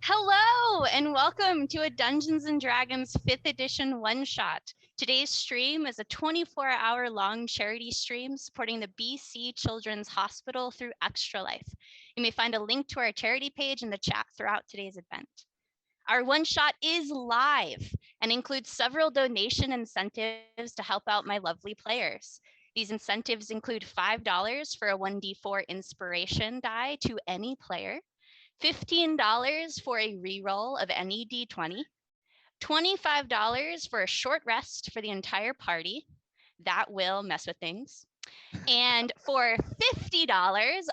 Hello and welcome to a Dungeons & Dragons 5th edition one-shot. Today's stream is a 24-hour-long charity stream supporting the BC Children's Hospital through Extra Life. You may find a link to our charity page in the chat throughout today's event. Our one-shot is live and includes several donation incentives to help out my lovely players. These incentives include $5 for a 1d4 inspiration die to any player, $15 for a reroll of any d20, $25 for a short rest for the entire party. That will mess with things. And for $50,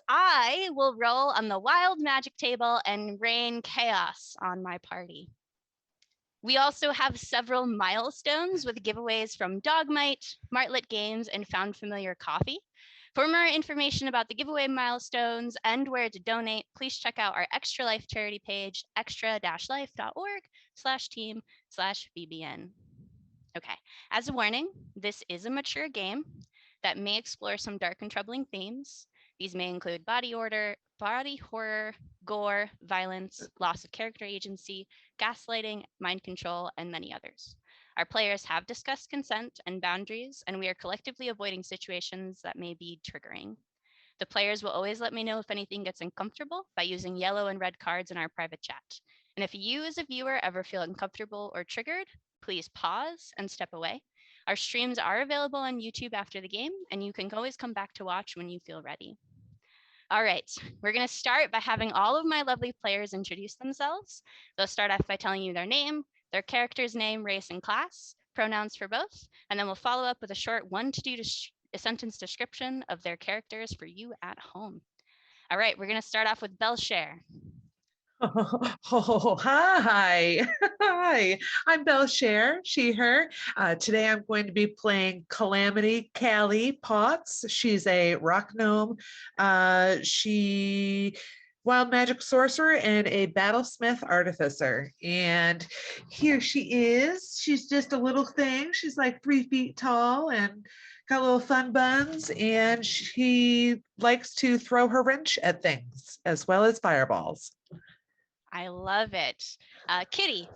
I will roll on the wild magic table and rain chaos on my party. We also have several milestones with giveaways from Dogmite, Martlet Games, and Found Familiar Coffee. For more information about the giveaway milestones and where to donate, please check out our Extra Life charity page, extra-life.org/team/BBN. Okay, as a warning, this is a mature game that may explore some dark and troubling themes. These may include body horror, gore, violence, loss of character agency, gaslighting, mind control, and many others. Our players have discussed consent and boundaries, and we are collectively avoiding situations that may be triggering. The players will always let me know if anything gets uncomfortable by using yellow and red cards in our private chat. And if you as a viewer ever feel uncomfortable or triggered, please pause and step away. Our streams are available on YouTube after the game, and you can always come back to watch when you feel ready. All right, we're going to start by having all of my lovely players introduce themselves. They'll start off by telling you their name, their character's name, race, and class, pronouns for both, and then we'll follow up with a short 1 to 2 sentence description of their characters for you at home. All right, we're going to start off with Belshare. Oh, hi. Hi, I'm Belshare, she, her. Today I'm going to be playing Calamity Callie Potts. She's a rock gnome. She wild magic sorcerer and a battlesmith artificer. And here she is. She's just a little thing. She's like 3 feet tall and got little fun buns, and she likes to throw her wrench at things as well as fireballs. I love it. Kitty.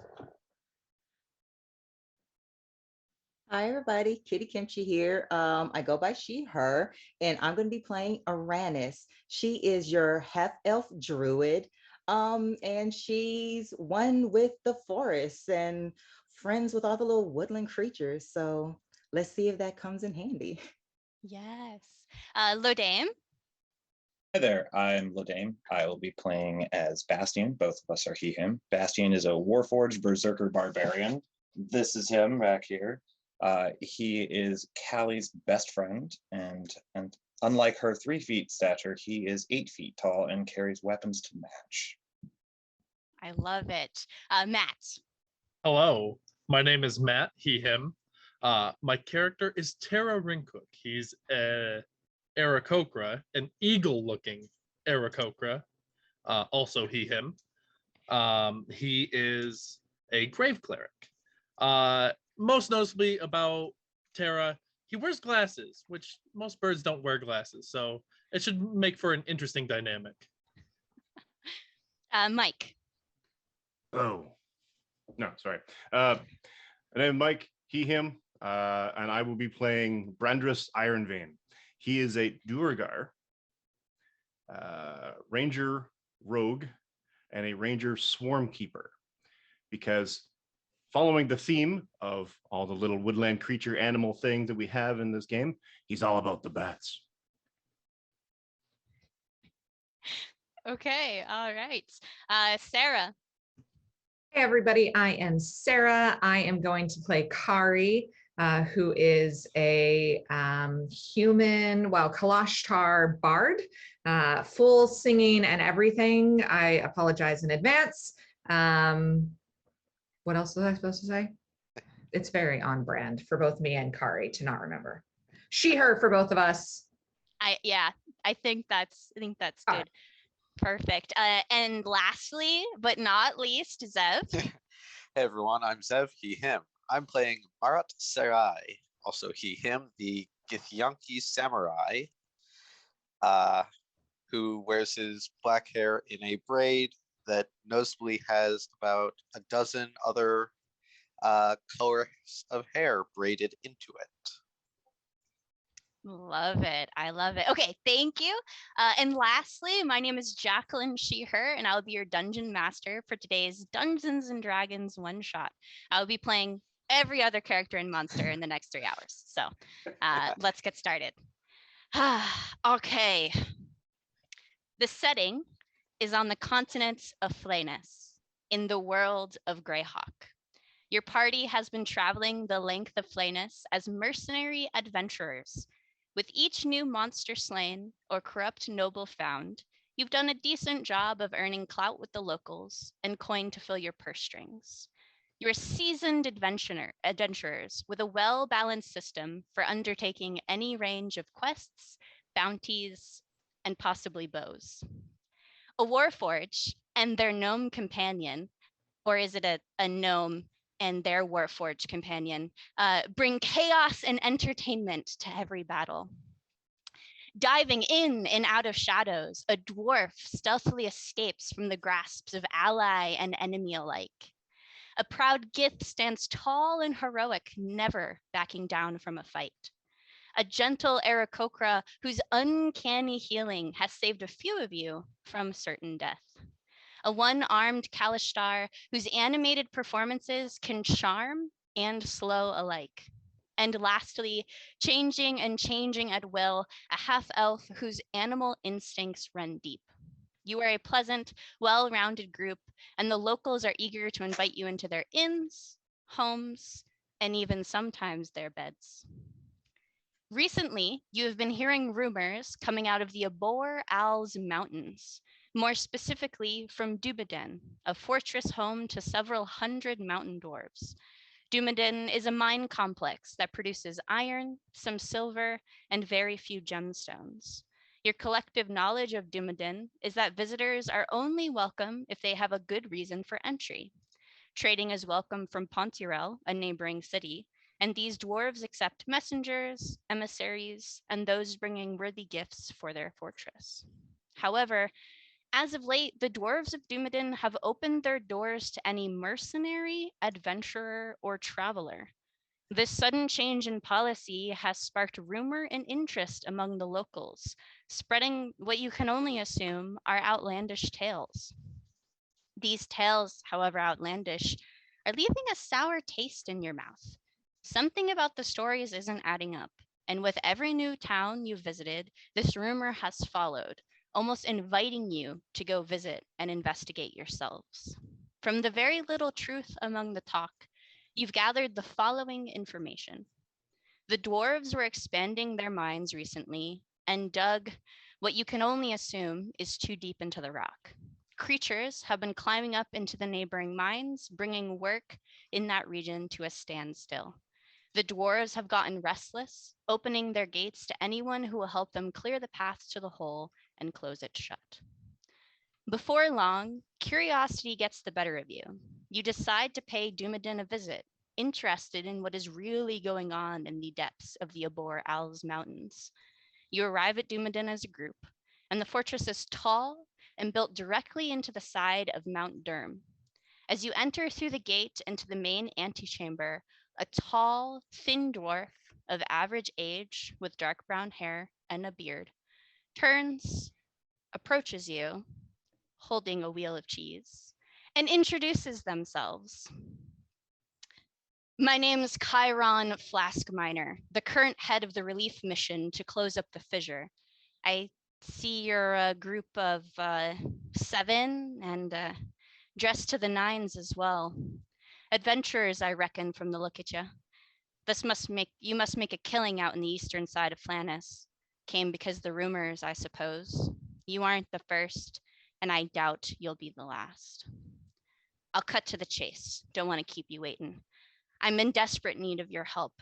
Hi, everybody. Kitty Kimchi here. I go by she, her, and I'm going to be playing Aranis. She is your half-elf druid, and she's one with the forest and friends with all the little woodland creatures. So let's see if that comes in handy. Yes. Lodame. Hi there, I'm Lodame. I will be playing as Bastion. Both of us are he, him. Bastion is a Warforged Berserker Barbarian. This is him back here. He is Callie's best friend, and unlike her 3 feet stature, he is 8 feet tall and carries weapons to match. I love it. Matt. Hello, my name is Matt, he, him. My character is Tara Rincook. He's a Aarakocra, an eagle-looking Aarakocra, also he, him. He is a grave cleric. Most noticeably about Tara, he wears glasses, which most birds don't wear glasses, so it should make for an interesting dynamic. Mike. Oh, no, sorry. My name is Mike, he, him, and I will be playing Brandris Ironvein. He is a Duergar, Ranger Rogue, and a Ranger Swarm Keeper, because following the theme of all the little woodland creature animal things that we have in this game, he's all about the bats. Okay, all right. Sarah. Hey everybody, I am Sarah. I am going to play Kari, who is a human, Kalashtar bard, full singing and everything. I apologize in advance. What else was I supposed to say? It's very on brand for both me and Kari to not remember. She, her for both of us. I think that's good. Perfect. And lastly, but not least, Zev. Hey everyone, I'm Zev, he, him. I'm playing Marat Sarai, also he, him, the Githyanki samurai, who wears his black hair in a braid that noticeably has about a dozen other colors of hair braided into it. Love it. I love it. Okay, thank you. And lastly, my name is Jacqueline Schuher, and I'll be your dungeon master for today's Dungeons and Dragons one shot. I'll be playing every other character and monster in the next 3 hours. So let's get started. Okay. The setting is on the continent of Flanus, in the world of Greyhawk. Your party has been traveling the length of Flanus as mercenary adventurers. With each new monster slain or corrupt noble found, you've done a decent job of earning clout with the locals and coin to fill your purse strings. You're seasoned adventurers with a well-balanced system for undertaking any range of quests, bounties, and possibly bows. A warforge and their gnome companion, or is it a gnome and their warforged companion, bring chaos and entertainment to every battle. Diving in and out of shadows, a dwarf stealthily escapes from the grasps of ally and enemy alike. A proud Gith stands tall and heroic, never backing down from a fight. A gentle Aarakocra whose uncanny healing has saved a few of you from certain death. A one-armed Kalishtar whose animated performances can charm and slow alike. And lastly, changing and changing at will, a half-elf whose animal instincts run deep. You are a pleasant, well-rounded group, and the locals are eager to invite you into their inns, homes, and even sometimes their beds. Recently, you have been hearing rumors coming out of the Abor Al's mountains, more specifically from Dubaden, a fortress home to several hundred mountain dwarves. Dumaden is a mine complex that produces iron, some silver, and very few gemstones. Your collective knowledge of Dumaden is that visitors are only welcome if they have a good reason for entry. Trading is welcome from Pontirel, a neighboring city, and these dwarves accept messengers, emissaries, and those bringing worthy gifts for their fortress. However, as of late, the dwarves of Dumaden have opened their doors to any mercenary, adventurer, or traveler. This sudden change in policy has sparked rumor and interest among the locals, spreading what you can only assume are outlandish tales. These tales, however outlandish, are leaving a sour taste in your mouth. Something about the stories isn't adding up, and with every new town you've visited, this rumor has followed, almost inviting you to go visit and investigate yourselves. From the very little truth among the talk, you've gathered the following information. The dwarves were expanding their mines recently and dug what you can only assume is too deep into the rock. Creatures have been climbing up into the neighboring mines, bringing work in that region to a standstill. The dwarves have gotten restless, opening their gates to anyone who will help them clear the path to the hole and close it shut. Before long, curiosity gets the better of you. You decide to pay Dumaden a visit, interested in what is really going on in the depths of the Abor Al's mountains. You arrive at Dumaden as a group, and the fortress is tall and built directly into the side of Mount Durm. As you enter through the gate into the main antechamber, a tall, thin dwarf of average age with dark brown hair and a beard turns, approaches you, holding a wheel of cheese, and introduces themselves. My name is Chiron Flaskminer, the current head of the relief mission to close up the fissure. I see you're a group of 7 and dressed to the nines as well. Adventurers, I reckon, from the look at you. You must make a killing out in the eastern side of Flannis. Came because the rumors, I suppose. You aren't the first, and I doubt you'll be the last. I'll cut to the chase. Don't want to keep you waiting. I'm in desperate need of your help.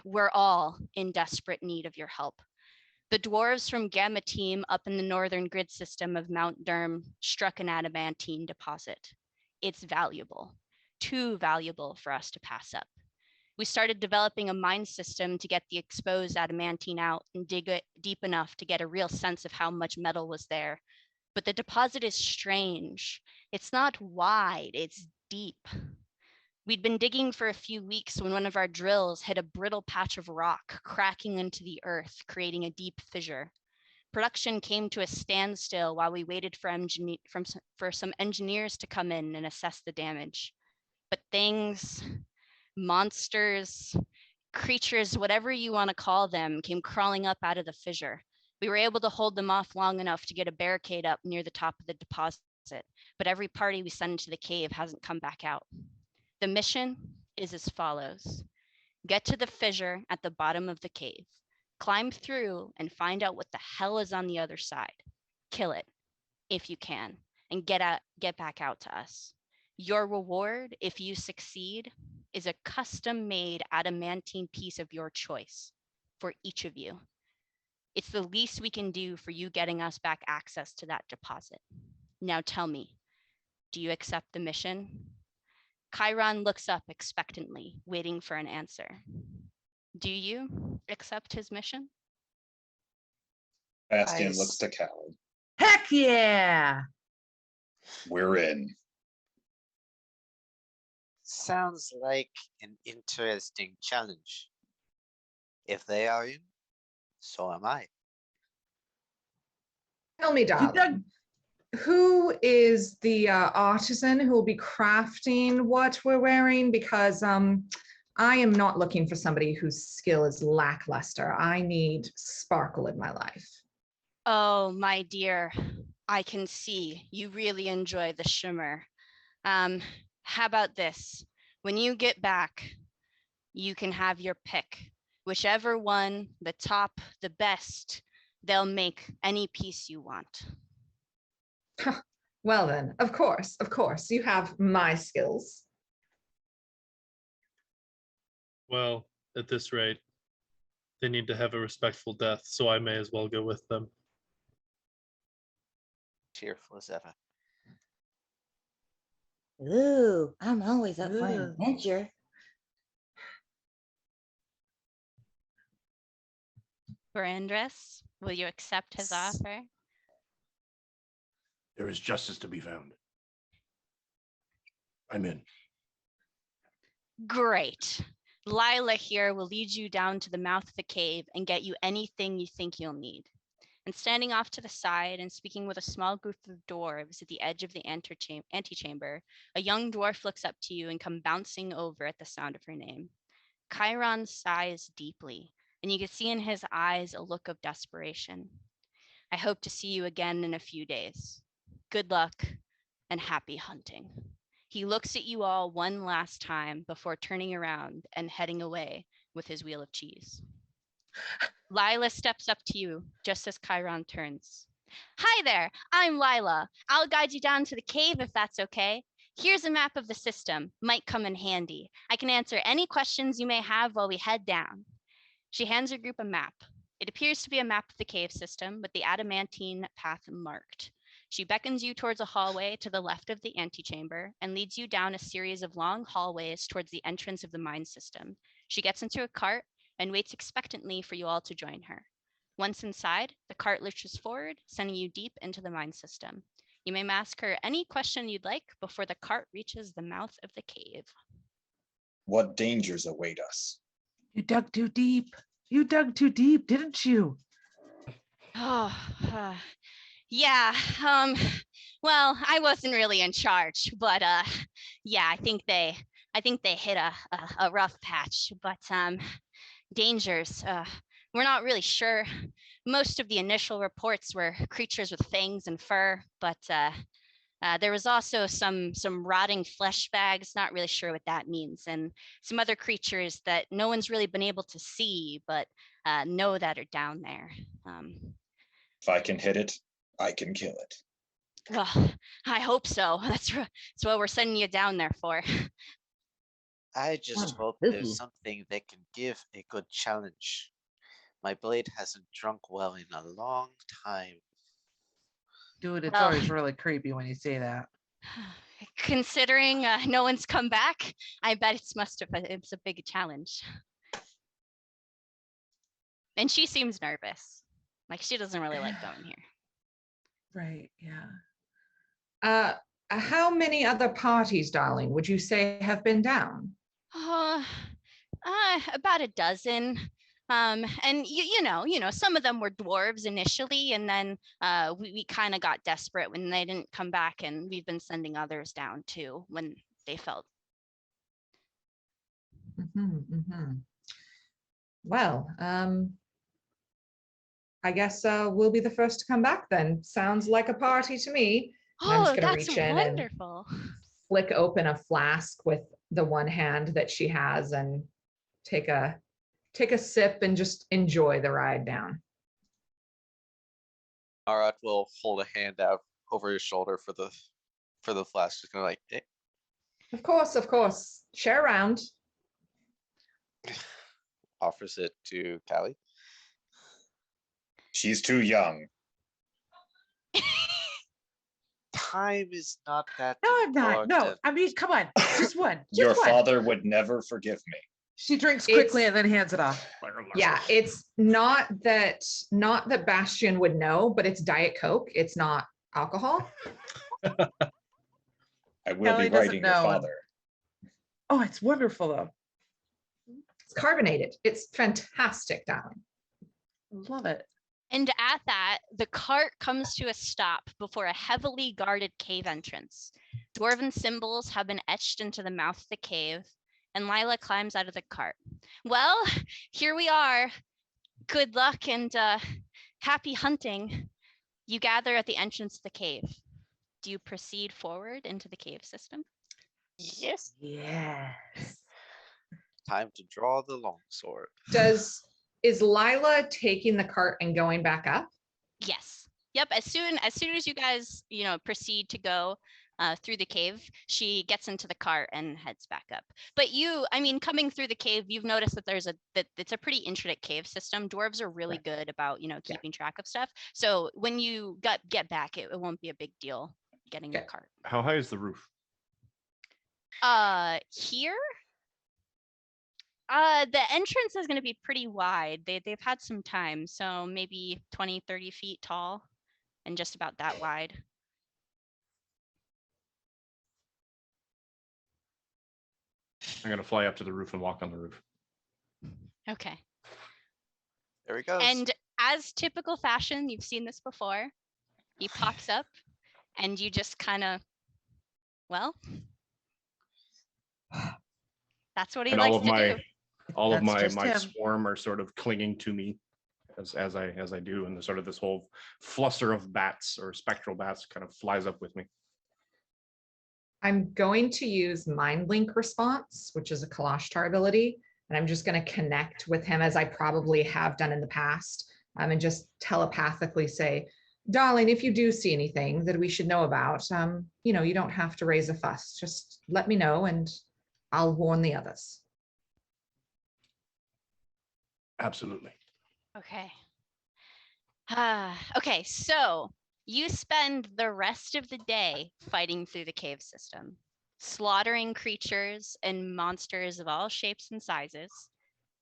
We're all in desperate need of your help. The dwarves from Gamma Team up in the northern grid system of Mount Durm struck an adamantine deposit. It's valuable, too valuable for us to pass up. We started developing a mine system to get the exposed adamantine out and dig it deep enough to get a real sense of how much metal was there. But the deposit is strange. It's not wide, it's deep. We'd been digging for a few weeks when one of our drills hit a brittle patch of rock, cracking into the earth, creating a deep fissure. Production came to a standstill while we waited for some engineers to come in and assess the damage. But things, monsters, creatures, whatever you want to call them, came crawling up out of the fissure. We were able to hold them off long enough to get a barricade up near the top of the deposit, but every party we sent into the cave hasn't come back out. The mission is as follows. Get to the fissure at the bottom of the cave. Climb through and find out what the hell is on the other side. Kill it, if you can, and get back out to us. Your reward, if you succeed, is a custom-made adamantine piece of your choice for each of you. It's the least we can do for you getting us back access to that deposit. Now tell me, do you accept the mission? Chiron looks up expectantly, waiting for an answer. Do you accept his mission? Bastian looks to Callie. Heck yeah. We're in. Sounds like an interesting challenge. If they are in, so am I. Tell me, darling, who is the artisan who will be crafting what we're wearing? Because I am not looking for somebody whose skill is lackluster. I need sparkle in my life. Oh, my dear, I can see you really enjoy the shimmer. How about this? When you get back, you can have your pick. Whichever one, the top, the best, they'll make any piece you want. Well then, of course, you have my skills. Well, at this rate, they need to have a respectful death, so I may as well go with them. Cheerful as ever. Ooh, I'm always up for an adventure. Brandress, will you accept his offer? There is justice to be found. I'm in. Great. Lila here will lead you down to the mouth of the cave and get you anything you think you'll need. And standing off to the side and speaking with a small group of dwarves at the edge of the antechamber, a young dwarf looks up to you and comes bouncing over at the sound of her name. Chiron sighs deeply, and you can see in his eyes a look of desperation. I hope to see you again in a few days. Good luck and happy hunting. He looks at you all one last time before turning around and heading away with his wheel of cheese. Lila steps up to you just as Chiron turns. Hi there, I'm Lila. I'll guide you down to the cave if that's okay. Here's a map of the system, might come in handy. I can answer any questions you may have while we head down. She hands your group a map. It appears to be a map of the cave system with the adamantine path marked. She beckons you towards a hallway to the left of the antechamber and leads you down a series of long hallways towards the entrance of the mine system. She gets into a cart and waits expectantly for you all to join her. Once inside, the cart lurches forward, sending you deep into the mine system. You may ask her any question you'd like before the cart reaches the mouth of the cave. What dangers await us? You dug too deep. You dug too deep, didn't you? Oh, yeah. Well, I wasn't really in charge, but yeah, I think they hit a rough patch. But dangers. We're not really sure. Most of the initial reports were creatures with fangs and fur, but there was also some rotting flesh bags. Not really sure what that means, and some other creatures that no one's really been able to see, but know that are down there. If I can hit it, I can kill it. Well, I hope so. That's what we're sending you down there for. I just hope spooky. there's something that can give a good challenge. My blade hasn't drunk well in a long time. Dude, it's Well- always really creepy when you say that. Considering no one's come back, I bet it's a big challenge. And she seems nervous. Like she doesn't really like going here. Right. Yeah. How many other parties, darling, would you say have been down? Uh, about a dozen. And some of them were dwarves initially, and then we kind of got desperate when they didn't come back, and we've been sending others down too when they felt. Well, I guess we'll be the first to come back then. Sounds like a party to me. And I'm just Oh, gonna that's reach in and wonderful. flick open a flask with the one hand that she has and take a sip and just enjoy the ride down. Marat will hold a hand out over his shoulder for the flask. Just gonna like, Of course. Share around. offers it to Callie. She's too young. Time is not that No, I'm not. No, important. I mean, come on, just one. Just Your one. father would never forgive me. She drinks quickly It's- and then hands it off. Yeah, it's not that Bastion would know, but it's Diet Coke. It's not alcohol. I will Kelly be doesn't writing your know. father. Oh, it's wonderful though. It's carbonated. It's fantastic, darling. Love it. And at that, the cart comes to a stop before a heavily guarded cave entrance. Dwarven symbols have been etched into the mouth of the cave, and Lila climbs out of the cart. Well, here we are. Good luck and happy hunting. You gather at the entrance to the cave. Do you proceed forward into the cave system? Yes. Yes. Time to draw the longsword. Is Lila taking the cart and going back up? Yes. Yep. As soon as you guys, proceed to go through the cave, she gets into the cart and heads back up. But coming through the cave, you've noticed that it's a pretty intricate cave system. Dwarves are really good about, keeping track of stuff. So when you get back, it won't be a big deal getting the cart. How high is the roof? Here, the entrance is going to be pretty wide. They've had some time, so maybe 20, 30 feet tall and just about that wide. I'm gonna fly up to the roof and walk on the roof. Okay. There he goes. And as typical fashion, you've seen this before. He pops up and you just kind of, that's what he And likes all of to my do. all of That's my just my him. swarm are sort of clinging to me as I do, and the sort of this whole fluster of bats or spectral bats kind of flies up with me. I'm going to use Mind Link Response, which is a Kalashtar ability, and I'm just going to connect with him as I probably have done in the past, and just telepathically say, darling, if you do see anything that we should know about, you don't have to raise a fuss. Just let me know and I'll warn the others. Absolutely. Okay. Okay, so you spend the rest of the day fighting through the cave system, slaughtering creatures and monsters of all shapes and sizes.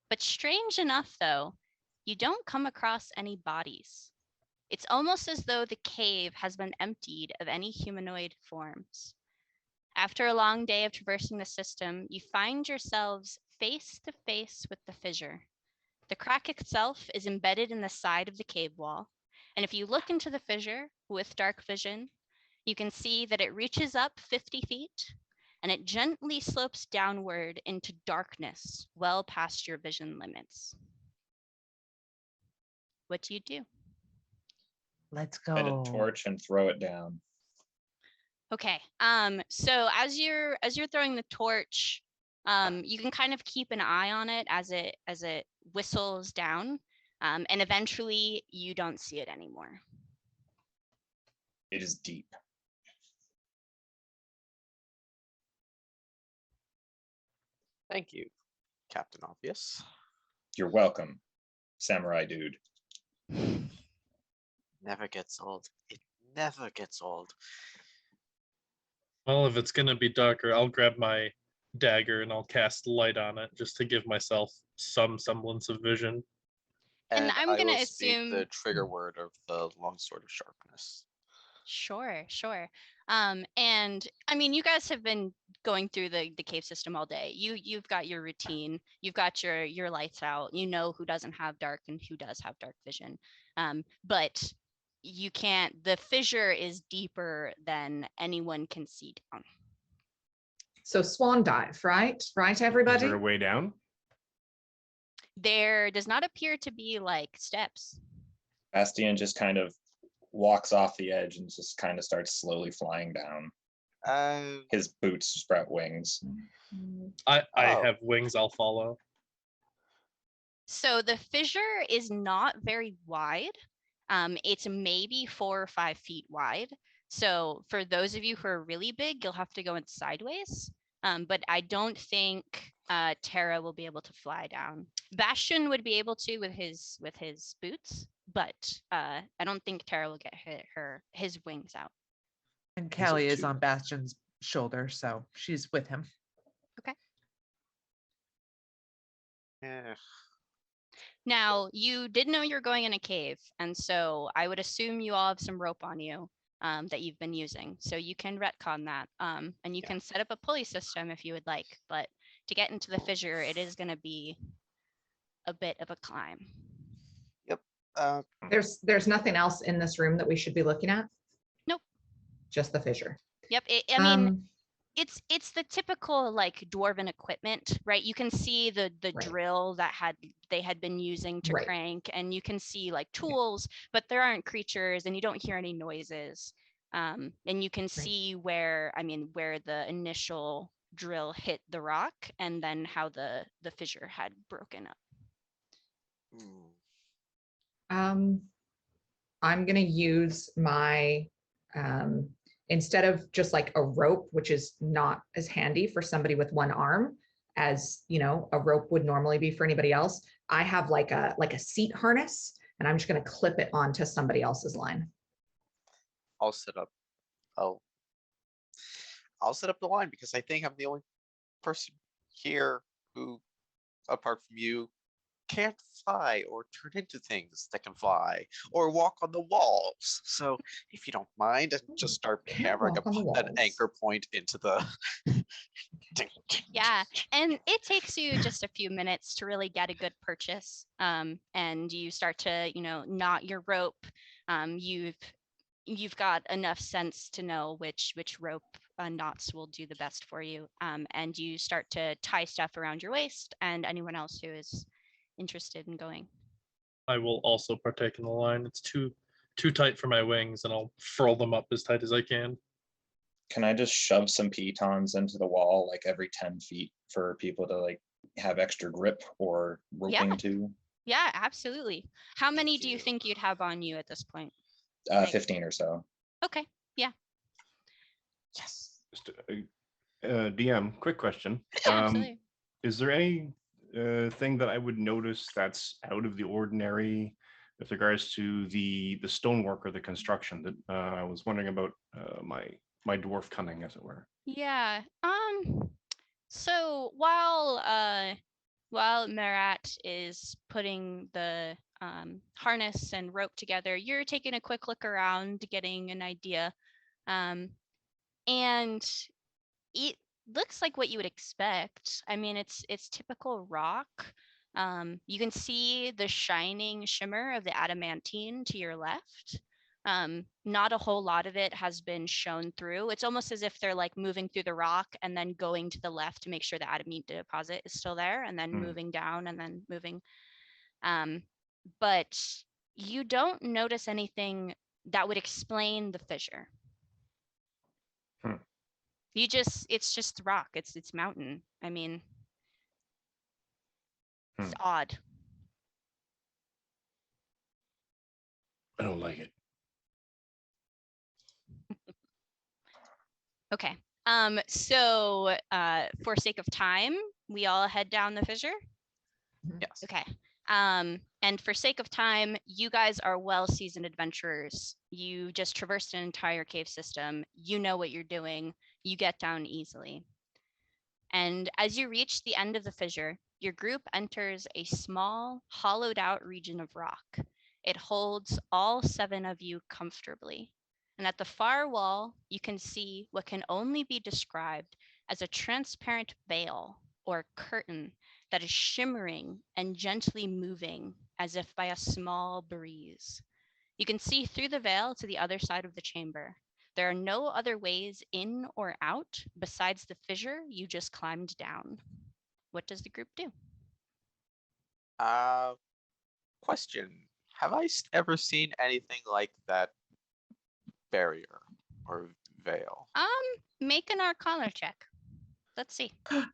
But strange enough, though, you don't come across any bodies. It's almost as though the cave has been emptied of any humanoid forms. After a long day of traversing the system, you find yourselves face to face with the fissure. The crack itself is embedded in the side of the cave wall, and if you look into the fissure with dark vision, you can see that it reaches up 50 feet, and it gently slopes downward into darkness well past your vision limits. What do you do? Let's Light a go. torch and throw it down. Okay. So as you're throwing the torch, you can kind of keep an eye on it as it whistles down, and eventually you don't see it anymore. It is deep. Thank you, Captain Obvious. You're welcome, samurai dude. Never gets old. It never gets old. Well, if it's gonna be darker, I'll grab my dagger and I'll cast light on it just to give myself some semblance of vision. And I'm I gonna will speak the assume- trigger word of the longsword of sharpness. Sure, sure. And I mean, you guys have been going through the cave system all day. You've got your routine. You've got your lights out. You know who doesn't have dark and who does have dark vision. But you can't. The fissure is deeper than anyone can see down. So swan dive, right? Right, Is everybody? there a way down? There does not appear to be like steps. Bastian just kind of walks off the edge and just kind of starts slowly flying down. His boots sprout wings. I Oh. have wings. I'll follow. So the fissure is not very wide. It's maybe 4 or 5 feet wide. So for those of you who are really big, you'll have to go in sideways. But I don't think Tara will be able to fly down. Bastion would be able to with his boots, but I don't think Tara will get his wings out. And These are Callie is two. on Bastion's shoulder, so she's with him. Yeah. Now, you did know you're going in a cave, and so I would assume you all have some rope on you that you've been using. So you can retcon that, and you can set up a pulley system if you would like. But to get into the fissure, it is going to be a bit of a climb. Yep. There's nothing else in this room that we should be looking at? Nope. Just the fissure. Yep. I mean, it's the typical like dwarven equipment, right? You can see the Right. drill that they had been using to Right. crank, and you can see like tools, but there aren't creatures, and you don't hear any noises. And you can see where the initial drill hit the rock, and then how the fissure had broken up. I'm gonna use my instead of just like a rope, which is not as handy for somebody with one arm as a rope would normally be for anybody else. I have like a seat harness, and I'm just gonna clip it onto somebody else's line. I'll set up. I'll set up the line because I think I'm the only person here who, apart from you, can't fly or turn into things that can fly or walk on the walls. So if you don't mind, just start Can't hammering walk on the an walls. anchor point into the. Yeah, and it takes you just a few minutes to really get a good purchase. And you start to, knot your rope. You've got enough sense to know which rope knots will do the best for you. And you start to tie stuff around your waist, and anyone else who is interested in going. I will also partake in the line. It's too tight for my wings, and I'll furl them up as tight as I can. Can I just shove some pitons into the wall like every 10 feet for people to like have extra grip or roping to? Yeah, absolutely. How many do you think you'd have on you at this point? 15 or so. Okay. Yeah. Yes. Just, DM, quick question. Absolutely. Is there any thing that I would notice that's out of the ordinary with regards to the stonework or the construction that I was wondering about my dwarf cunning, as it were? Yeah. So while Marat is putting the harness and rope together, you're taking a quick look around, getting an idea, and it looks like what you would expect. I mean, it's typical rock. You can see the shining shimmer of the adamantine to your left. Not a whole lot of it has been shown through. It's almost as if they're like moving through the rock and then going to the left to make sure the adamant deposit is still there, and then moving down and then moving. But you don't notice anything that would explain the fissure. It's just rock. It's mountain. I mean, it's odd. I don't like it. Okay. So for sake of time, we all head down the fissure. Yes. Okay. And for sake of time, you guys are well-seasoned adventurers. You just traversed an entire cave system. You know what you're doing. You get down easily. And as you reach the end of the fissure, your group enters a small, hollowed-out region of rock. It holds all 7 of you comfortably. And at the far wall, you can see what can only be described as a transparent veil or curtain that is shimmering and gently moving as if by a small breeze. You can see through the veil to the other side of the chamber. There are no other ways in or out besides the fissure you just climbed down. What does the group do? Question. Have I ever seen anything like that barrier or veil? Make an Arcana check. Let's see. Can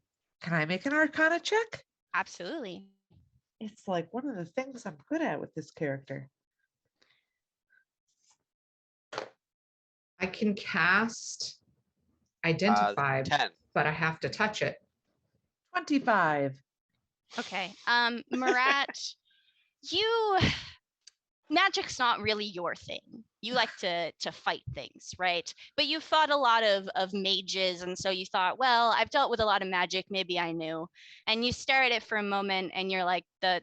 I make an Arcana check? Absolutely. It's like one of the things I'm good at with this character. I can cast identify, 10. but I have to touch it. 25. Okay. Marat, magic's not really your thing. You like to fight things, right? But you've fought a lot of mages, and so you thought, well, I've dealt with a lot of magic, maybe I knew. And you stare at it for a moment and you're like, I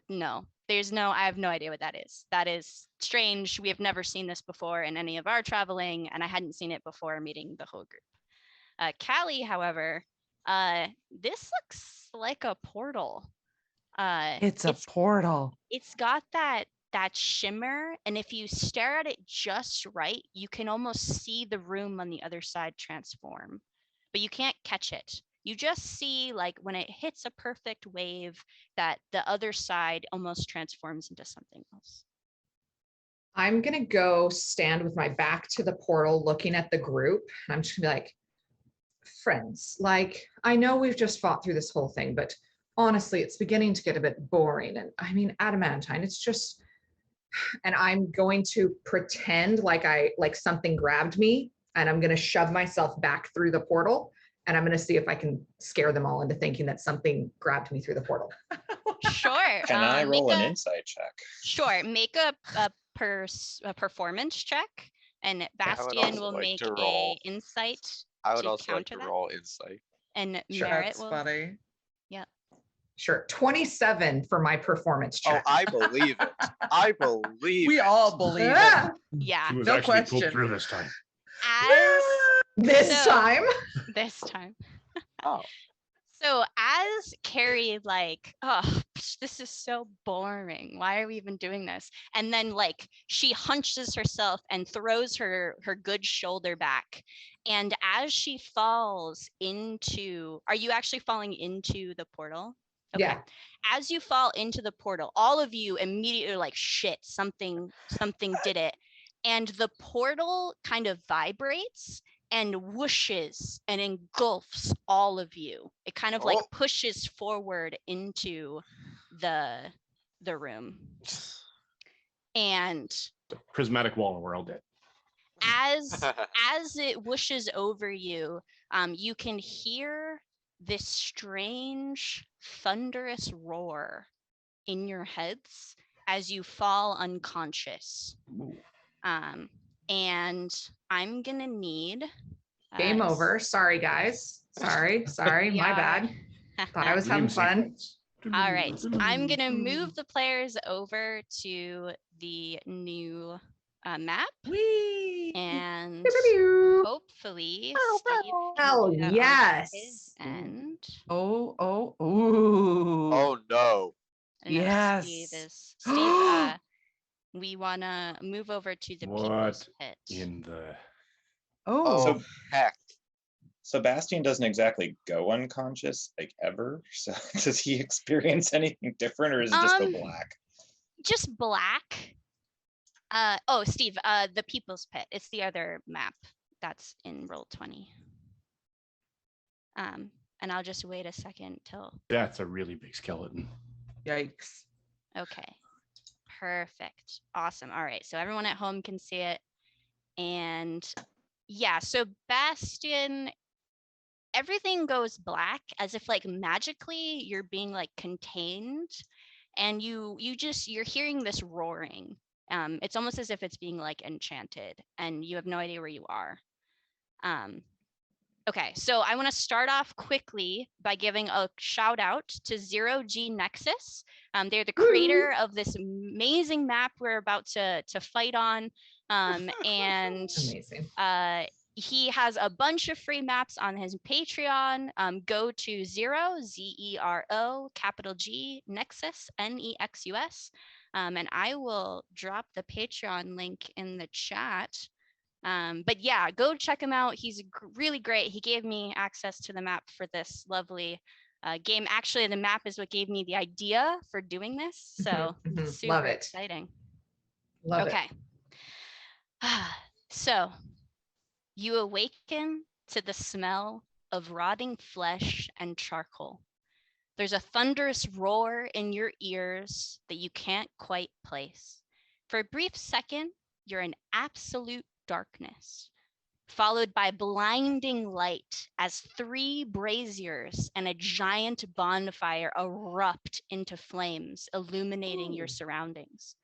have no idea what that is. That is strange. We have never seen this before in any of our traveling, and I hadn't seen it before meeting the whole group. Callie, however, this looks like a portal. It's a portal. It's got that shimmer, and if you stare at it just right, you can almost see the room on the other side transform, but you can't catch it. You just see, like, when it hits a perfect wave, that the other side almost transforms into something else. I'm going to go stand with my back to the portal looking at the group. And I'm just going to be like, friends, like, I know we've just fought through this whole thing, but honestly, it's beginning to get a bit boring. And I mean, adamantine, it's just, and I'm going to pretend like something grabbed me, and I'm going to shove myself back through the portal, and I'm going to see if I can scare them all into thinking that something grabbed me through the portal. Sure. Can I roll an insight check? Sure. Make a performance check, and Bastian will make a insight. I would to also like counter to that. roll insight. And Sure, Merritt That's will. funny. Yeah. Sure. 27 for my performance Oh, check. I believe it. I believe We it. all believe Ah, it. Yeah. She was No actually pulled question. through this time. As this So- time. this time. Oh, So as Carrie, like, oh, this is so boring. Why are we even doing this? And then, like, she hunches herself and throws her good shoulder back. And as she falls into, are you actually falling into the portal? Okay. Yeah. As you fall into the portal, all of you immediately are like, shit, something did it. And the portal kind of vibrates and whooshes and engulfs all of you. It kind of like Oh. pushes forward into the room. And The prismatic wall, and we're all dead. as it whooshes over you, you can hear this strange thunderous roar in your heads as you fall unconscious. Ooh. And I'm gonna need Game over. Sorry, guys. Sorry. My bad. Thought I was having fun. All right, I'm gonna move the players over to the new map, Whee! and Pew-pew-pew. hopefully Bow, Steve bow. can Oh, do that on yes. his end. Oh, ooh. oh no. I know Yes. Steve, we wanna move over to the people's What pit. in the Oh, Oh, heck. So Bastian doesn't exactly go unconscious, like, ever. So does he experience anything different, or is it just go black? Just black. Steve, the people's pit. It's the other map that's in Roll20. And I'll just wait a second till. That's a really big skeleton. yikes. Okay. Perfect. Awesome. All right. So everyone at home can see it. And yeah, so Bastian, everything goes black as if like magically you're being like contained, and you're hearing this roaring. It's almost as if it's being like enchanted, and you have no idea where you are. Okay, so I want to start off quickly by giving a shout out to Zero G Nexus. They're the creator of this amazing map we're about to fight on. And Amazing. he has a bunch of free maps on his Patreon. Go to Zero, capital G, Nexus, Nexus. And I will drop the Patreon link in the chat. But yeah, go check him out. He's really great. He gave me access to the map for this lovely game. Actually, the map is what gave me the idea for doing this. So super Love it. exciting. Love it. Okay. So you awaken to the smell of rotting flesh and charcoal. There's a thunderous roar in your ears that you can't quite place. For a brief second, you're in absolute darkness, followed by blinding light as 3 braziers and a giant bonfire erupt into flames, illuminating your surroundings.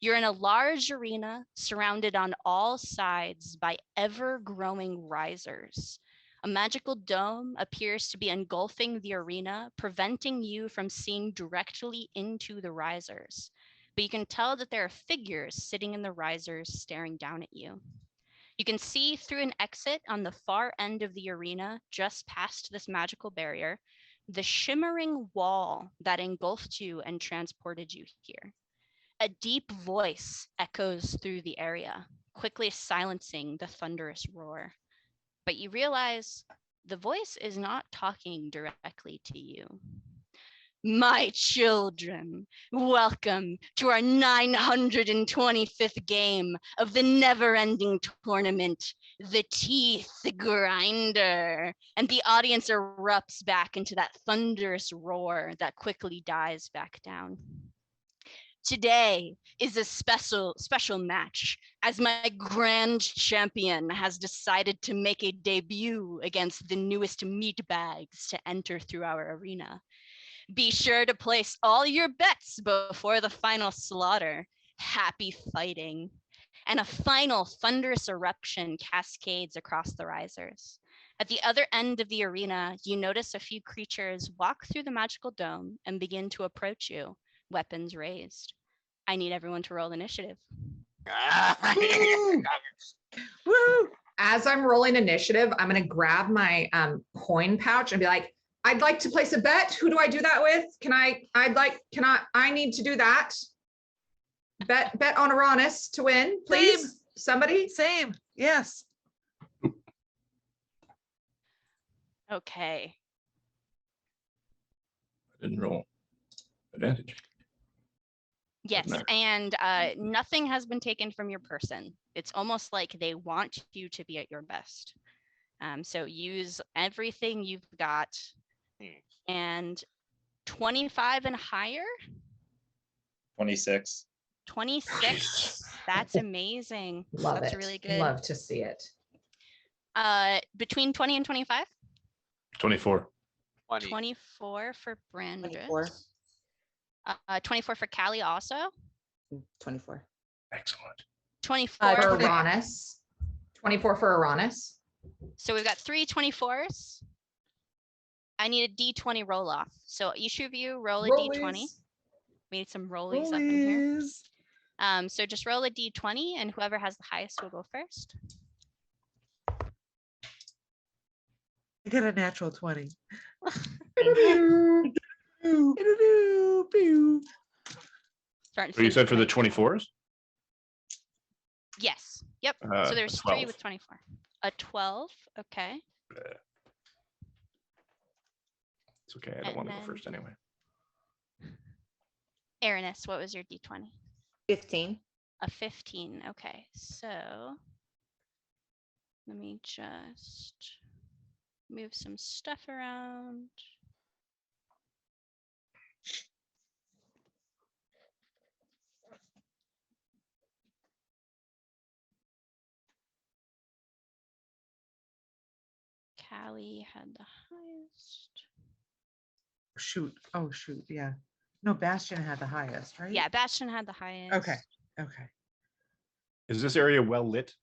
You're in a large arena surrounded on all sides by ever-growing risers. A magical dome appears to be engulfing the arena, preventing you from seeing directly into the risers. But you can tell that there are figures sitting in the risers staring down at you. You can see through an exit on the far end of the arena, just past this magical barrier, the shimmering wall that engulfed you and transported you here. A deep voice echoes through the area, quickly silencing the thunderous roar. But you realize the voice is not talking directly to you. My children, welcome to our 925th game of the never-ending tournament, the Teeth Grinder. And the audience erupts back into that thunderous roar that quickly dies back down. Today is a special match as my grand champion has decided to make a debut against the newest meatbags to enter through our arena. Be sure to place all your bets before the final slaughter. Happy fighting. And a final thunderous eruption cascades across the risers. At the other end of the arena, you notice a few creatures walk through the magical dome and begin to approach you, weapons raised. I need everyone to roll initiative. Woo! As I'm rolling initiative, I'm going to grab my coin pouch and be like, I'd like to place a bet. Who do I do that with? I need to do that. Bet on Uranus to win, please. Same. Somebody. Same. Yes. Okay. I didn't roll advantage. Yes, matter. and nothing has been taken from your person. It's almost like they want you to be at your best. So use everything you've got. And 25 and higher? 26. 26. That's amazing. Love That's it. really good. Love to see it. Between 20 and 25? 24. 20. 24 for Brandon. 24. 24 for Callie also. 24. Excellent. 24 For for Uranus. 24 for Uranus. So we've got 3 24s. I need a D20 roll off. So each of you roll a D20. Rollies. We need some rollies up in here. Rollies. So just roll a D20 and whoever has the highest will go first. I get a natural 20. Starting So you said for the finish. 24s? Yes. Yep. A So there's 3 12. with 24. A 12. Okay. It's okay. I don't And want to go then- first anyway. Aranis, what was your D20? 15. A 15. Okay. So let me just move some stuff around. Callie had the highest. Shoot. Oh, shoot. Yeah. No, Bastion had the highest, right? Yeah, Bastion had the highest. Okay. Okay. Is this area well lit?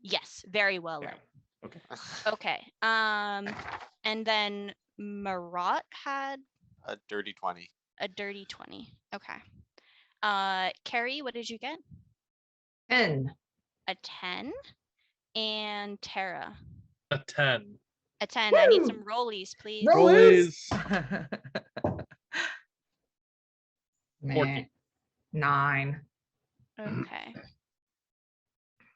Yes, very well Yeah. lit. Okay. Okay. And then Marat had A dirty 20. a dirty 20. Okay. Carrie, what did you get? 10. a 10. And Tara, A 10. a 10. I need Woo! some rollies, please. Rollies. Meh. 14. 9. Okay.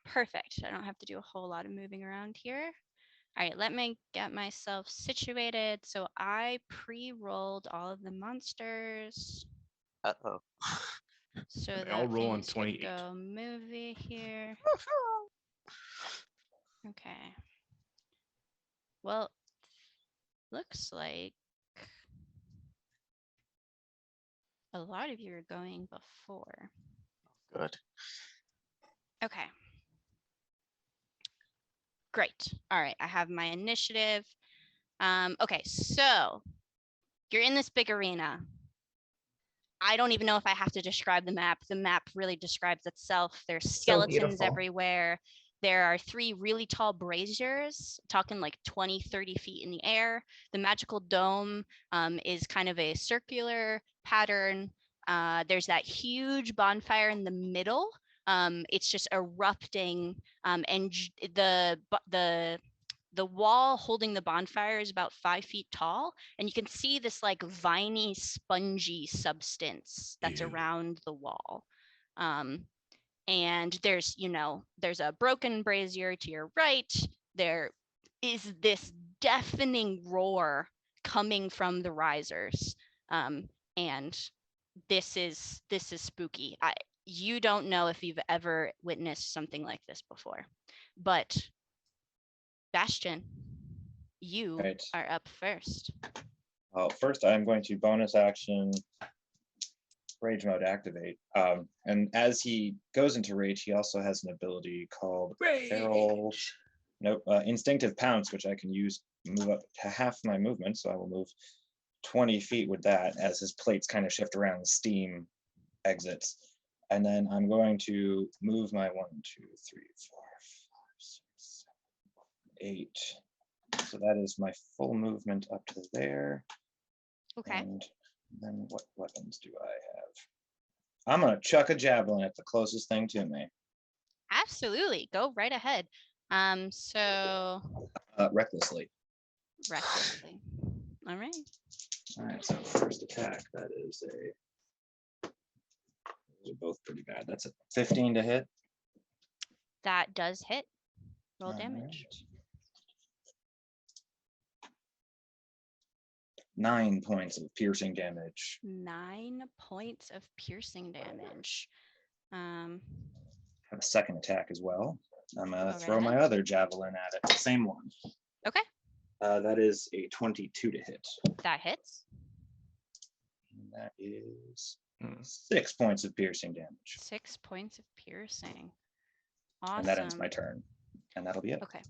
Perfect. I don't have to do a whole lot of moving around here. All right, let me get myself situated. So I pre-rolled all of the monsters. Uh-oh. So They that all roll on things could 28. go movie here. Okay. Well, looks like a lot of you are going before. Good. Okay. Great. All right, I have my initiative. Okay, so you're in this big arena. I don't even know if I have to describe the map. The map really describes itself. There's skeletons beautiful. everywhere. There are 3 really tall braziers, talking like 20, 30 feet in the air. The magical dome is kind of a circular pattern. There's that huge bonfire in the middle. It's just erupting, and the wall holding the bonfire is about 5 feet tall, and you can see this like viney, spongy substance that's Ew. around the wall. And there's a broken brazier to your right. There is this deafening roar coming from the risers, and this is spooky. You don't know if you've ever witnessed something like this before, but Bastion, you Right. are up first. First, I'm going to bonus action rage mode activate. And as he goes into rage, he also has an ability called feral, instinctive pounce, which I can use to move up to half my movement. So I will move 20 feet with that as his plates kind of shift around, the steam exits. And then I'm going to move my 1, 2, 3, 4, 5, 6, 7, 8. So that is my full movement up to there. Okay. And then what weapons do I have? I'm going to chuck a javelin at the closest thing to me. Absolutely. Go right ahead. So Recklessly. recklessly. All right. All right, so first attack, that is those are both pretty bad. That's a 15 to hit. That does hit. Roll All damage. right. 9 points of piercing damage. 9 points of piercing damage. Have a second attack as well. I'm going to Go throw right my ahead. other javelin at it, the same one. Okay. That is a 22 to hit. That hits. And that is 6 points of piercing damage. 6 points of piercing. And that ends Awesome. my turn. And that'll be it. Okay.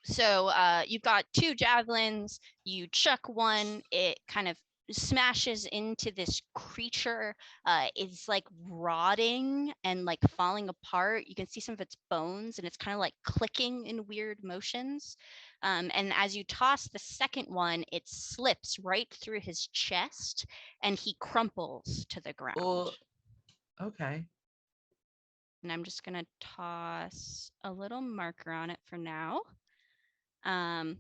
So you've got 2 javelins. You chuck one. It kind of smashes into this creature. It's like rotting and like falling apart. You can see some of its bones, and it's kind of like clicking in weird motions. And as you toss the second one, it slips right through his chest, and he crumples to the ground. Oh, okay. And I'm just gonna toss a little marker on it for now. And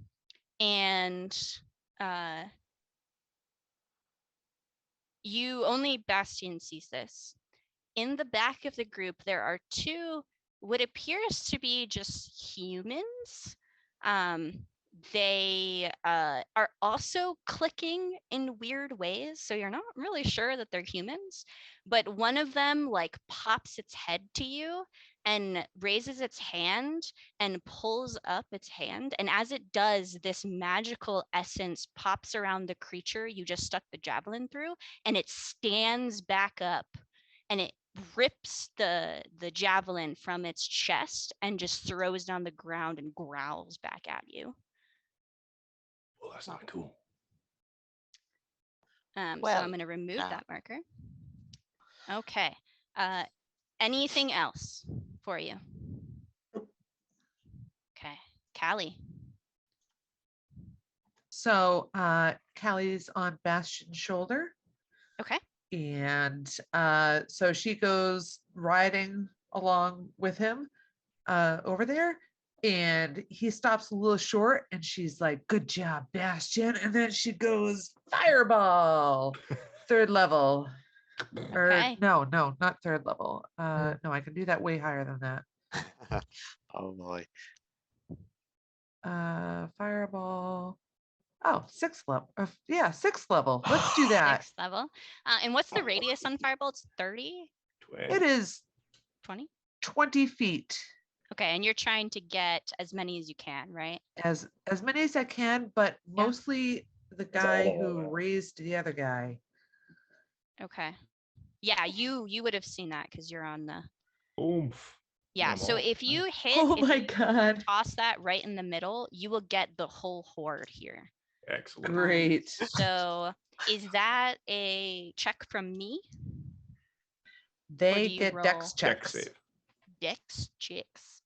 you only Bastion sees this. In the back of the group, there are 2 what appears to be just humans. They are also clicking in weird ways, so you're not really sure that they're humans. But one of them like pops its head to you and raises its hand and pulls up its hand. And as it does, this magical essence pops around the creature you just stuck the javelin through, and it stands back up, and it rips the javelin from its chest and just throws it on the ground and growls back at you. Well, that's not cool. So I'm Well, going to remove now. that marker. Okay. Anything else for you? Okay. Callie. So Callie's on Bastion's shoulder. Okay. And so she goes riding along with him over there. And he stops a little short and she's like, good job, Bastion. And then she goes, fireball, third level. Or Okay. no, not third level. No, I can do that way higher than that. Oh boy. Fireball. Oh, sixth level. Yeah, sixth level. Let's do that. 6th level. And what's the radius on fireball? It's 30, It is 20? 20 feet. Okay, and you're trying to get as many as you can, right? As many as I can, but mostly the guy who raised the other guy. Okay. Yeah, you would have seen that because you're on the. Oomph. Yeah, I'm so all- if you hit, Oh if my you god. toss that right in the middle, you will get the whole horde here. Excellent. Great. So is that a check from me? They do you get dex roll? Deck checks. save. Dex checks.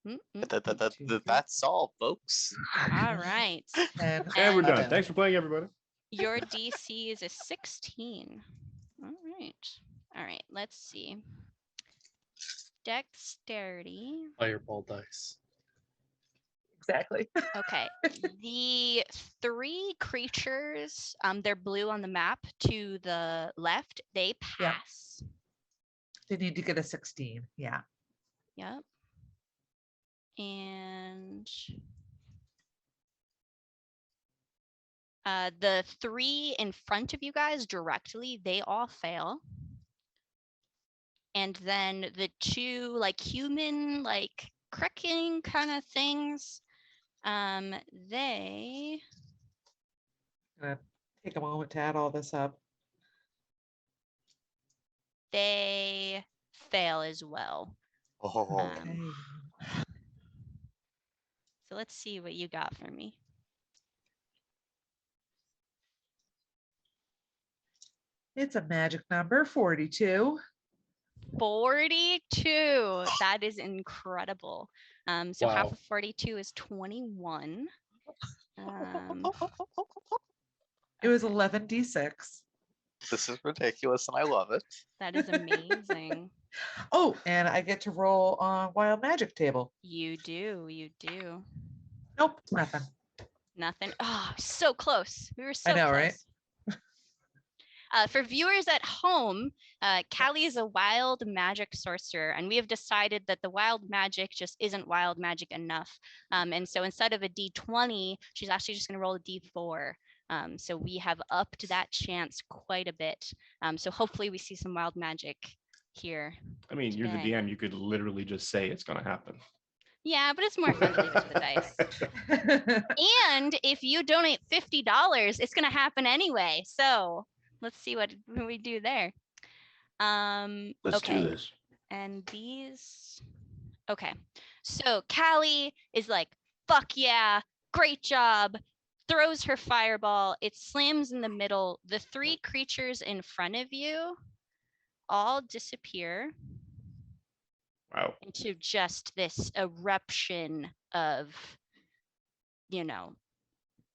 That's all, folks. All right. And And we're done. done. Thanks for playing, everybody. Your DC is a 16. All right. All right. Let's see. Dexterity. Fireball dice. Exactly. Okay. The 3 creatures, they're blue on the map to the left. They Yep. pass. They need to get a 16. Yeah. Yep. And the 3 in front of you guys directly, they all fail. And then the 2 like human, like cricking kind of things, they Gonna take a moment to add all this up. they fail as well. Oh, Okay. So let's see what you got for me. It's a magic number, 42. 42. That is incredible. So half Wow. of 42 is 21. It was Okay, 11d6. this is ridiculous, and I love it. that is amazing. Oh, and I get to roll on wild magic table. You do. Nope, nothing. Nothing. Oh, so close. We were so I know, close. right? For viewers at home, Callie is a wild magic sorcerer, and we have decided that the wild magic just isn't wild magic enough. And so instead of a d20, she's actually just going to roll a d4. So we have upped that chance quite a bit. So hopefully we see some wild magic here. I mean, you're the today. DM. You could literally just say it's going to happen. Yeah, but it's more fun to leave it to the dice. And if you donate $50, it's going to happen anyway. So let's see what we do there. Let's Okay. do this. And these. Okay. So Callie is like, fuck yeah, great job. Throws her fireball. It slams in the middle. The 3 creatures in front of you all disappear Wow. into just this eruption of,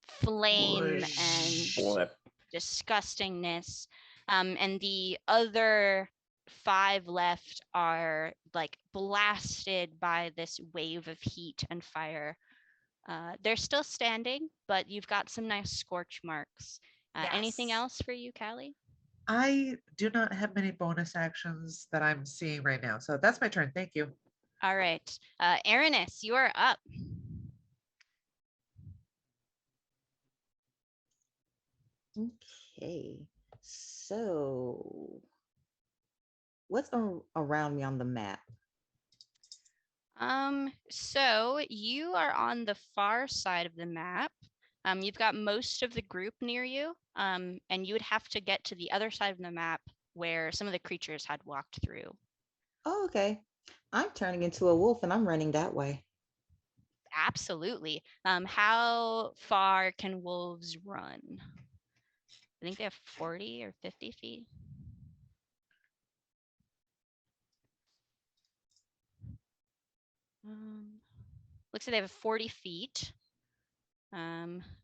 flame and Blip. disgustingness. And the other 5 left are like blasted by this wave of heat and fire. They're still standing, but you've got some nice scorch marks. Anything Yes. else for you, Callie? I do not have many bonus actions that I'm seeing right now. So that's my turn. Thank you. All right. Aranis, you are up. Okay. So what's around me on the map? So you are on the far side of the map. You've got most of the group near you, and you would have to get to the other side of the map where some of the creatures had walked through. Oh, okay. I'm turning into a wolf and I'm running that way. Absolutely. How far can wolves run? I think they have 40 or 50 feet. Looks like they have 40 feet.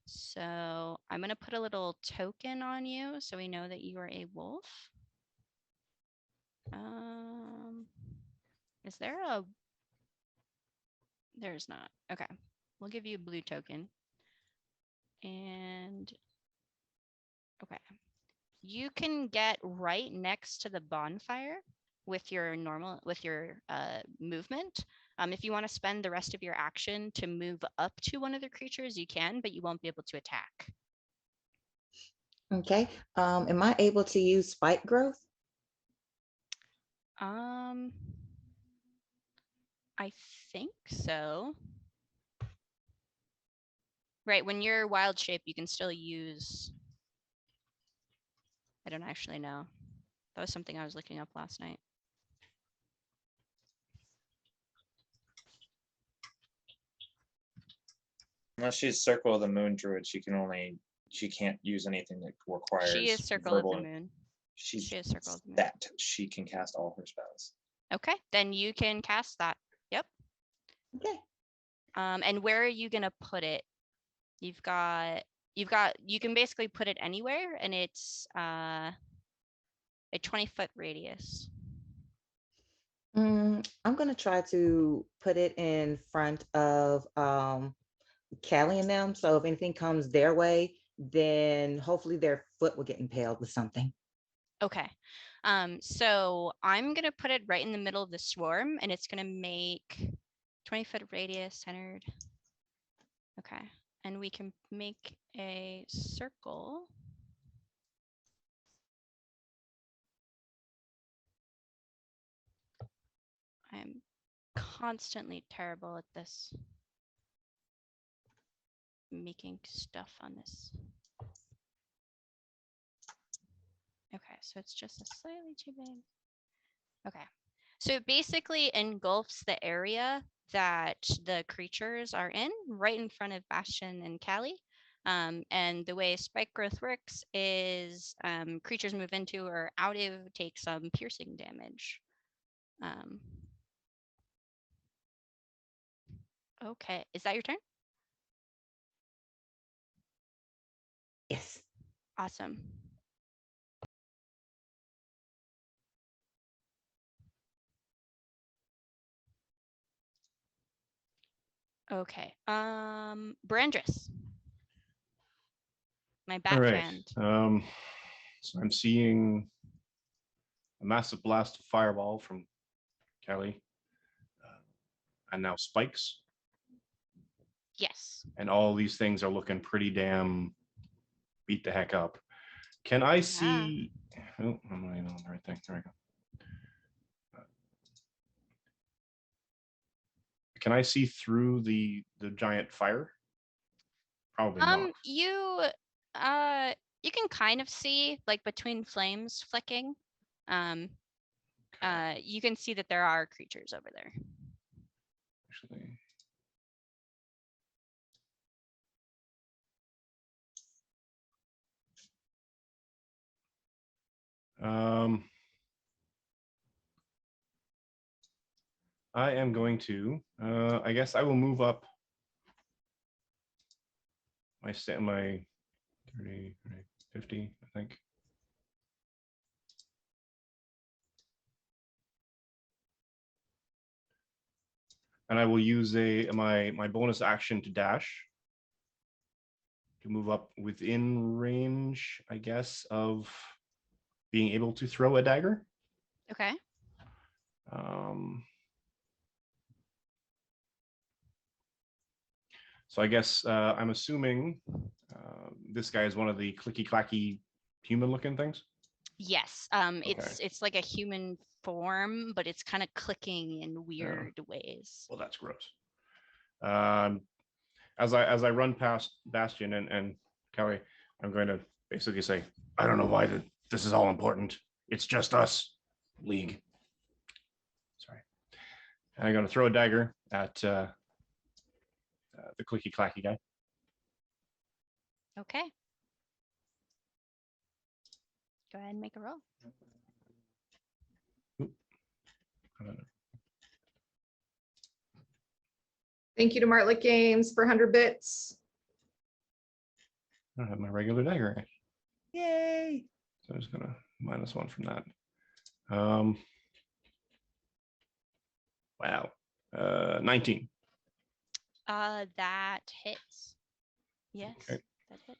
So I'm gonna put a little token on you so we know that you are a wolf. Is there a There's not. Okay. We'll give you a blue token. And okay. You can get right next to the bonfire with your movement. If you want to spend the rest of your action to move up to one of the creatures, you can, but you won't be able to attack. Okay. Am I able to use spike growth? I think so. Right, when you're wild shape, you can still use. I don't actually know. That was something I was looking up last night. Unless she's Circle of the Moon Druid, she can't use anything that requires She is Circle verbal. of the Moon. She is Circle of the Moon. That she can cast all her spells. Okay, then you can cast that. Yep. Okay. And where are you gonna put it? You can basically put it anywhere, and it's a 20-foot radius. I'm going to try to put it in front of Callie and them. So if anything comes their way, then hopefully their foot will get impaled with something. Okay. So I'm gonna put it right in the middle of the swarm, and it's gonna make 20-foot radius centered. Okay. And we can make a circle. I'm constantly terrible at this. Making stuff on this. Okay, so it's just a slightly too big. Okay. So it basically engulfs the area that the creatures are in, right in front of Bastion and Callie. And the way spike growth works is creatures move into or out of take some piercing damage. Okay, is that your turn? Yes. Awesome. Okay. Brandris. My All right. backhand. So I'm seeing a massive blast of fireball from Kelly, and now spikes, Yes. and all these things are looking pretty damn beat the heck up. Can I see? Oh, I'm not even on the right thing. There we go. Can I see through the giant fire? Probably not. You can kind of see like between flames flicking. You can see that there are creatures over there. Actually. I am going to, I guess I will move up my 30, 50, I think. And I will use my bonus action to dash to move up within range, I guess, of being able to throw a dagger. Okay. So I guess I'm assuming this guy is one of the clicky clacky human looking things. Yes. It's like a human form, but it's kind of clicking in weird ways. Well, that's gross. As I run past Bastion and Kelly, I'm going to basically say, I don't know why this is all important. It's just us, League. Sorry. And I'm going to throw a dagger at the clicky clacky guy. Okay. Go ahead and make a roll. Thank you to Martlet Games for 100 bits. I don't have my regular dagger. Yay. So I'm just going to -1 from that. Wow. 19. That hits. Yes, Okay. that hits.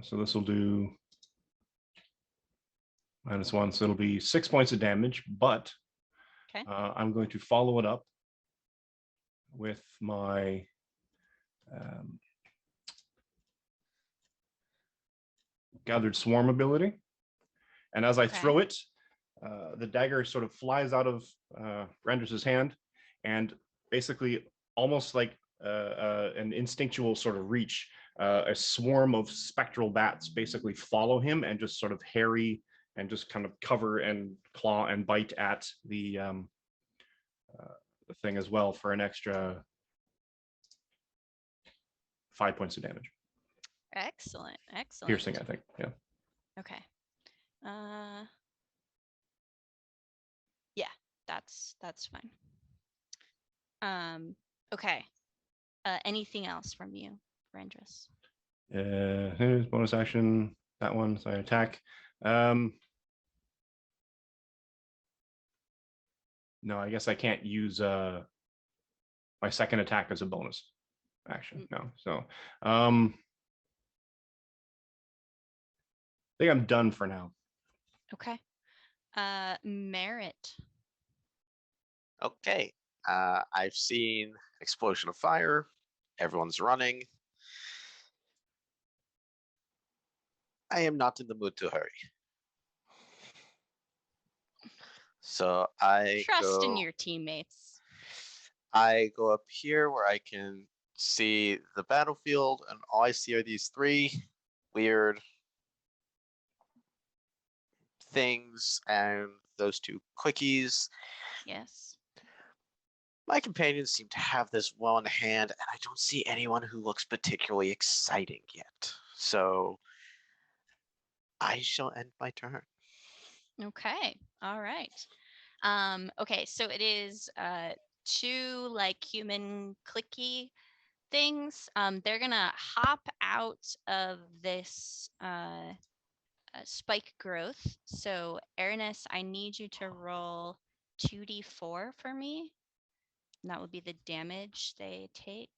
So this will do -1, so it'll be 6 points of damage, but Okay. I'm going to follow it up with my Gathered Swarm ability. And as I Okay. throw it, the dagger sort of flies out of Randras's hand, and basically almost like an instinctual sort of reach, a swarm of spectral bats basically follow him and just sort of harry and just kind of cover and claw and bite at the thing as well for an extra 5 points of damage. Excellent. Excellent. Piercing, I think. Yeah. Okay. Yeah, that's fine. Okay. Anything else from you, Rendress? Here's bonus action. That one, so I attack. No, I guess I can't use my second attack as a bonus action. No, so I think I'm done for now. Okay. Merit. Okay. I've seen explosion of fire. Everyone's running. I am not in the mood to hurry. So I Trust in go. your teammates. I go up here where I can see the battlefield, and all I see are these three weird things and those two quickies. Yes. My companions seem to have this well in hand, and I don't see anyone who looks particularly exciting yet. So I shall end my turn. Okay. All right. Okay, so it is two like human clicky things. They're gonna hop out of this spike growth. So Ernest, I need you to roll 2d4 for me. And that would be the damage they take.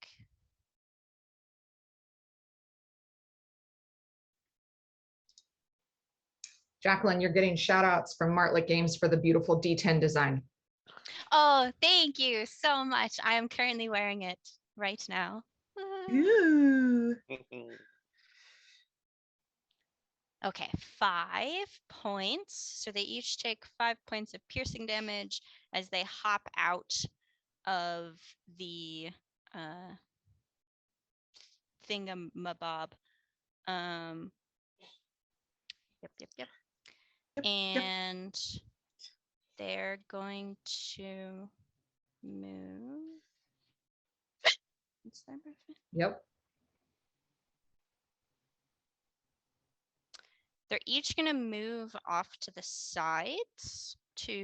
Jacqueline, you're getting shout outs from Martlet Games for the beautiful D10 design. Oh, thank you so much. I am currently wearing it right now. Ooh. Okay, 5 points. So they each take 5 points of piercing damage as they hop out of the thingamabob. Yep. And they're going to move. What's their movement? Yep. They're each going to move off to the sides,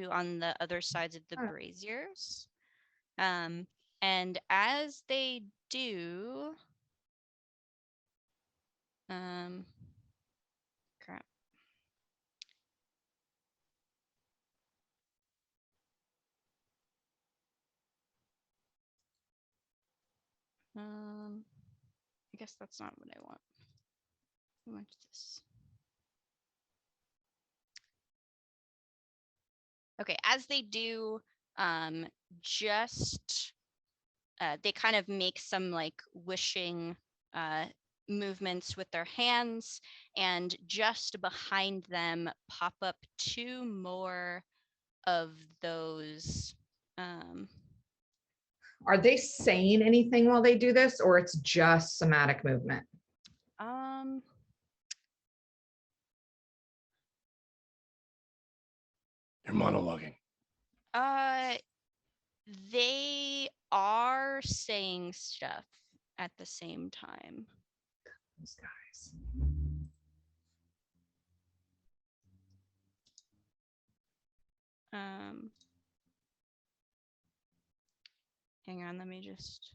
on the other sides of the braziers. And as they do, crap. I guess that's not what I want. I want this. Okay, as they do, they kind of make some like wishing movements with their hands, and just behind them pop up 2 more of those. Are they saying anything while they do this, or it's just somatic movement? You're monologuing. They are saying stuff at the same time. Those guys. Hang on, let me just.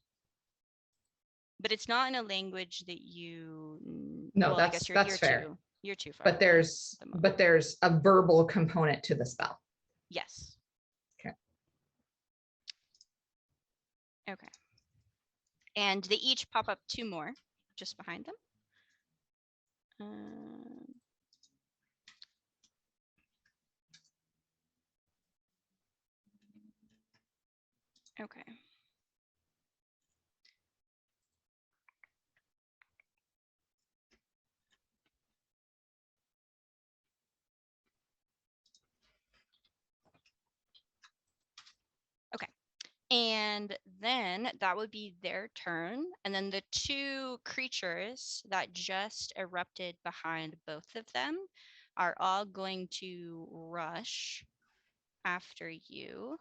But it's not in a language that you. No, well, I guess that's fair. You're too far. But there's a verbal component to the spell. Yes. Okay. Okay. And they each pop up 2 more just behind them. Okay. Okay. And then that would be their turn. And then the 2 creatures that just erupted behind both of them are all going to rush after you.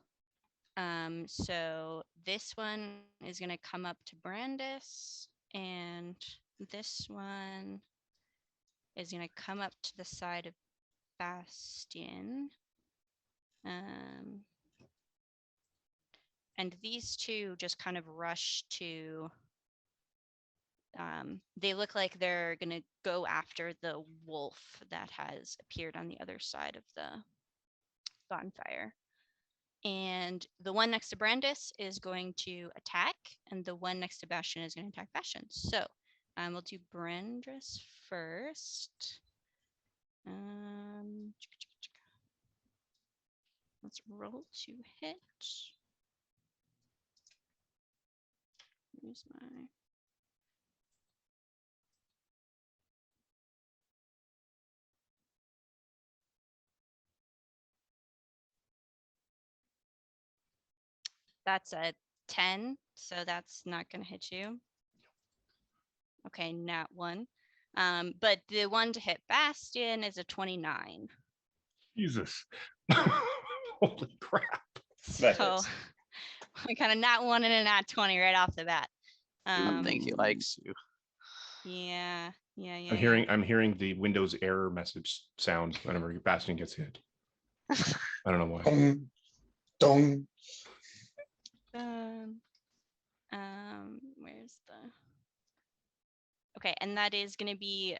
So this one is going to come up to Brandis, and this one is going to come up to the side of Bastion. And these 2 just kind of rush to. They look like they're going to go after the wolf that has appeared on the other side of the bonfire. And the one next to Brandis is going to attack, and the one next to Bastion is going to attack Bastion. So we'll do Brandis first. Let's roll to hit. Where's my... That's a 10, so that's not going to hit you. Okay, nat 1. But the one to hit Bastion is a 29. Jesus. Holy crap. That So hits. we kind of nat 1 and a nat 20 right off the bat. I think he likes you. Yeah. I'm hearing the Windows error message sound whenever your Bastion gets hit. I don't know why. Dong, dong. Where's the... Okay, and that is gonna be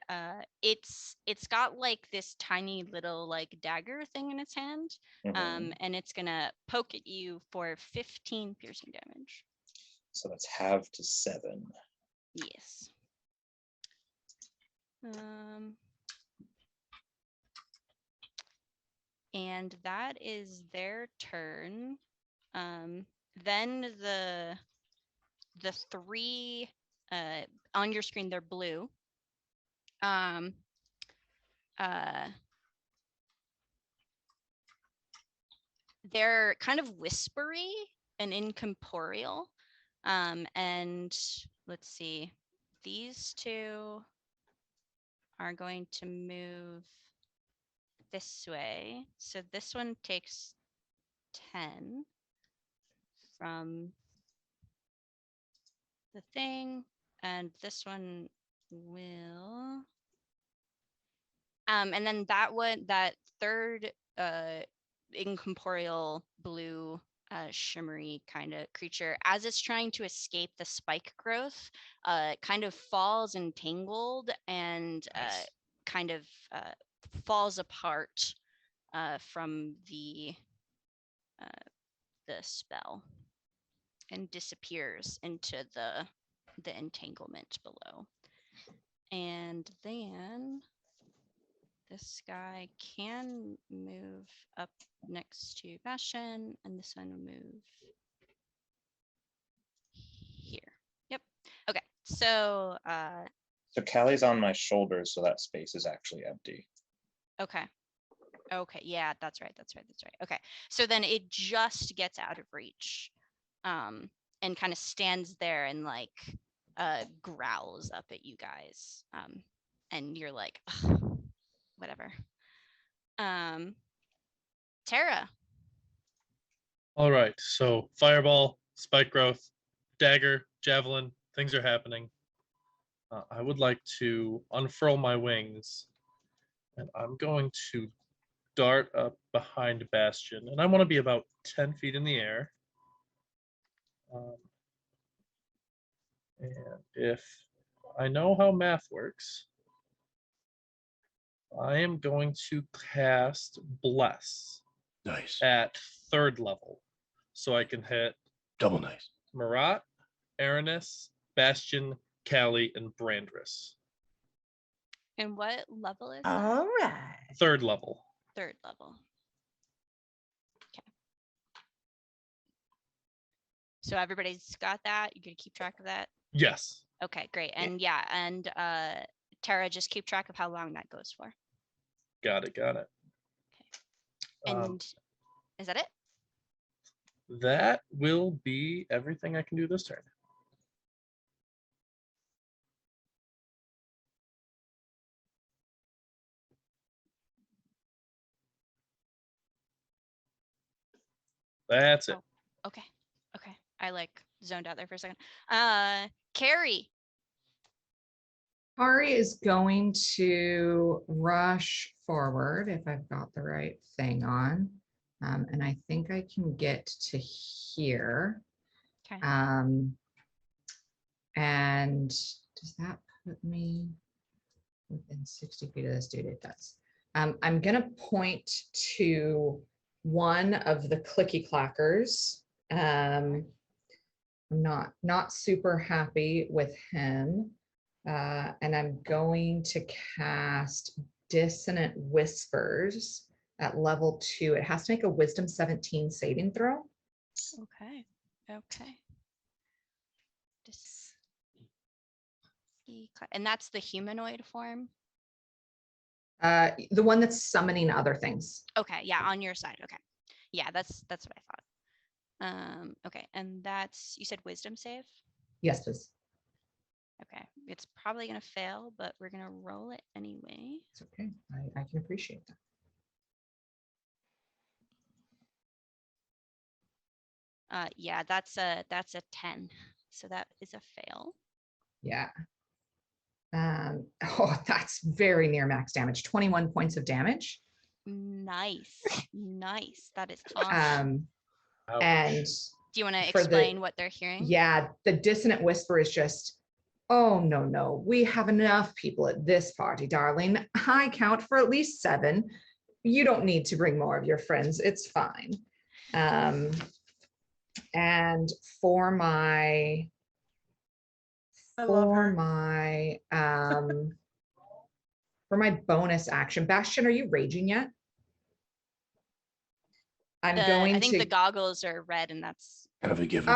it's got like this tiny little like dagger thing in its hand. Mhm. And it's gonna poke at you for 15 piercing damage. So that's half to 7. Yes. And that is their turn. Then the 3 on your screen, they're blue. They're kind of whispery and incorporeal. And let's see, these 2 are going to move this way. So this one takes 10 from the thing, and this one will. And then that third incorporeal blue shimmery kind of creature, as it's trying to escape the spike growth, kind of falls entangled and kind of falls apart from the spell and disappears into the entanglement below. And then this guy can move up next to Bastion, and this one will move here. Yep. Okay. So So Callie's on my shoulders, so that space is actually empty. okay. Okay, yeah, that's right. Okay. So then it just gets out of reach. And kind of stands there and like growls up at you guys. And you're like, whatever. Tara. All right, so fireball, spike growth, dagger, javelin, things are happening. I would like to unfurl my wings, and I'm going to dart up behind Bastion, and I want to be about 10 feet in the air. And if I know how math works, I am going to cast Bless Nice. at 3rd level, so I can hit Double nice. Marat, Aranis, Bastion, Callie, and Brandris. And what level is that? All right. 3rd level. 3rd level. Okay. So everybody's got that? You gonna keep track of that? Yes. Okay, great. And Tara, just keep track of how long that goes for. Got it. And is that it? That will be everything I can do this turn. That's it. Okay. I like zoned out there for a second. Carrie. Kari is going to rush forward if I've got the right thing on. And I think I can get to here. Okay. And does that put me within 60 feet of this dude? It does. I'm gonna point to one of the clicky clackers. I'm not super happy with him. And I'm going to cast Dissonant Whispers at level 2. It has to make a Wisdom 17 saving throw. Okay. And that's the humanoid form? The one that's summoning other things. Okay, yeah, on your side. Okay. Yeah, that's what I thought. Okay, and that's, you said wisdom save? Yes, please. Okay, it's probably gonna fail, but we're gonna roll it anyway. It's okay. I can appreciate that. Yeah, that's a 10. So that is a fail. Yeah. Oh, that's very near max damage. 21 points of damage. Nice. That is awesome. And do you want to explain what they're hearing? Yeah, the dissonant whisper is just, oh, no, we have enough people at this party, darling. I count for at least 7. You don't need to bring more of your friends. It's fine. And for my bonus action, Bastion, are you raging yet? I think the goggles are red, and that's kind of a given.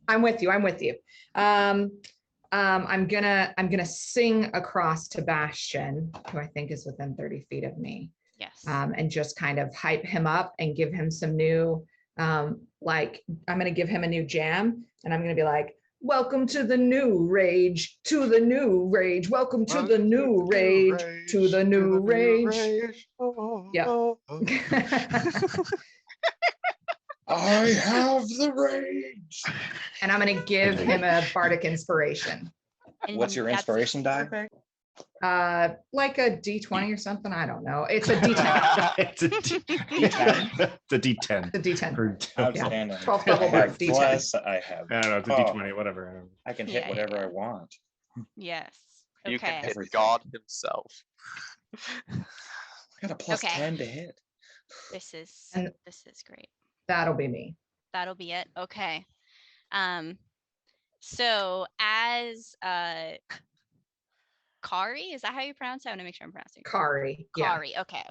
I'm with you. I'm gonna sing across to Bastion, who I think is within 30 feet of me. Yes. And just kind of hype him up and give him some new, like, I'm gonna give him a new jam, and I'm gonna be like, welcome to the new rage, to the new rage, welcome to the new rage, to the new rage. Yeah. I have the rage. And I'm going to give him a bardic inspiration. And what's your inspiration die? Like a D20 or something. I don't know. It's a D10. It's a D10. It's a D10. The D10. Outstanding. 12th level I bard, have D10. bless, I have. I don't know. It's a D20, whatever. I can hit whatever I want. Yes. You can Okay. hit Everything. God himself. I got a plus Okay. 10 to hit. This is great. That'll be me. That'll be it. Okay. So as Kari, is that how you pronounce it? I want to make sure I'm pronouncing it. Kari. Kari. Yeah. Okay.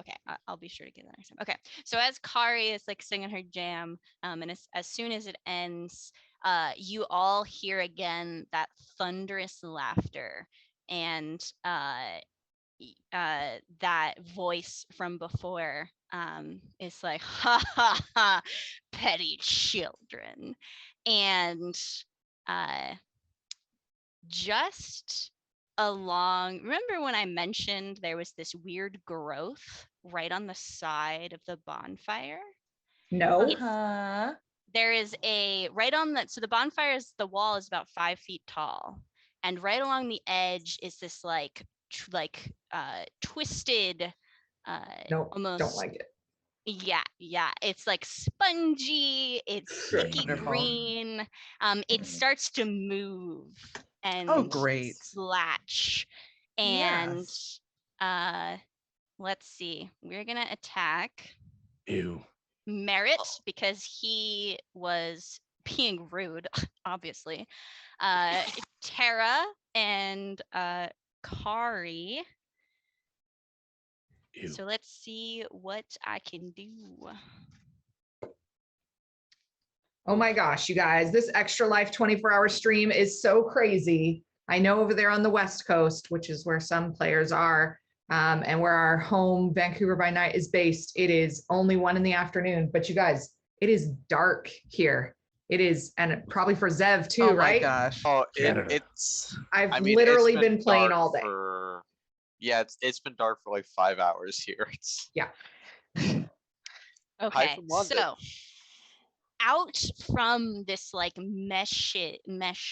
I'll be sure to get that next time. Okay. So as Kari is like singing her jam, and as soon as it ends, you all hear again that thunderous laughter, and that voice from before is like, ha ha ha, petty children. And just remember when I mentioned there was this weird growth right on the side of the bonfire? No. There is so the bonfire the wall is about 5 feet tall, and right along the edge is this twisted, No, almost, don't like it. Yeah, it's like spongy, it's Great. sticky Wonderful. green. It starts to move and great. slatch. And let's see, we're gonna attack Ew. Merritt because he was being rude, obviously. Tara and Kari. Ew. So let's see what I can do. Oh my gosh, you guys, this Extra Life 24-hour stream is so crazy. I know over there on the West Coast, which is where some players are, and where our home Vancouver by Night is based, it is only 1 PM. But you guys, it is dark here. It is, and probably for Zev too, Oh my right? gosh. Oh, Canada. it's. I've I mean, literally it's been playing dark all day. Yeah, it's been dark for like 5 hours here. It's hi Okay, from London. so out from this like mesh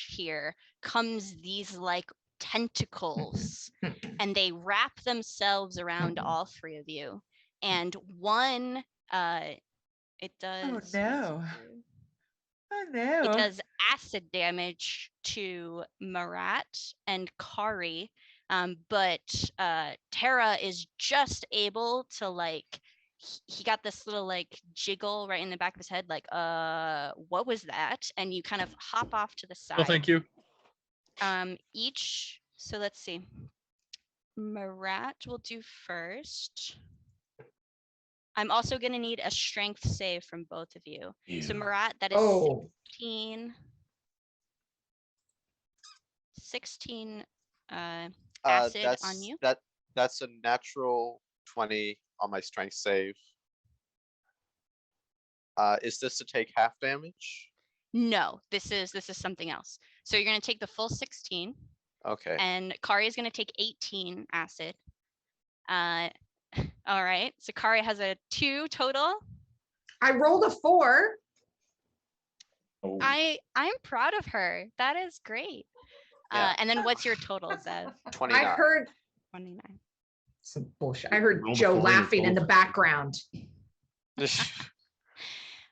here comes these like tentacles, and they wrap themselves around all 3 of you. And one, it does. Oh what's no. it do? Oh It no. does acid damage to Marat and Kari, but Tara is just able to like. He got this little like jiggle right in the back of his head, like, what was that? And you kind of hop off to the side. Oh, thank you. Each. So let's see. Marat will do first. I'm also going to need a strength save from both of you. So Ew. Marat, that is Oh, 16 acid on you. That's a natural 20 on my strength save. Is this to take half damage? No, this is something else. So you're going to take the full 16, Okay. and Kari is going to take 18 acid. All right. So Kari has a 2 total. I rolled a 4. Oh, I'm proud of her. That is great. Yeah. And then what's your total, Zev? 29. I heard 29. some bullshit. I heard Rolled a Joe 4 and laughing in the rolled. background.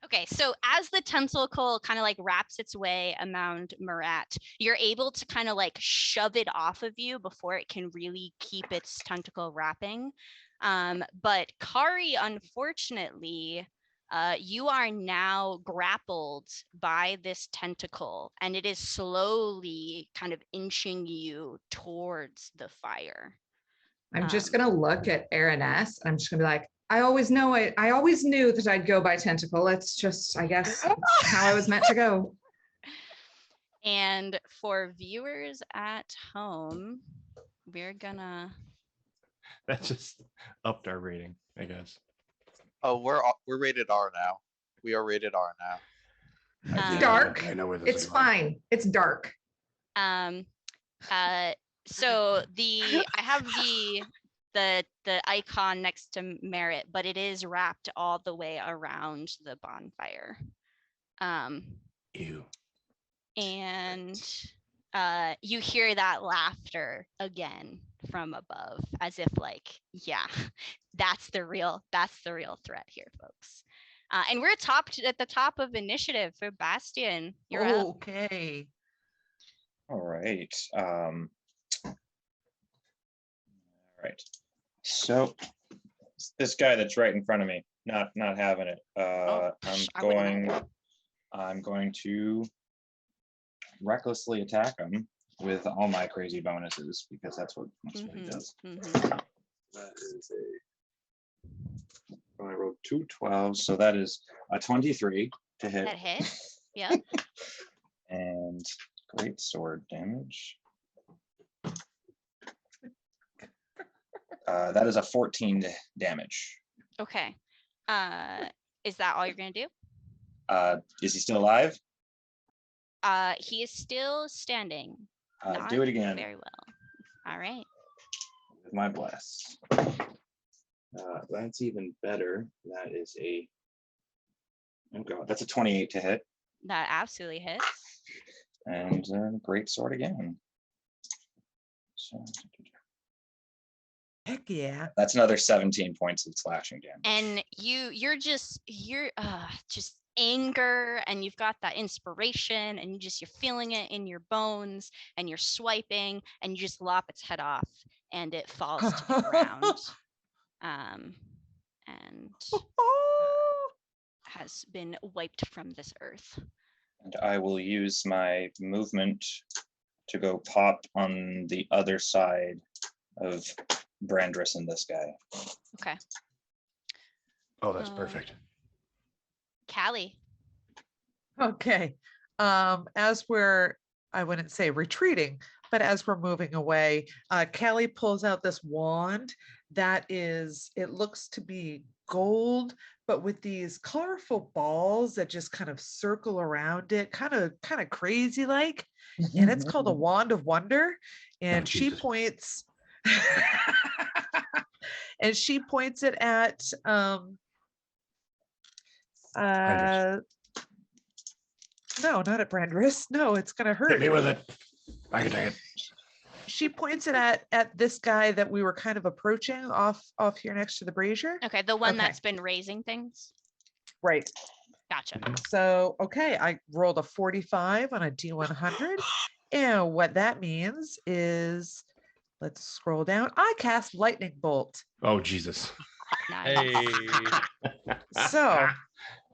Okay, so as the tentacle kind of like wraps its way around Marat, you're able to kind of like shove it off of you before it can really keep its tentacle wrapping. But Kari, unfortunately, you are now grappled by this tentacle, and it is slowly kind of inching you towards the fire. I'm just gonna look at Aaron S. I'm just gonna be like, I always knew that I'd go by tentacle. It's just, I guess, how I was meant to go. And for viewers at home, we're gonna. That just upped our rating, I guess. Oh, we're rated R now. We are rated R now. I think Dark. I know where this It's is going. fine. It's dark. So I have the icon next to Merit, but it is wrapped all the way around the bonfire. Ew. And you hear that laughter again from above, as if like, yeah, that's the real threat here, folks. And we're at the top of initiative for Bastion. You're up. Okay. all right. All right. So this guy that's right in front of me, not having it. I'm going to recklessly attack him with all my crazy bonuses because that's what he does. That is I rolled 2 12s, so that is a 23 to hit. That hits. Yep. And great sword damage. That is a 14 damage. Okay. Is that all you're gonna do? Is he still alive? He is still standing. Do it again. Very well. All right. With my bless. That's even better. That is oh god, that's a 28 to hit. That absolutely hits. And great sword again. So Heck yeah. that's another 17 points of slashing damage. And you're just anger, and you've got that inspiration, and you're feeling it in your bones, and you're swiping, and you just lop its head off, and it falls to the ground. And has been wiped from this earth. And I will use my movement to go pop on the other side of Brandris and this guy. Okay. Oh, that's perfect. Callie. Okay. As we're, I wouldn't say retreating, but as we're moving away, Callie pulls out this wand that is, it looks to be gold, but with these colorful balls that just kind of circle around it, kind of crazy like. And it's called a wand of wonder. And she Jesus. points and she points it at Brandris. no, not at Brandris. No, it's gonna hurt. Hit me with it. I can take it. She points it at this guy that we were kind of approaching off here next to the brazier. Okay, the one Okay. that's been raising things. Right. Gotcha. So, okay, I rolled a 45 on a D100. And what that means is, let's scroll down. I cast lightning bolt. Oh, Jesus. Nice. Hey. So,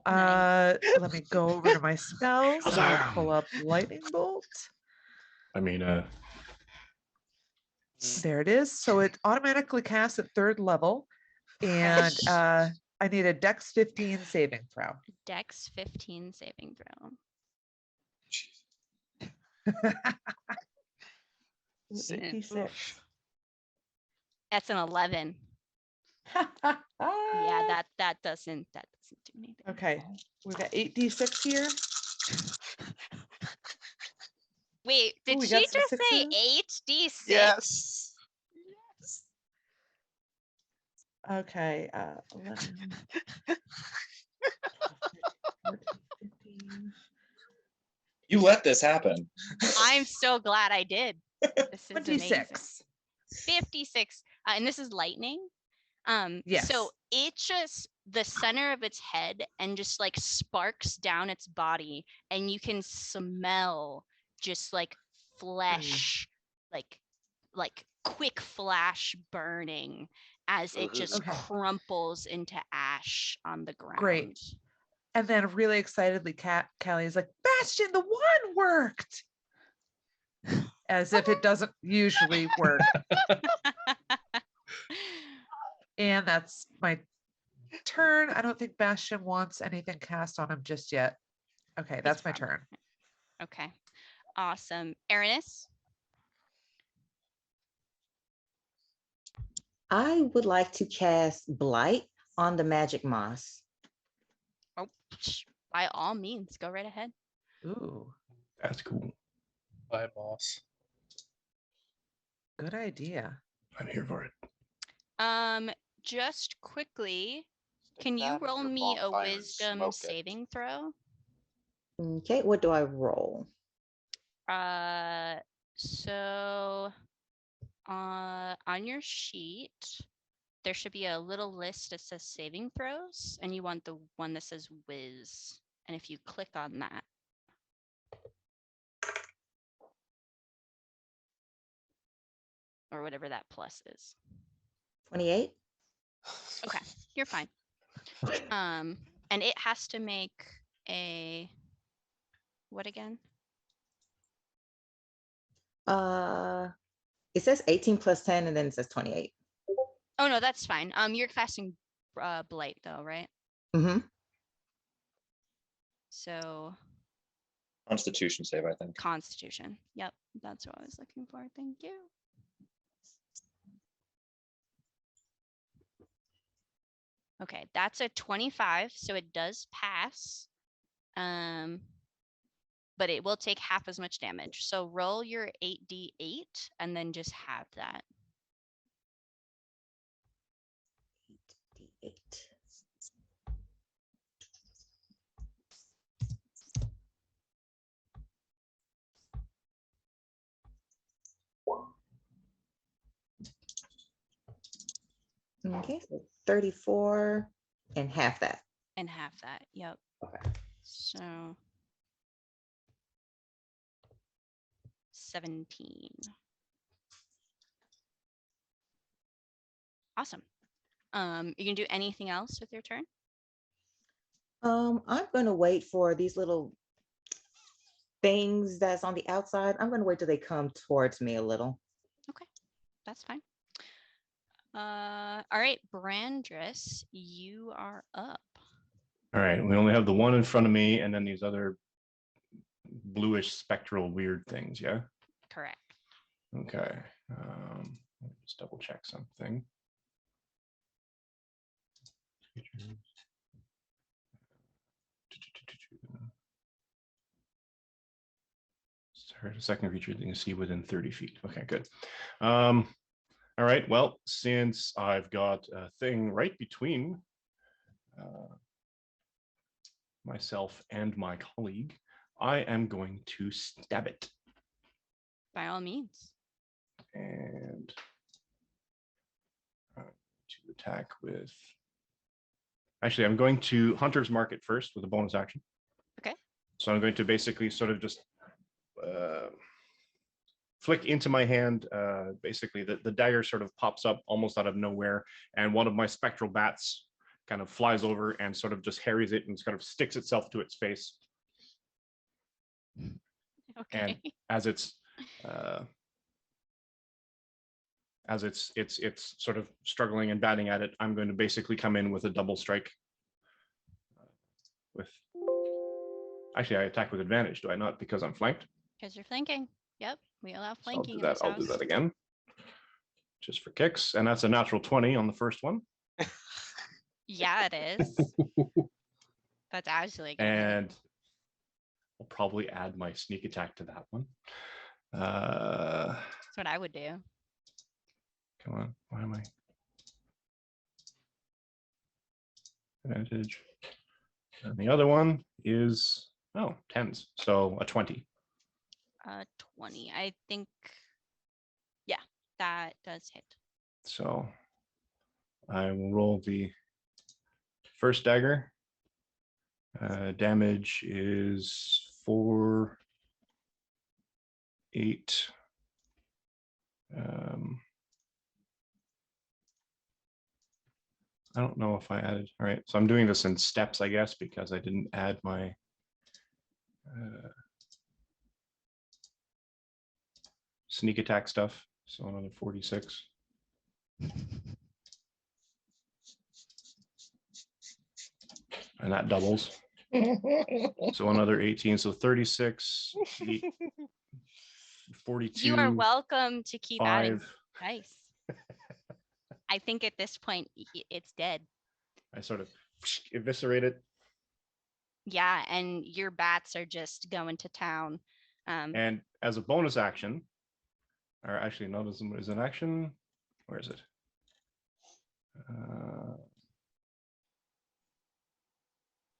Nice. let me go over to my spells and I'll Awesome. pull up lightning bolt. I mean, There it is. So it automatically casts at 3rd level. And I need a Dex 15 saving throw. Dex 15 saving throw. Sin. 86. That's an 11. Yeah, that doesn't do anything. Okay, we've got 8d6 here. Wait, did we she got some just say sixes. 8d6? Yes. Yes. Okay, 11. 14, 15. You let this happen. I'm so glad I did. This is amazing. 26. 56. And this is lightning. Yes. So it just, the center of its head and just like sparks down its body, and you can smell just like flesh, like quick flash burning as it just Okay. crumples into ash on the ground. Great. And then really excitedly, Callie is like, Bastion, the one worked. As if it doesn't usually work. And that's my turn. I don't think Bastion wants anything cast on him just yet. Okay, that's my turn. Okay. Awesome. Aranis? I would like to cast Blight on the magic moss. Oh, by all means, go right ahead. Ooh, that's cool. Bye, boss. good idea. I'm here for it. Just quickly, can That you and roll your me a bonfire and wisdom smoke it. saving throw? Okay, what do I roll? So on your sheet, there should be a little list that says saving throws, and you want the one that says whiz. And if you click on that, or whatever that plus is. 28? Okay, you're fine. And it has to make a, what again? It says 18 plus 10 and then it says 28. Oh no, that's fine. You're casting blight though, right? Mm-hmm. So Constitution save, I think. Constitution. Yep, that's what I was looking for. Thank you. Okay, that's a 25, so it does pass. But it will take half as much damage. So roll your 8d8 and then just halve that. 8d8. Okay, so 34 and half that. And half that. Yep. Okay. So 17. Awesome. You can do anything else with your turn? I'm going to wait for these little things that's on the outside. I'm going to wait till they come towards me a little. Okay, that's fine. All right, Brandress, you are up. All right, we only have the one in front of me, and then these other bluish spectral weird things. Yeah. Correct. Okay. Let me just double check something. Sorry, a second creature you can see within 30 feet. Okay, good. All right. Well, since I've got a thing right between myself and my colleague, I am going to stab it. By all means. And to attack with. Actually, I'm going to Hunter's Mark it first with a bonus action. Okay. So I'm going to basically sort of just flick into my hand. Basically, the dagger sort of pops up almost out of nowhere, and one of my spectral bats kind of flies over and sort of just harries it and sort of sticks itself to its face. Okay. And as it's sort of struggling and batting at it, I'm going to basically come in with a double strike. Actually, I attack with advantage, do I not? Because I'm flanked. Because you're flanking. Yep, we allow So flanking in this I'll do house. that again, just for kicks, and that's a natural 20 on the first one. Yeah, it is. That's actually a good hit. And I'll probably add my sneak attack to that one. That's what I would do. Come on, why am I? Advantage. And the other one is, oh, 10s, so a 20. 20. I think, yeah, that does hit. So I will roll the first dagger. Damage is 4, 8. I don't know if I added. All right, so I'm doing this in steps, I guess, because I didn't add my sneak attack stuff. So another 46. And that doubles. So another 18. So 36, 42. You are welcome to keep 5. adding dice. I think at this point, it's dead. I sort of eviscerate it. Yeah, and your bats are just going to town. And as a bonus action, or actually not as an action, where is it?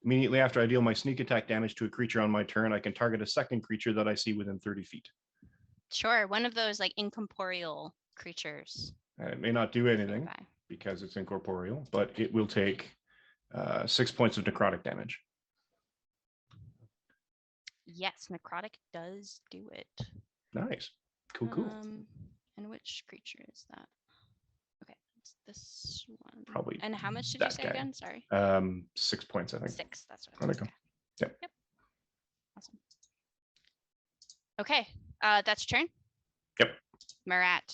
Immediately after I deal my sneak attack damage to a creature on my turn, I can target a second creature that I see within 30 feet. Sure, one of those like incorporeal creatures. It may not do anything because it's incorporeal, but it will take 6 points of necrotic damage. Yes, necrotic does do it. Nice. Cool. And which creature is that? Okay, it's this one. Probably. And how much did you say guy. again? Sorry. 6 points, I think. 6. That's what I was. Okay. Yep. Awesome. Okay, that's your turn. Yep. Marat.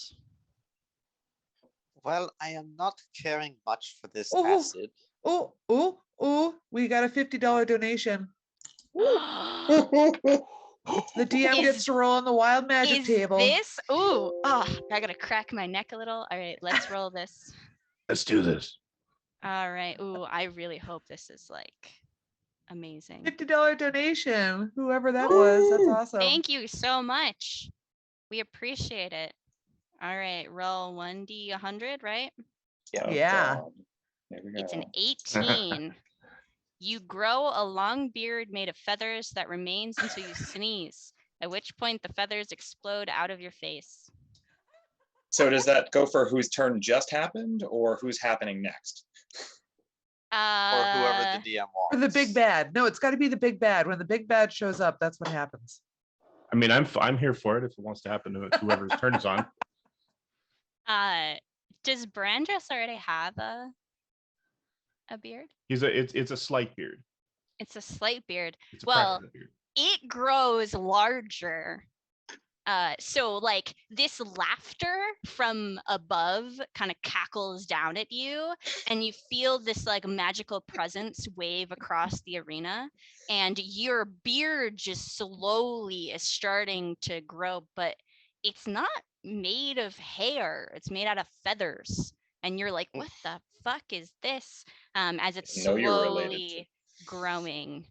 Well, I am not caring much for this Oh. acid. Oh, we got a $50 donation. The DM gets to roll on the wild magic table. This? Ooh, I gotta crack my neck a little. All right, let's roll this. Let's do this. All right. Ooh, I really hope this is like amazing. $50 donation. Whoever that was, that's awesome. Thank you so much. We appreciate it. All right, roll 1d100, right? Yeah. There we go. It's an 18. You grow a long beard made of feathers that remains until you sneeze, at which point the feathers explode out of your face. So does that go for whose turn just happened or who's happening next? Or whoever the DM wants. Or the big bad. No, it's got to be the big bad. When the big bad shows up, that's what happens. I mean, I'm here for it if it wants to happen to whoever's turn is on. Does Brandress already have a beard? It's a slight beard. It's a slight beard. It's a Well, fraction of a beard. it grows larger. So like this laughter from above kind of cackles down at you, and you feel this like magical presence wave across the arena, and your beard just slowly is starting to grow, but it's not made of hair, it's made out of feathers. And you're like, what the fuck is this? As it's Know you're related to- slowly growing.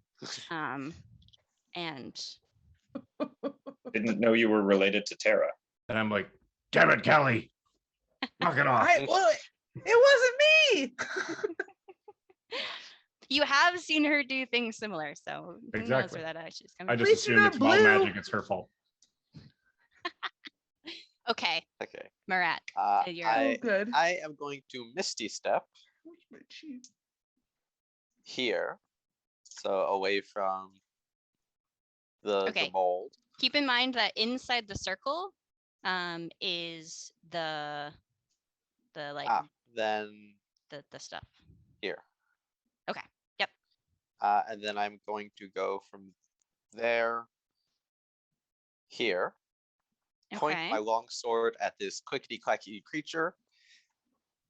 And Didn't know you were related to Tara. And I'm like, damn it, Kelly. Knock it off. Well, it wasn't me. you have seen her do things similar, so who knows Exactly. where that actually is I coming just least you're assumed not it's wild blue. magic. It's her fault. from. Okay, Okay. Marat, Uh, you're Oh, I good. I am going to Misty Step here, so away from the Okay. mold. keep in mind that inside the circle is the like Then the stuff. here. Okay. Yep. And then I'm going to go from there here. Point Okay. my long sword at this clickety clacky creature,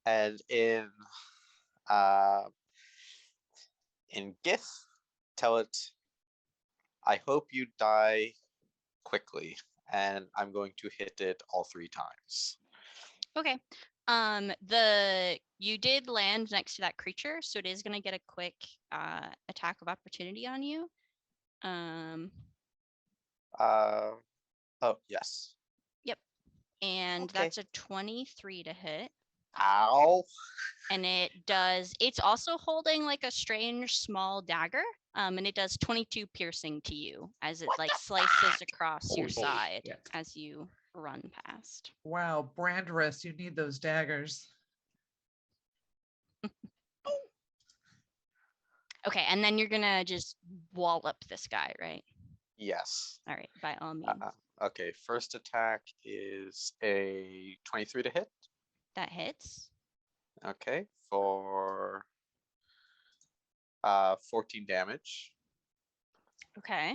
and in Gith, tell it, I hope you die quickly, and I'm going to hit it all 3 times. Okay. You did land next to that creature, so it is gonna get a quick attack of opportunity on you. Oh yes. And Okay. that's a 23 to hit. Ow. And it's also holding like a strange small dagger. And it does 22 piercing to you as it like slices across your Holy side shit. as you run past. Wow, Brandress, you need those daggers. Okay, and then you're gonna just wallop this guy, right? Yes. All right, by all means. Okay, first attack is a 23 to hit. That hits. Okay, for 14 damage. Okay.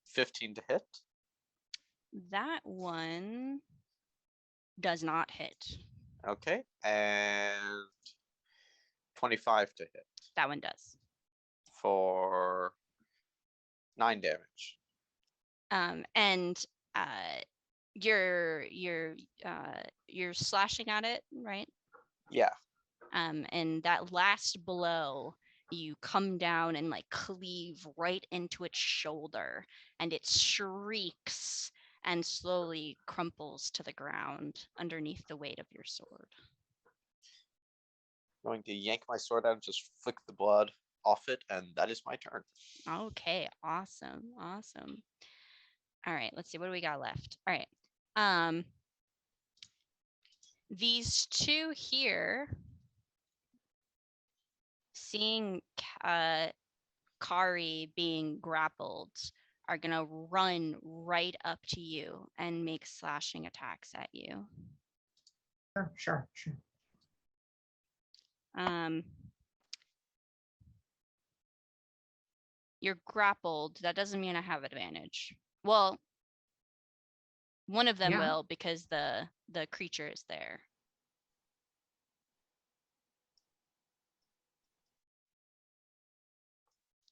15 to hit. That one does not hit. Okay, and 25 to hit That one does. for 9 damage. And you're slashing at it, right? Yeah. And that last blow, you come down and like cleave right into its shoulder, and it shrieks and slowly crumples to the ground underneath the weight of your sword. I'm going to yank my sword out and just flick the blood off it, and that is my turn. Okay, awesome. All right, let's see, what do we got left? All right. These two here, seeing Kari being grappled, are gonna run right up to you and make slashing attacks at you. Sure. You're grappled. That doesn't mean I have advantage. Well, one of them Yeah. will, because the creature is there.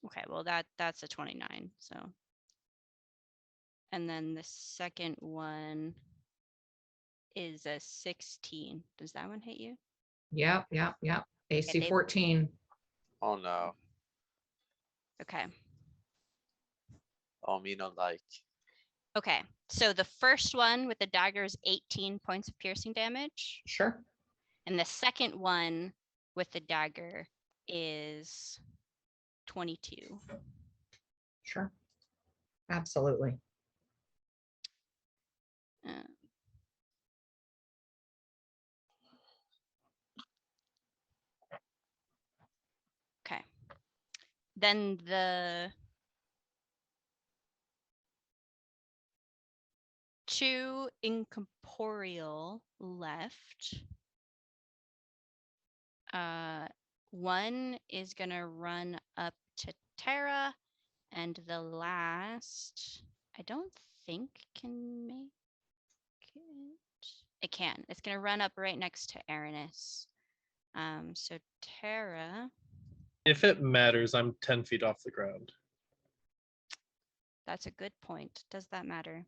Okay, well that's a 29, so. And then the second one is a 16. Does that one hit you? Yep. AC they- 14. Oh no. Okay. Oh, me no like. Okay, so the first one with the dagger is 18 points of piercing damage. Sure. And the second one with the dagger is 22. Sure. Absolutely. Uh, okay. Then the two incorporeal left. One is gonna run up to Tara. And the last, I don't think can make it. It can. It's going to run up right next to Aranis. So Tara. If it matters, I'm 10 feet off the ground. That's a good point. Does that matter?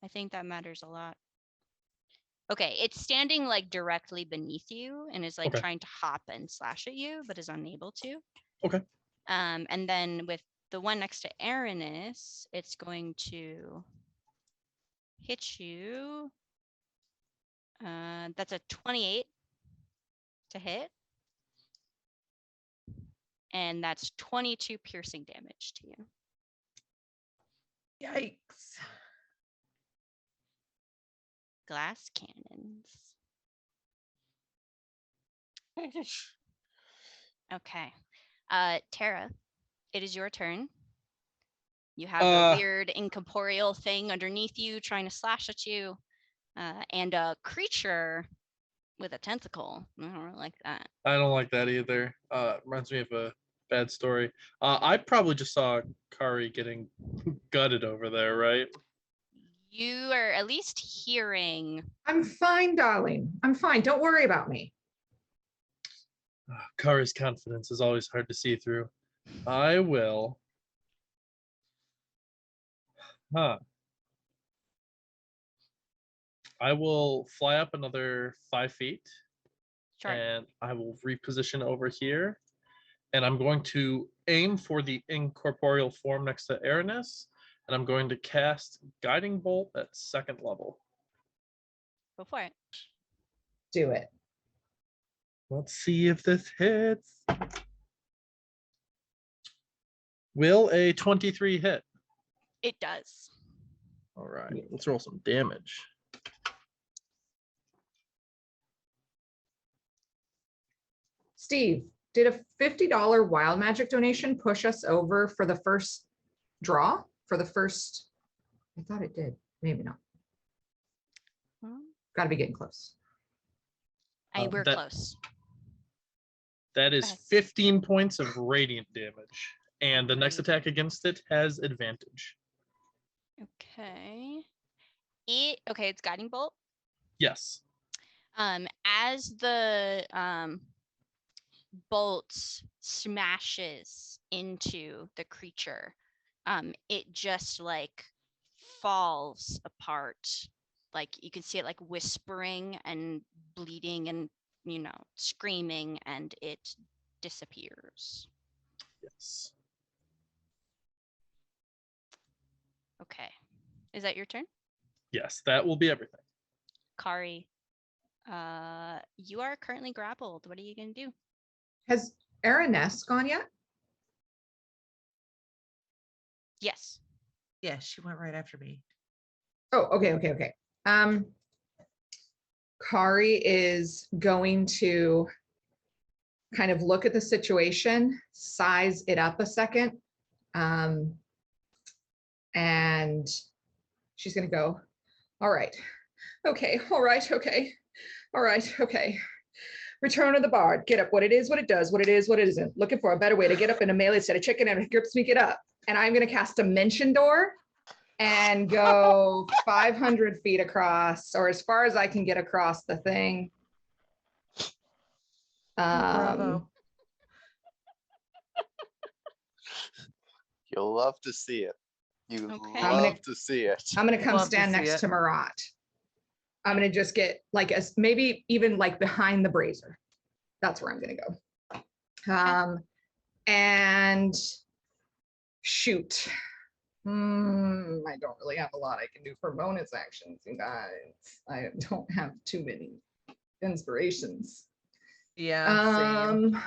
I think that matters a lot. Okay, it's standing like directly beneath you and is like Okay. trying to hop and slash at you, but is unable to. Okay. And then with the one next to Aranis, it's going to hit you. That's a 28 to hit. And that's 22 piercing damage to you. Yikes. Glass cannons. Okay. Tara, it is your turn. You have a weird incorporeal thing underneath you trying to slash at you. And a creature with a tentacle. I don't really like that. I don't like that either. Reminds me of a bad story. I probably just saw Kari getting gutted over there, right? You are at least hearing. I'm fine, darling. I'm fine. Don't worry about me. Kari's confidence is always hard to see through. I will. I will fly up another 5 feet. Sure. And I will reposition over here. And I'm going to aim for the incorporeal form next to Aranis. And I'm going to cast Guiding Bolt at 2nd level. Go for it. Do it. Let's see if this hits. Will a 23 hit? It does. All right, let's roll some damage. Steve, did a $50 wild magic donation push us over for the first draw? For the first, I thought it did. Maybe not. Got to be getting close. We're close. That is 15 points of radiant damage. And the next attack against it has advantage. Okay. It's Guiding Bolt. Yes. As the bolt smashes into the creature, it just like falls apart. Like you can see it like whispering and bleeding and screaming, and it disappears. Yes. Okay. Is that your turn? Yes, that will be everything. Kari, you are currently grappled. What are you going to do? Has Aranis gone yet? Yes. Yeah, she went right after me. Oh, okay. Kari is going to kind of look at the situation, size it up a second, and she's going to go, all right. Return of the Bard. Get up. What it is, what it does, what it is, what it isn't. Looking for a better way to get up in a melee instead of chicken and grips me get up. And I'm going to cast Dimension Door and go 500 feet across, or as far as I can get across the thing. Bravo. You'll love to see it. You Okay. love to see it. I'm going to come Love to stand see next it. to Marat. I'm going to just get like maybe even like behind the brazier. That's where I'm going to go. And shoot. I don't really have a lot I can do for bonus actions, you guys. I don't have too many inspirations. Yeah, same.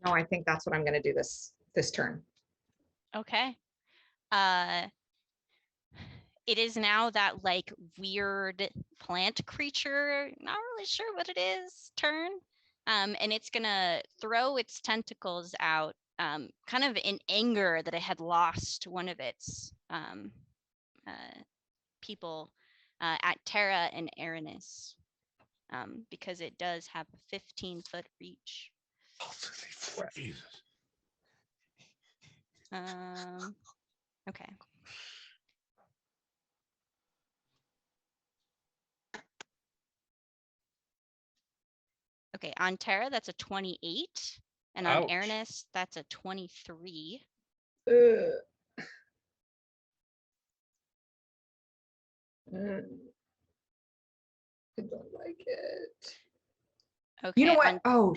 No, I think that's what I'm going to do this turn. Okay. It is now that like weird plant creature, not really sure what it is, turn. And it's gonna throw its tentacles out, kind of in anger that it had lost one of its people at Terra and Aranis, because it does have a 15-foot reach. Jesus. Okay. Okay, on Terra, that's a 28. And on Ouch. Aranis, that's a 23. Ugh. Mm. I don't like it. Okay. You know what? On, Oh,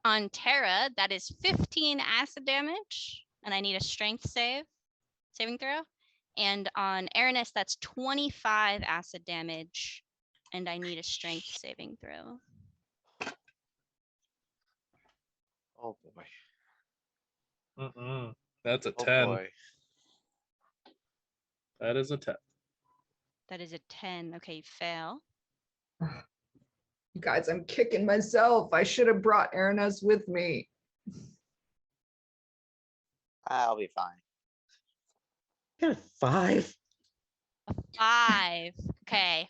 on Terra, that is 15 acid damage, and I need a strength saving throw. And on Aranis, that's 25 acid damage, and I need a strength saving throw. Oh boy. That's a Oh 10. boy. That is a 10. That is a 10. Okay, fail. you guys, I'm kicking myself. I should have brought Aranis with me. I'll be fine. Got a 5. 5. Okay.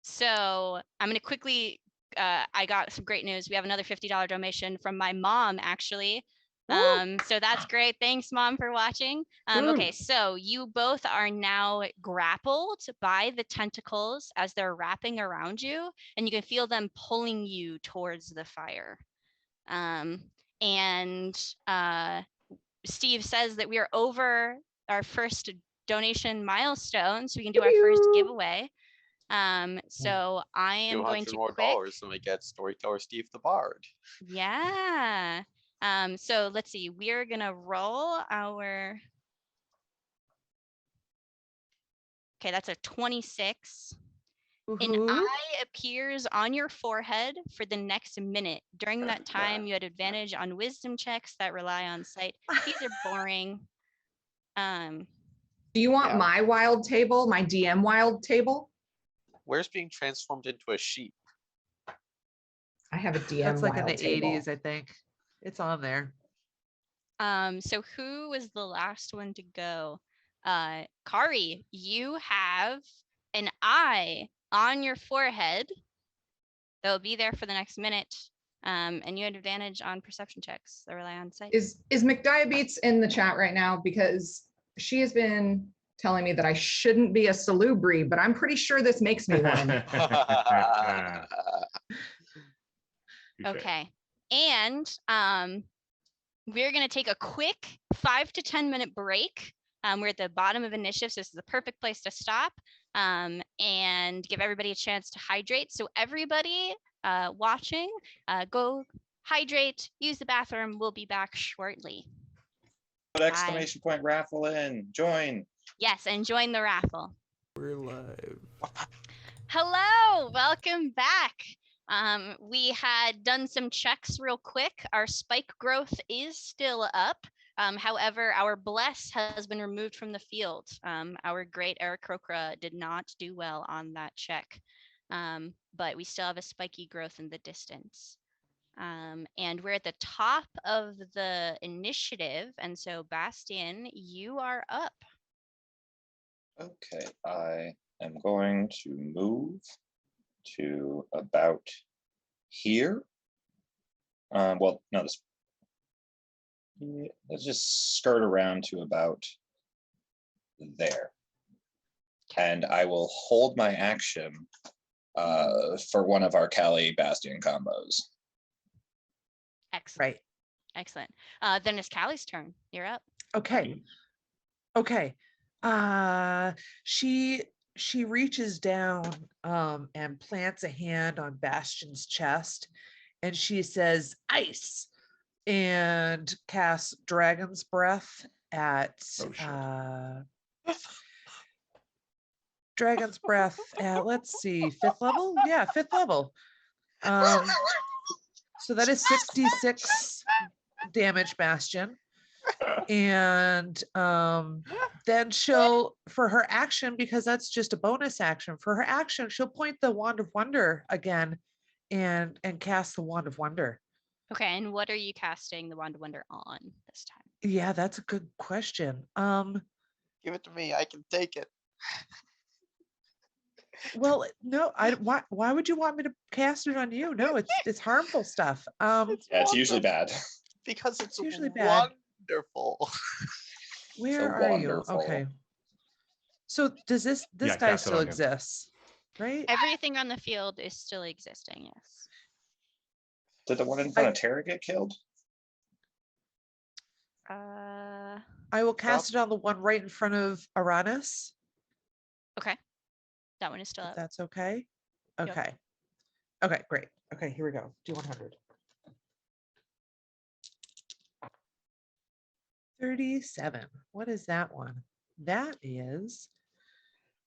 So I'm going to quickly, I got some great news. We have another $50 donation from my mom, actually. So that's great. Thanks, Mom, for watching. Okay, so you both are now grappled by the tentacles as they're wrapping around you, and you can feel them pulling you towards the fire. And Steve says that we are over our first donation milestone, so we can do our first giveaway. So I am going $200 to more dollars and we get Storyteller Steve the Bard. Yeah. So let's see. We're gonna roll our. Okay, that's a 26. An eye appears on your forehead for the next minute. During that time, you had advantage on wisdom checks that rely on sight. These are boring. Do you want Yeah. my wild table, my DM wild table? Where's being transformed into a sheep? I have a DM That's like in wild the table. 80s, I think. It's on there. So who was the last one to go? Kari, you have an eye on your forehead that will be there for the next minute. And you had advantage on perception checks that rely on sight. Is McDiabetes in the chat right now? Because she has been telling me that I shouldn't be a salubri, but I'm pretty sure this makes me one. Okay. And we're going to take a quick 5 to 10 minute break. We're at the bottom of initiative, so this is the perfect place to stop and give everybody a chance to hydrate. So everybody watching, go hydrate, use the bathroom. We'll be back shortly. Put exclamation point raffle in. Join. Yes, and join the raffle. We're live. Hello, welcome back. We had done some checks real quick. Our spike growth is still up. However, our bless has been removed from the field. Our great Aarakocra did not do well on that check, but we still have a spiky growth in the distance. And we're at the top of the initiative, and so Bastian, you are up. Okay, I am going to move to about here. Well, no, this. Yeah, let's just skirt around to about there. And I will hold my action for one of our Kali Bastion combos. Excellent. Right. Excellent. Then it's Callie's turn. You're up. Okay. She reaches down and plants a hand on Bastion's chest, and she says, "Ice," and casts Dragon's Breath at Dragon's Breath at, let's see, 5th level? Yeah, 5th level. So that is 66 damage, Bastion. And then she'll, for her action, because that's just a bonus action, for her action, she'll point the Wand of Wonder again and cast the Wand of Wonder. Okay, and what are you casting the Wand of Wonder on this time? Yeah, that's a good question. Give it to me. I can take it. Well, no, why would you want me to cast it on you? No, it's harmful stuff. It's Yeah, it's usually wonderful. bad. Because it's usually bad. wonderful. Where So are you? wonderful. Okay. So does this Yeah, guy cast it still on him. exists? Right? Everything on the field is still existing, yes. Did the one in front of Tara get killed? I will cast it on the one right in front of Aranis, Okay. That one is still if up. that's okay. Yep. Okay. Okay, great. Okay, here we go. D100. 37. What is that one? That is,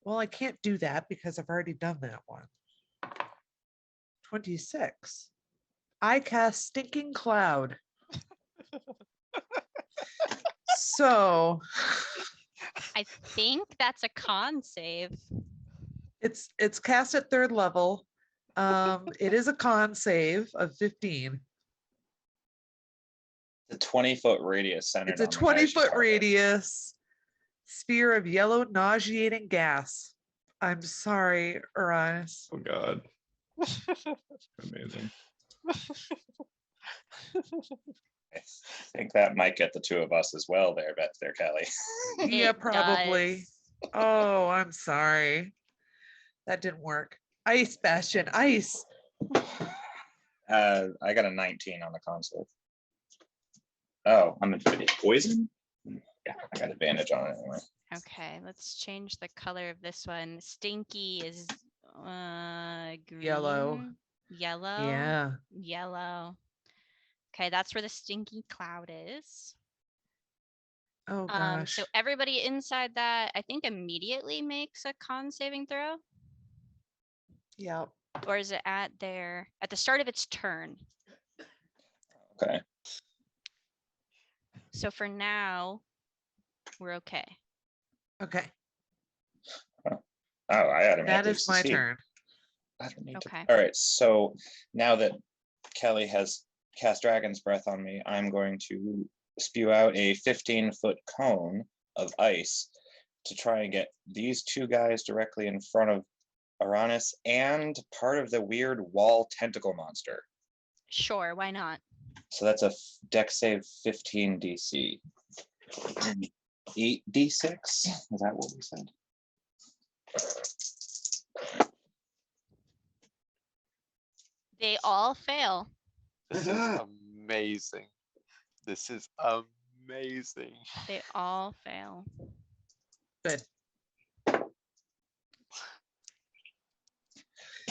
well, I can't do that because I've already done that one. 26. I cast Stinking Cloud. So I think that's a con save. it's cast at 3rd level. It is a con save of 15. The 20-foot radius centered It's a on the guy she 20-foot targets. radius sphere of yellow nauseating gas. I'm sorry, Uranus. Oh God. Amazing. I think that might get the two of us as well there, Kelly. Yeah, It probably. does. Oh, I'm sorry. That didn't work. Ice, Bastion, ice. I got a 19 on the console. Oh, I'm in poison? Yeah, I got advantage on it anyway. Okay, let's change the color of this one. Stinky is green. Yellow. Yellow. Yeah. Yellow. Okay, that's where the stinky cloud is. Oh gosh. So everybody inside that, I think, immediately makes a con saving throw. Yeah. Or is it at the start of its turn? Okay. So for now, we're okay. Okay. Oh, I automatically That is my succeed. turn. I don't need to. Okay. All right, so now that Kelly has cast Dragon's Breath on me, I'm going to spew out a 15-foot cone of ice to try and get these two guys directly in front of Aranis and part of the weird wall tentacle monster. Sure, why not? So that's a dex save 15 DC. 8 D6? Is that what we said? They all fail. This is amazing. This is amazing. They all fail. Good.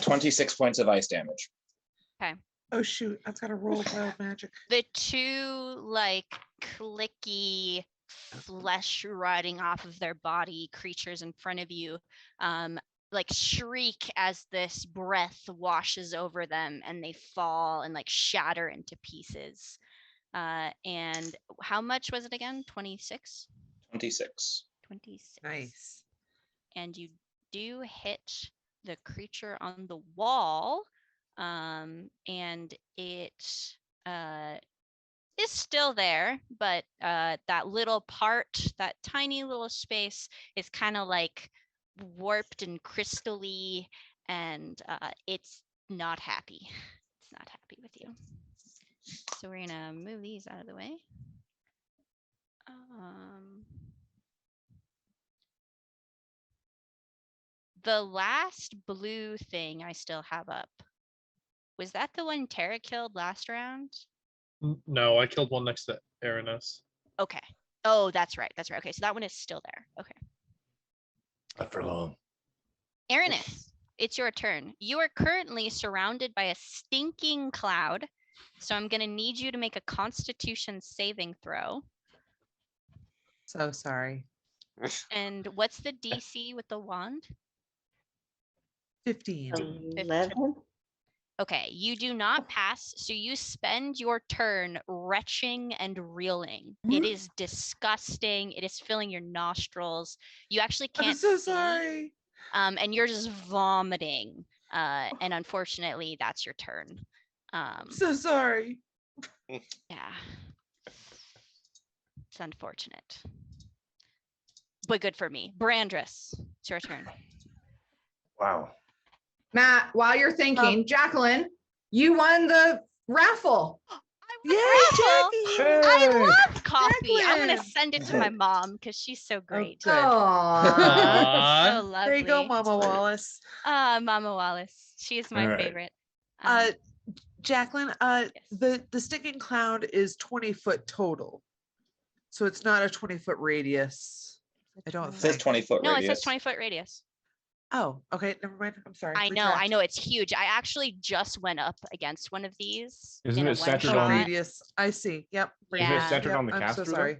26 points of ice damage. Okay. Oh shoot, I've got to roll wild magic. The two like clicky flesh rotting off of their body creatures in front of you like shriek as this breath washes over them and they fall and like shatter into pieces. And how much was it again? 26? 26. 26. Nice. And you do hit the creature on the wall, and it is still there, but that little part, that tiny little space, is kind of like warped and crystally, and it's not happy. It's not happy with you. So we're gonna move these out of the way. The last blue thing I still have up, was that the one Tara killed last round? No, I killed one next to Aranis. Okay. Oh, that's right. That's right. Okay, so that one is still there. Okay. Not for long. Aranis, it's your turn. You are currently surrounded by a stinking cloud, so I'm going to need you to make a Constitution saving throw. So sorry. And what's the DC with the wand? 15. 11. Okay, you do not pass, so you spend your turn retching and reeling. It is disgusting. It is filling your nostrils. You actually can't I'm so see, sorry. and you're just vomiting. And unfortunately, that's your turn. I'm so sorry. Yeah, it's unfortunate. but good for me. Brandress, it's your turn. Wow. Matt, while you're thinking, Jacqueline, you won the raffle. Yay, Raffle. Jackie! I Hey! love coffee. I'm gonna Jacqueline. send it to my mom because she's so great. Good. Oh, Aw. So lovely. There you go, Mama great. Wallace. Mama Wallace. She is my All right. favorite. Uh, Jacqueline, yes. the stinking cloud is 20-foot total. So it's not a 20-foot radius. I don't It says think. 20-foot No, it radius. says 20-foot radius. Oh, okay. Never mind. I'm sorry. I Retract. know, it's huge. I actually just went up against one of these Isn't in a it one centered Oh, on- shot. radius. I see. Yep. Yeah. Isn't it centered Yep, on the I'm caster? so though? sorry.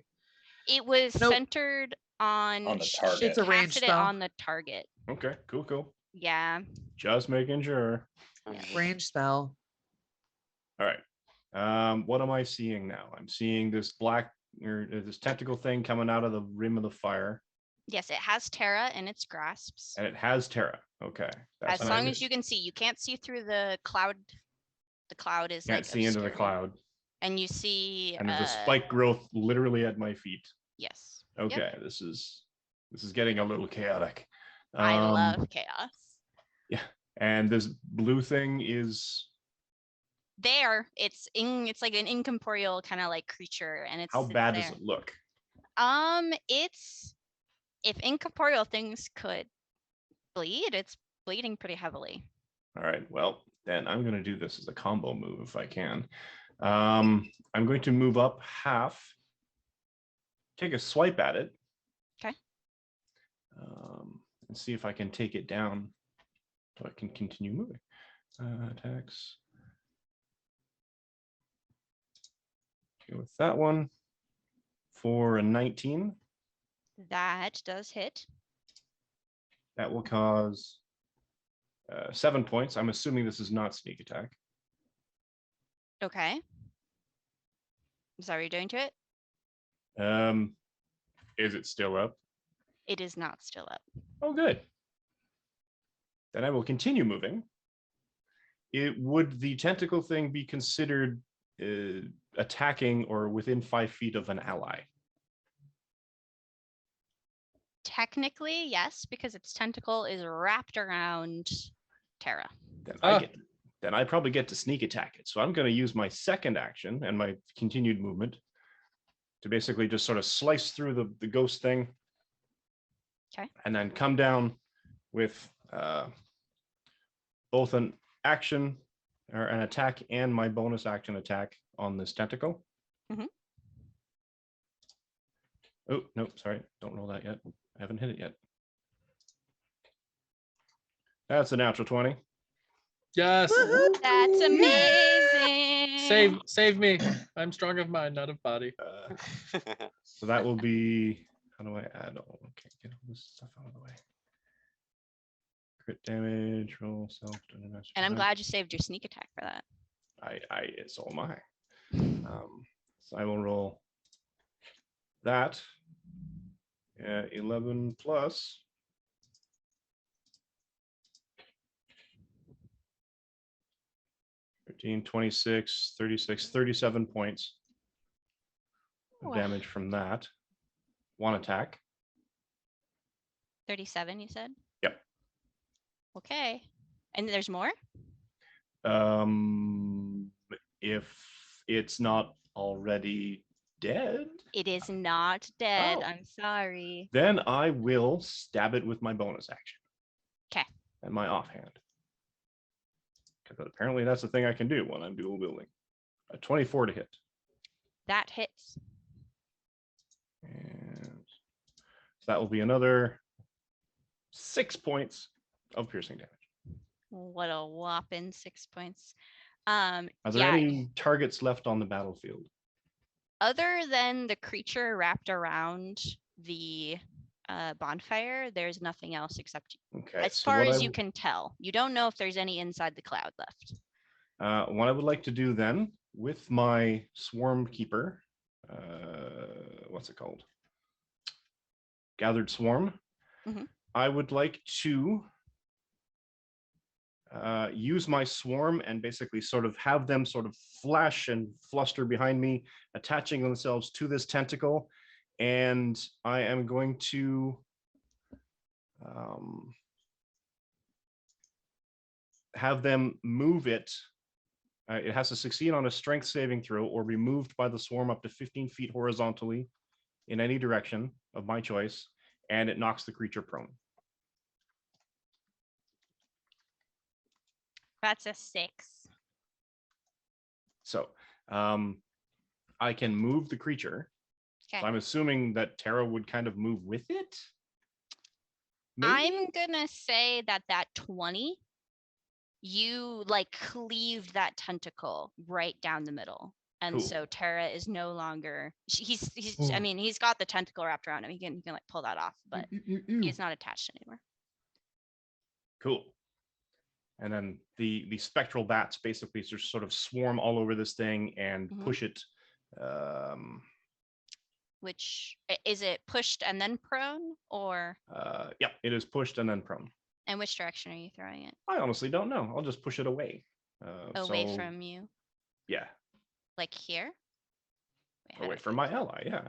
It was Nope. centered on the she target. It's a ranged casted it spell. on the target. Okay, cool. Yeah. Just making sure. Range spell. All right. What am I seeing now? I'm seeing this black or this tentacle thing coming out of the rim of the fire, Yes, it has Terra in its grasps. and it has Terra. Okay. As what I long did. as you can see, you can't see through the cloud. The cloud is Can't like see into the obscuring. cloud. And you see And there's a spike growth literally at my feet. Yes. Okay, Yep. this is getting a little chaotic. I love chaos. And this blue thing is There, it's like an incorporeal kind of like creature, and it's how bad there. does it look? It's if incorporeal things could bleed, it's bleeding pretty heavily. All right, well, then I'm going to do this as a combo move if I can. I'm going to move up half, take a swipe at it. Okay. And see if I can take it down so I can continue moving. Attacks. Okay, with that one for a 19. That does hit. That will cause 7 points. I'm assuming this is not sneak attack. Okay. Is that what you're doing to it? Is it still up? It is not still up. Oh, good. Then I will continue moving. Would the tentacle thing be considered attacking or within 5 feet of an ally? Technically, yes, because its tentacle is wrapped around Terra. Then I probably get to sneak attack it. So I'm going to use my second action and my continued movement to basically just sort of slice through the ghost thing. Okay. And then come down with both an action or an attack and my bonus action attack on this tentacle. Mhm. Oh, no, sorry. Don't roll that yet. I haven't hit it yet. That's a natural 20. Yes. Woohoo! That's amazing. Save me. I'm strong of mind, not of body. So that will be, how do I add all? Okay, get all this stuff out of the way. Crit damage, roll self. And I'm glad you saved your sneak attack for that. So am I. So I will roll that. 11 plus. 13, 26, 36, 37 points of damage from that. One attack. 37, you said? Yep. Okay. And there's more? If it's not already dead, It is not dead. Oh. I'm sorry. then I will stab it with my bonus action. Okay. And my offhand. Because apparently that's the thing I can do when I'm dual wielding. A 24 to hit. That hits. And so that will be another 6 points of piercing damage. What a whopping 6 points. Are there any targets left on the battlefield? Other than the creature wrapped around the bonfire, there's nothing else except Okay. as so far what as I you can tell. You don't know if there's any inside the cloud left. What I would like to do then with my swarm keeper, what's it called? Gathered swarm. Mhm. I would like to use my swarm and basically sort of have them sort of flash and fluster behind me, attaching themselves to this tentacle and I am going to have them move it. It has to succeed on a strength saving throw or be moved by the swarm up to 15 feet horizontally in any direction of my choice, and it knocks the creature prone. That's a 6. So I can move the creature. Okay. So I'm assuming that Tara would kind of move with it. Maybe? I'm gonna say that 20, you like cleaved that tentacle right down the middle. And Cool. so Tara is no longer, he's I Ooh. mean, he's got the tentacle wrapped around him. He can like pull that off, but he's not attached anymore. Cool. And then the spectral bats basically just sort of swarm all over this thing and push it. Which is it pushed and then prone, or? Yeah, it is pushed and then prone. And which direction are you throwing it? I honestly don't know. I'll just push it away. Away from you? Yeah. Like here? Wait, Away from my ally, yeah.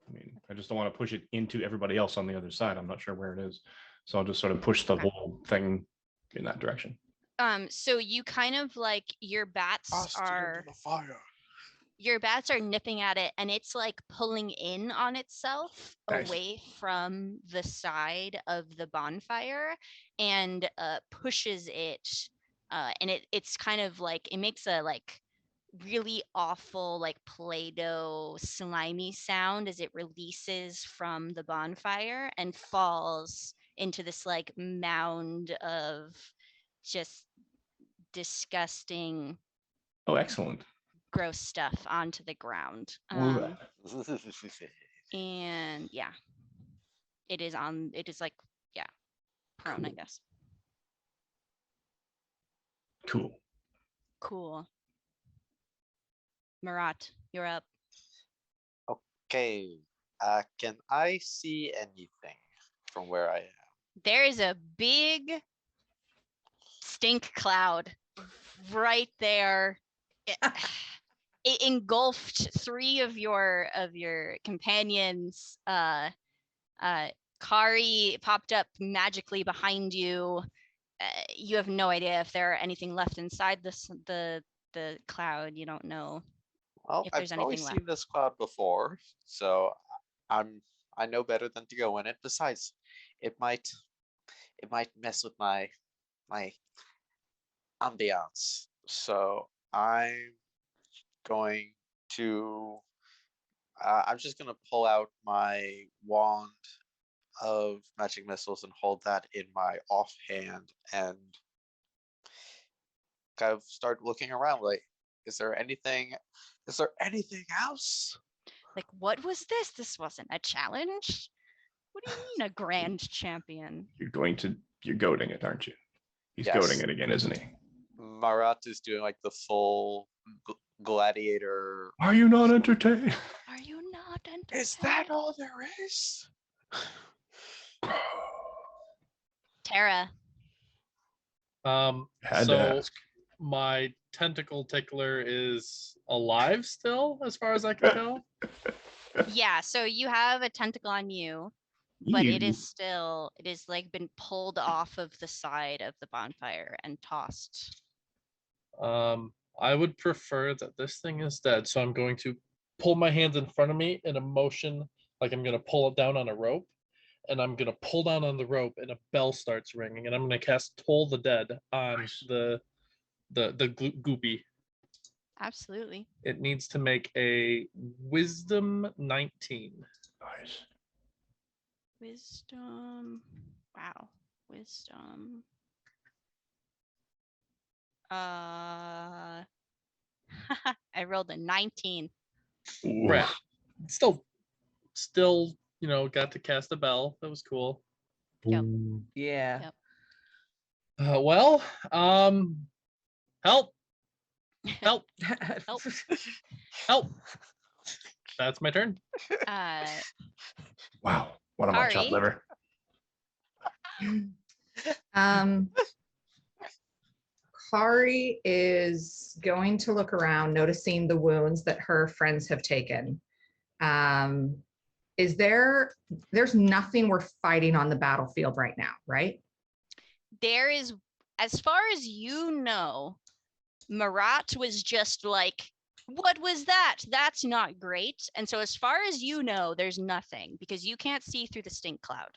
I mean, I just don't want to push it into everybody else on the other side. I'm not sure where it is. So I'll just sort of push the whole thing in that direction. So you kind of like your bats are nipping at it, and it's like pulling in on itself away from the side of the bonfire, and pushes it, and it's kind of like it makes a like really awful like Play-Doh slimy sound as it releases from the bonfire and falls into this like mound of just disgusting, excellent, gross stuff onto the ground. And yeah, it is like, yeah, prone, I guess. Cool. Marat, you're up. Okay. Can I see anything from where I am? There is a big stink cloud right there. It engulfed 3 of your companions. Kari popped up magically behind you. You have no idea if there are anything left inside the cloud. You don't know. Well, if there's I've always anything left. seen this cloud before, so I know better than to go in it. Besides, it might mess with my ambiance. So I'm going to I'm just gonna pull out my wand of magic missiles and hold that in my offhand and kind of start looking around like, is there anything else? Like, what was this? This wasn't a challenge. What do you mean a grand champion? You're goading it, aren't you? He's Yes. goading it again, isn't he? Marat is doing like the full gladiator. Are you not entertained? Are you not entertained? Is that all there is? Tara. Had to So ask. my tentacle tickler is alive still, as far as I can tell. Yeah, so you have a tentacle on you, but it is like been pulled off of the side of the bonfire and tossed. I would prefer that this thing is dead, so I'm going to pull my hands in front of me in a motion like I'm going to pull it down on a rope, and I'm going to pull down on the rope, and a bell starts ringing, and I'm going to cast Toll the Dead on the goopy. Absolutely. It needs to make a Wisdom 19. Nice. Wisdom. Wow. Wisdom. I rolled a 19. Right. Still, got to cast a bell. That was cool. Yep. Yeah. Yep. Well, help. Help. Help. Help. That's my turn. Wow. What am I, chopped Kari. liver? Kari is going to look around, noticing the wounds that her friends have taken. there's nothing we're fighting on the battlefield right now, right? There is, as far as you know, Marat was just like, what was that? That's not great. And so as far as you know, there's nothing because you can't see through the stink cloud.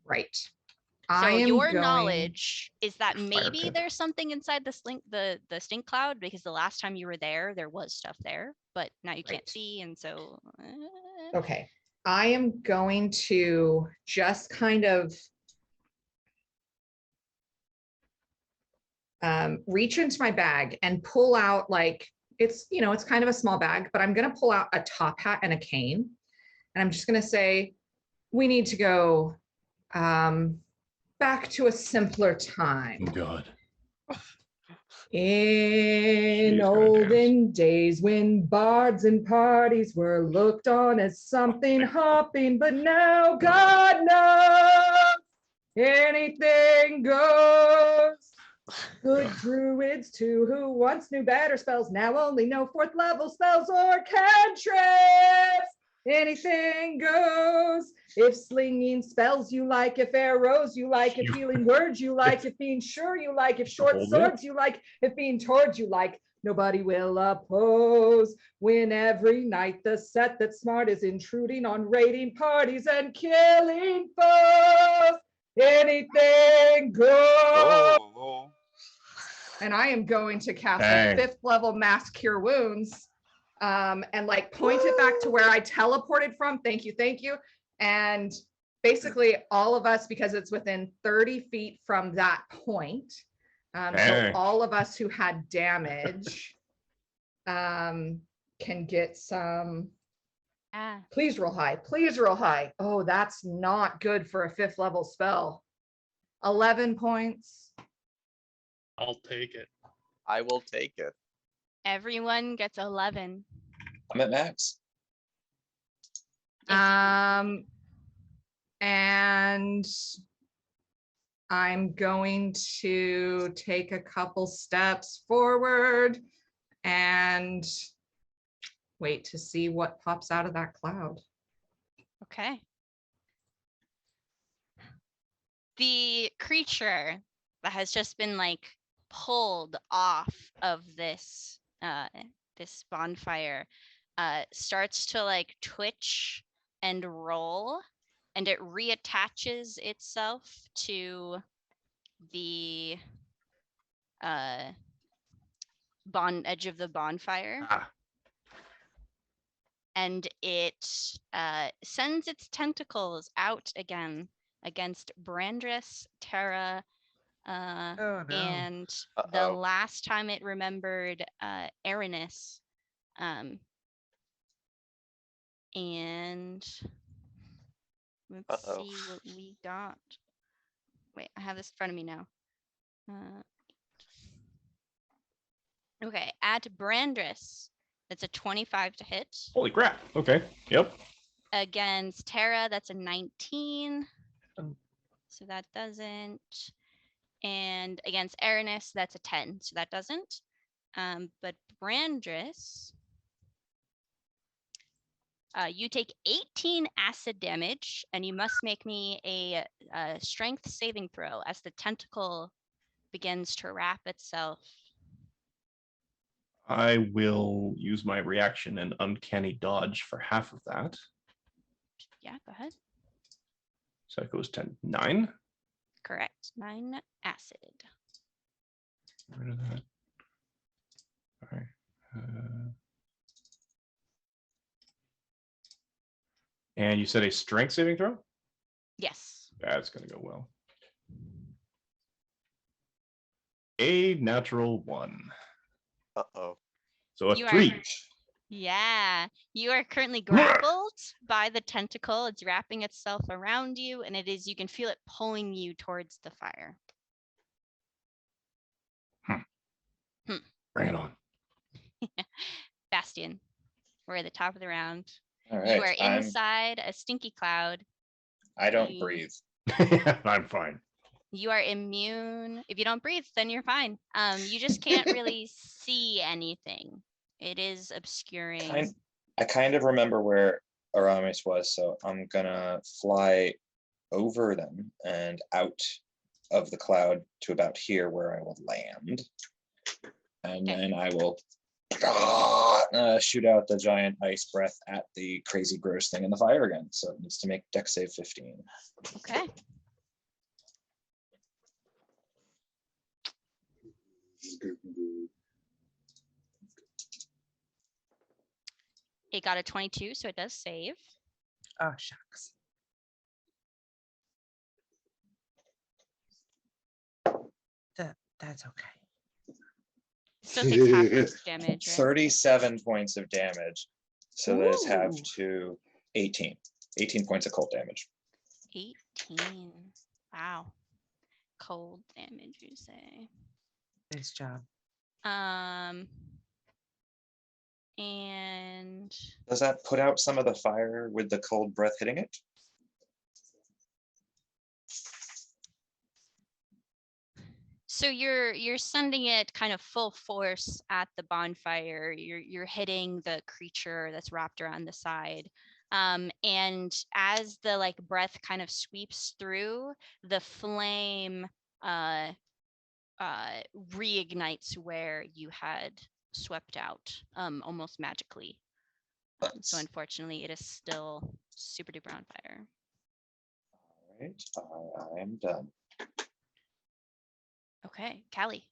Right. So I am your going, knowledge is that Fire maybe pit. there's something inside the stink cloud because the last time you were there was stuff there, but now you can't Right. see, and so. Okay. I am going to just kind of reach into my bag and pull out, like, it's, you know, it's kind of a small bag, but I'm going to pull out a top hat and a cane. And I'm just going to say, we need to go back to a simpler time. Oh, God. In She's gonna olden days when bards and parties were looked on as something hopping, but now God knows anything goes. Good druids too, who once knew better spells, now only know 4th level spells or cantrips. Anything goes. If slinging spells you like, if arrows you like, if healing words you like, if being sure you like, if short swords you like, if being towards you like, nobody will oppose. Win every night the set that's smart is intruding on raiding parties and killing foes. Anything goes. Oh. And I am going to cast Dang. a 5th level mass cure wounds, and like point it back to where I teleported from. Thank you. And basically all of us, because it's within 30 feet from that point. So Dang. all of us who had damage can get some. Please roll high. Please roll high. Oh, that's not good for a 5th level spell. 11 points. I'll take it. I will take it. Everyone gets 11. I'm at max. And I'm going to take a couple steps forward and wait to see what pops out of that cloud. Okay. The creature that has just been like pulled off of this this bonfire starts to like twitch and roll, and it reattaches itself to the edge of the bonfire. And it sends its tentacles out again against Brandris, Terra, Oh, no. and the Uh-oh. last time it remembered Aranis. And let's Uh-oh. see what we got. Wait, I have this in front of me now. Okay, at Brandris, that's a 25 to hit. Holy crap. Okay. Yep. Against Terra, that's a 19. So that doesn't. And against Aranis, that's a 10. So that doesn't. But Brandris, you take 18 acid damage, and you must make me a strength saving throw as the tentacle begins to wrap itself. I will use my reaction and uncanny dodge for half of that. Yeah, go ahead. So that goes to 9. Correct. 9 acid. Get rid of that. All right. And you said a strength saving throw? Yes. That's going to go well. A natural 1. Uh-oh. So a You 3. Yeah, you are currently grappled by the tentacle. It's wrapping itself around you, and you can feel it pulling you towards the fire. Bring it on. Bastion, we're at the top of the round. All You right. are inside a stinky cloud. I don't breathe. I'm fine. You are immune. If you don't breathe, then you're fine. You just can't really see anything. It is obscuring. I kind of remember where Aramis was, so I'm gonna fly over them and out of the cloud to about here where I will land. And Okay. then I will shoot out the giant ice breath at the crazy gross thing in the fire again. So it needs to make dex save 15. Okay. It got a 22, so it does save. Oh, shucks. That's okay. Still takes half its damage, right? 37 points of damage. So those have Ooh. to 18. 18 points of cold damage. 18. Wow. Cold damage, you say. Nice job. And Does that put out some of the fire with the cold breath hitting it? so you're sending it kind of full force at the bonfire. You're hitting the creature that's wrapped around the side. And as the like breath kind of sweeps through, the flame reignites where you had swept out almost magically. So unfortunately, it is still super duper on fire. All right, I am done. Okay, Callie.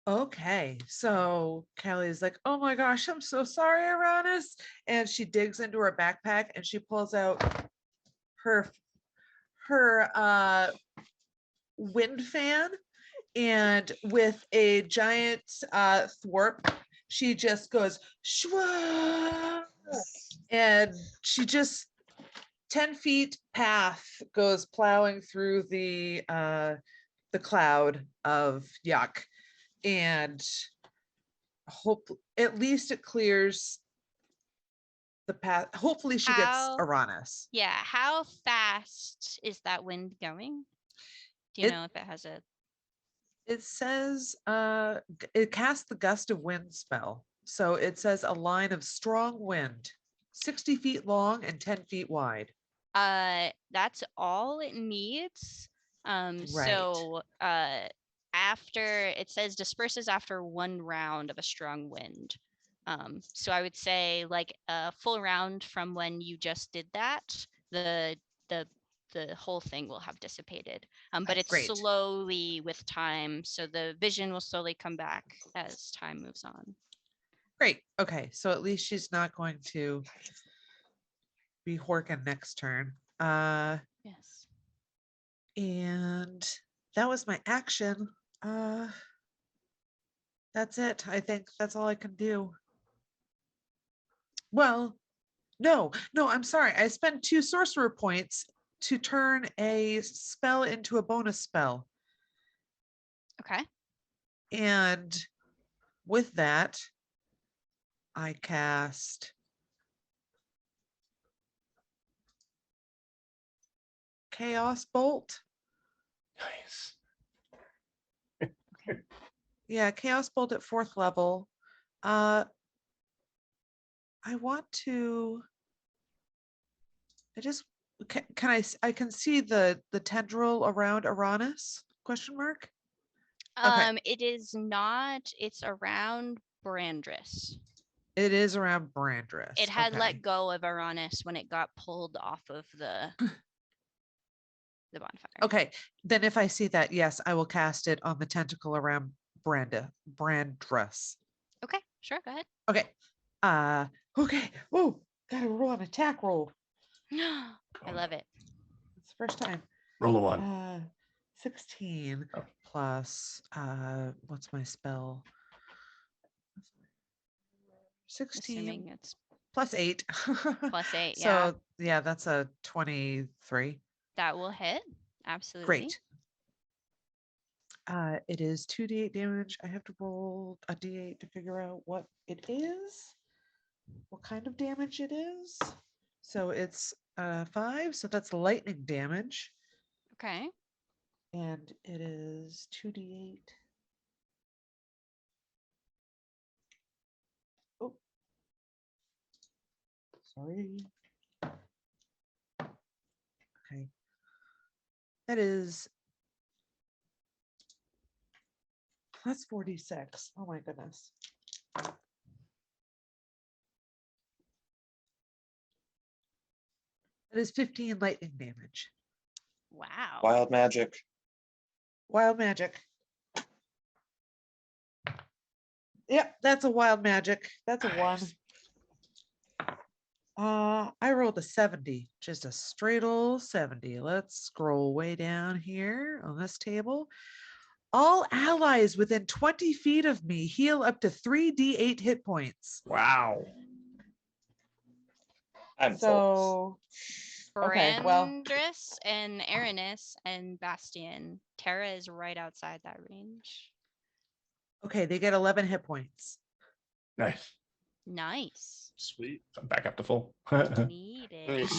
Okay, so Kelly's like, oh my gosh, I'm so sorry, Aranis. And she digs into her backpack and she pulls out her wind fan, and with a giant thwarp, she just goes shwa, and she just 10 feet path goes plowing through the cloud of yuck, and hope at least it clears the path. Hopefully she gets How Aranis. Yeah, how fast is that wind going? Do you know if it has a It says it casts the gust of wind spell. So it says a line of strong wind, 60 feet long and 10 feet wide. that's all it needs. Right. So after it says disperses after one round of a strong wind. So I would say like a full round from when you just did that, the whole thing will have dissipated. But it's Great. slowly with time, so the vision will slowly come back as time moves on. Great. Okay. So at least she's not going to be Horkin next turn. Yes. And that was my action. That's it. I think that's all I can do. Well, no, I'm sorry. I spent 2 sorcerer points to turn a spell into a bonus spell. Okay. And with that, I cast Chaos Bolt. Nice. Yeah, Chaos Bolt at 4th level. I want to. I can see the tendril around Aranis? Question mark. Okay. It is not. It's around Brandris. It is around Brandris. It had okay. let go of Aranis when it got pulled off of the bonfire. Okay, then if I see that, yes, I will cast it on the tentacle around Brandris. Okay, sure, go ahead. Okay. Okay. Oh, gotta roll an attack roll. I love it. It's the first time. Roll a 1. 16 Oh. plus what's my spell? 16 Assuming it's plus 8. plus 8, So yeah. yeah, that's a 23. That will hit. Absolutely. Great. It is 2d8 damage. I have to roll a d8 to figure out what it is, what kind of damage it is. So it's 5, so that's lightning damage. Okay. And it is 2d8. Oh. Sorry. Okay. That is. That's 46. Oh my goodness. That is 15 lightning damage. Wow. Wild magic. Wild magic. Yep, that's a wild magic. That's a one. I rolled a 70, just a straight old 70. Let's scroll way down here on this table. All allies within 20 feet of me heal up to 3d8 hit points. Wow. I'm full. So okay, well, Brandris and Aranis and Bastion. Tara is right outside that range. okay, they get 11 hit points. Nice. Nice. Sweet. I'm back up to full. Need it.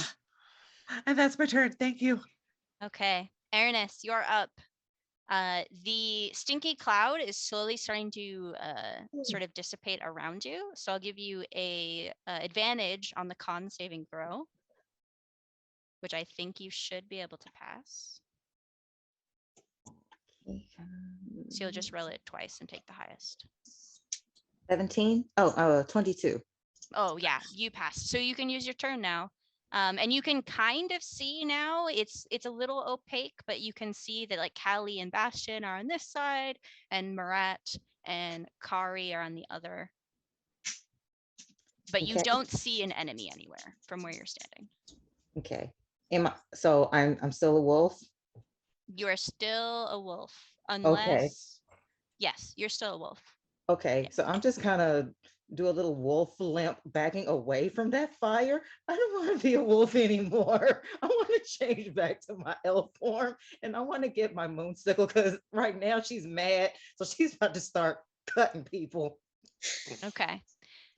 And that's my turn. Thank you. Okay, Aranis, you're up. The stinky cloud is slowly starting to sort of dissipate around you. So I'll give you a advantage on the con saving throw, which I think you should be able to pass. So you'll just roll it twice and take the highest. 17. Oh, 22. Oh yeah, you passed. So you can use your turn now. And you can kind of see now, it's a little opaque, but you can see that like Callie and Bastion are on this side, and Marat and Kari are on the other. But you Okay. don't see an enemy anywhere from where you're standing. Okay. So I'm still a wolf. You are still a wolf, unless Okay. yes, you're still a wolf. Okay. Yeah. So I'm just kind of do a little wolf limp backing away from that fire. I don't want to be a wolf anymore. I want to change back to my elf form, and I want to get my moonsickle because right now she's mad. So she's about to start cutting people. Okay.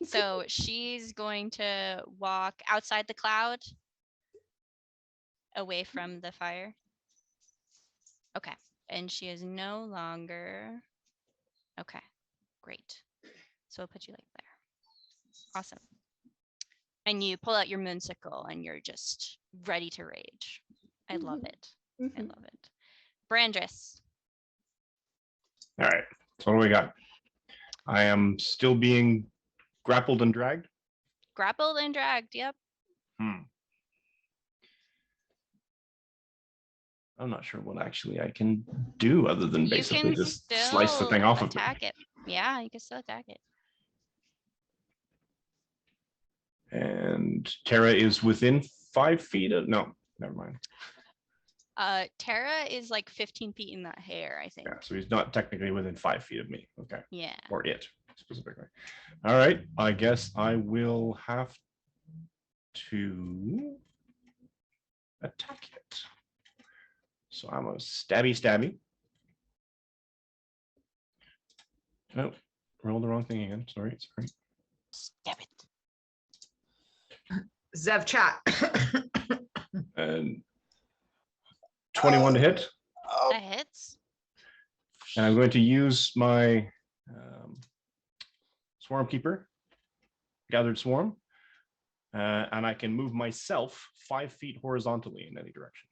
So she's going to walk outside the cloud, away from the fire. Okay. And she is no longer. Okay. Great. So I'll put you like there. Awesome. And you pull out your moonsickle and you're just ready to rage. I love it. I love it. Brandris. All right. So what do we got? I am still being grappled and dragged. Grappled and dragged. Yep. I'm not sure what actually I can do other than You basically can just still slice the thing off of attack it. Yeah, you can still attack it. And Tara is within 5 feet of, no, never mind. Tara is like 15 feet in that hair, I think. Yeah, so he's not technically within 5 feet of me. Okay. Yeah. Or it specifically. All right. I guess I will have to attack it. So I'm a stabby. Oh, roll the wrong thing again. Sorry. Stab it. Zev chat. And 21 to hit. That hits. And I'm going to use my Swarm Keeper, Gathered Swarm, and I can move myself 5 feet horizontally in any direction.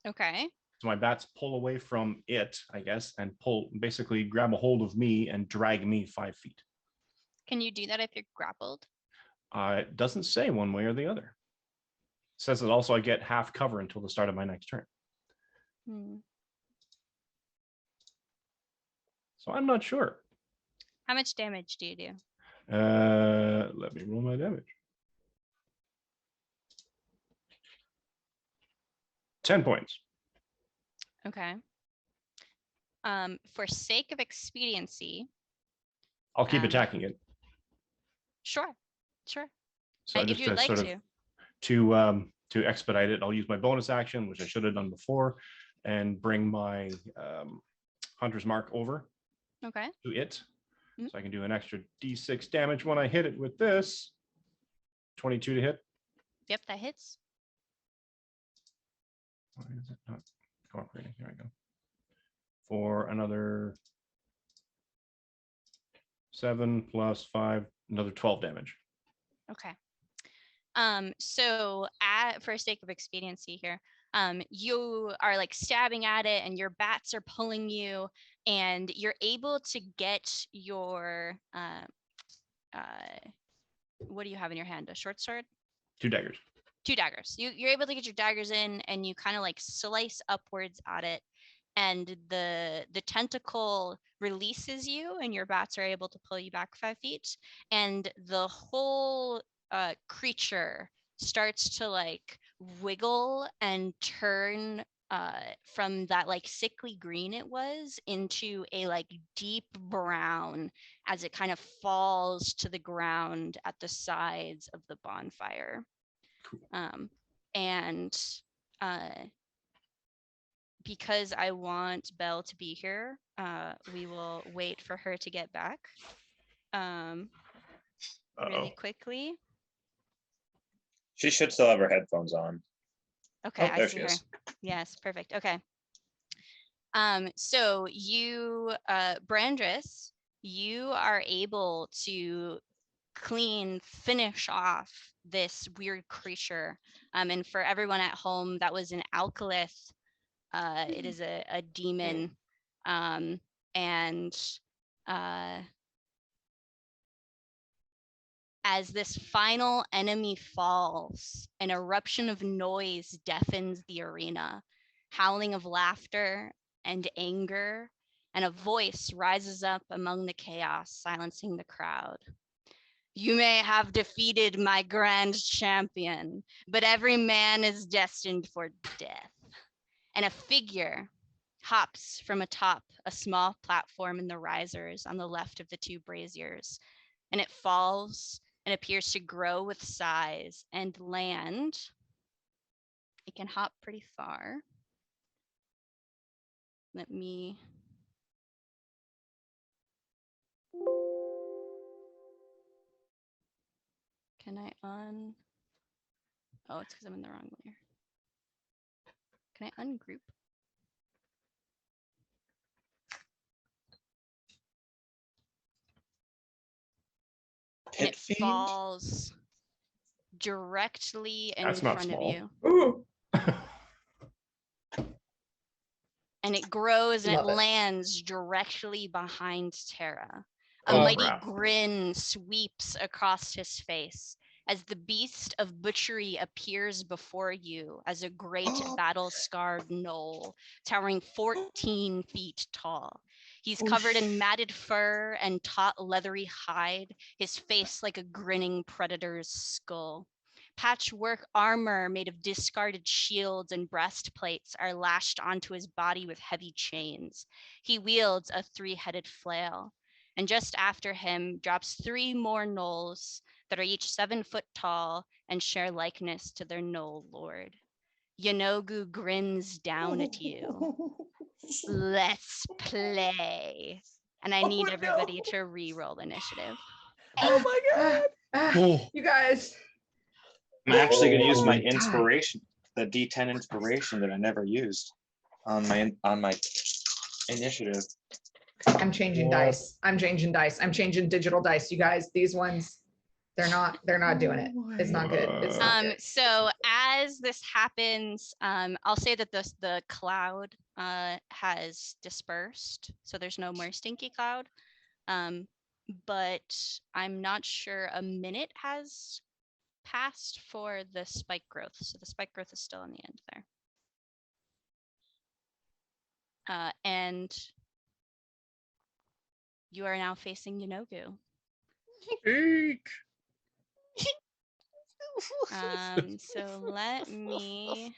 Okay. So my bats pull away from it, I guess, and basically grab a hold of me and drag me 5 feet. Can you do that if you're grappled? It doesn't say one way or the other. It says that also I get half cover until the start of my next turn. So I'm not sure. How much damage do you do? Let me roll my damage. 10 points. Okay. For sake of expediency, I'll keep attacking it. sure. So If just you'd to like sort of to expedite it, I'll use my bonus action, which I should have done before, and bring my Hunter's Mark over Okay. to it. So I can do an extra D6 damage when I hit it with this. 22 to hit. Yep, that hits. Why is it not cooperating? Here I go. For another 7 plus 5, another 12 damage. Okay. So for sake of expediency here, you are like stabbing at it and your bats are pulling you and you're able to get your, what do you have in your hand? A short sword? 2 daggers. 2 daggers. You're able to get your daggers in and you kind of like slice upwards at it and the tentacle releases you and your bats are able to pull you back 5 feet and the whole creature starts to like wiggle and turn from that like sickly green it was into a like deep brown as it kind of falls to the ground at the sides of the bonfire. And because I want Belle to be here, we will wait for her to get back really quickly. She should still have her headphones on. Okay, Oh, I there see she her. is. Yes, perfect. Okay. So you, Brandris, you are able to finish off this weird creature. And for everyone at home, that was an alkalith. It is a demon. And as this final enemy falls, an eruption of noise deafens the arena, howling of laughter and anger, and a voice rises up among the chaos, silencing the crowd. You may have defeated my grand champion, but every man is destined for death. And a figure hops from atop a small platform in the risers on the left of the 2 braziers, and it falls and appears to grow with size and land. It can hop pretty far. Let me... Can I Oh, it's because I'm in the wrong layer. Can I ungroup? And it falls directly in That's not front of small. you. Ooh. And it grows and Love it it. lands directly behind Terra. A Oh, mighty crap. grin sweeps across his face as the beast of butchery appears before you as a great battle-scarred gnoll, towering 14 feet tall. He's covered in matted fur and taut leathery hide, his face like a grinning predator's skull. Patchwork armor made of discarded shields and breastplates are lashed onto his body with heavy chains. He wields a 3-headed flail. And just after him drops 3 more gnolls that are each 7 foot tall and share likeness to their gnoll lord. Yanogu grins down at you. Let's play. And I need everybody to re-roll initiative. Oh my god. Oh, You guys. I'm actually going to use my Die. inspiration, the D10 inspiration that I never used on my initiative. I'm changing What? dice. I'm changing dice. I'm changing digital dice. You guys, these ones, they're not doing it. It's not good. It's not good. So as this happens, I'll say that the cloud has dispersed, so there's no more stinky cloud. But I'm not sure a minute has passed for the spike growth, so the spike growth is still on the end there. And you are now facing Yanogu. eek. So let me.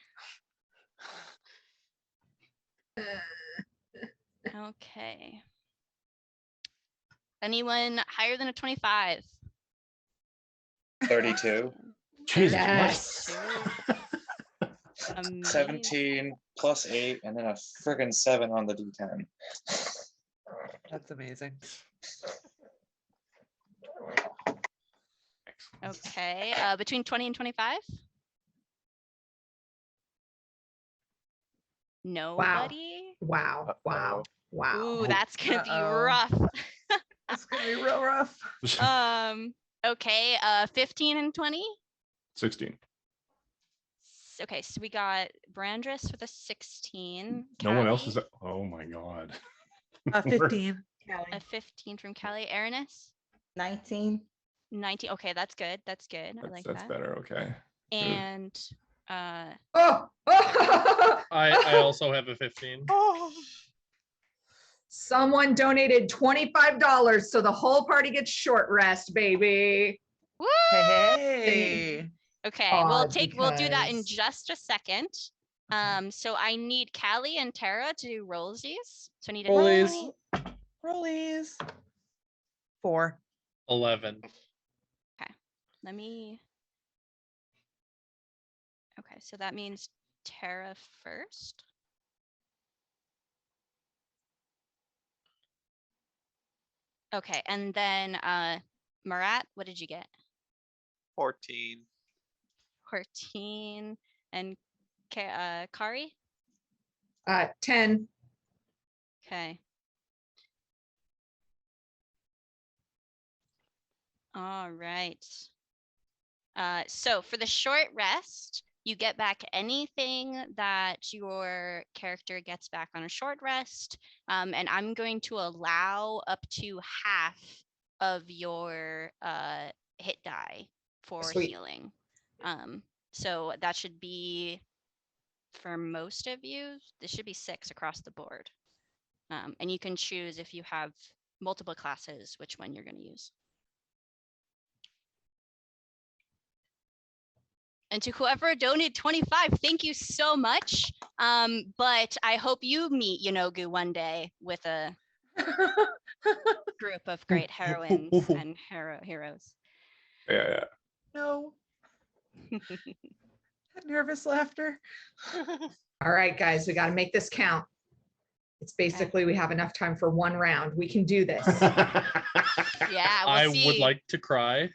Okay. Anyone higher than a 25? 32. Jesus, Yes. Amazing. 17 plus 8, and then a friggin' 7 on the D10. That's amazing. Okay. Between 20 and 25? Nobody? Wow. Wow. Wow. Ooh, that's gonna be Uh-oh. rough. It's gonna be real rough. Okay, 15 and 20. 16. Okay, so we got Brandris with a 16. No one else is. Callie, Oh my god. 15. a 15 from Callie. Aranis, 19. 19. Okay, that's good. That's good. I like That's that. better. Okay. Good. And Oh, I also have a 15. Oh, someone donated $25 so the whole party gets short rest, baby. woo! Hey. Okay, Odd we'll do that in because- just a second. So I need Callie and Tara to do rollsies. So I need a Rollies. D20. Rollies. 4. 11. Let me. Okay, so that means Tara first. Okay, and then Marat, what did you get? 14. 14. And Kari? 10. Okay. All right. So for the short rest, you get back anything that your character gets back on a short rest. And I'm going to allow up to half of your hit die for Sweet. healing. So that should be, for most of you, this should be 6 across the board. And you can choose, if you have multiple classes, which one you're going to use. And to whoever donated 25, thank you so much. But I hope you meet Yanogu one day with a group of great heroines and heroes. Yeah. No. Nervous laughter. All right, guys, we got to make this count. It's basically we have enough time for one round. We can do this. Yeah, we'll I see. would like to cry.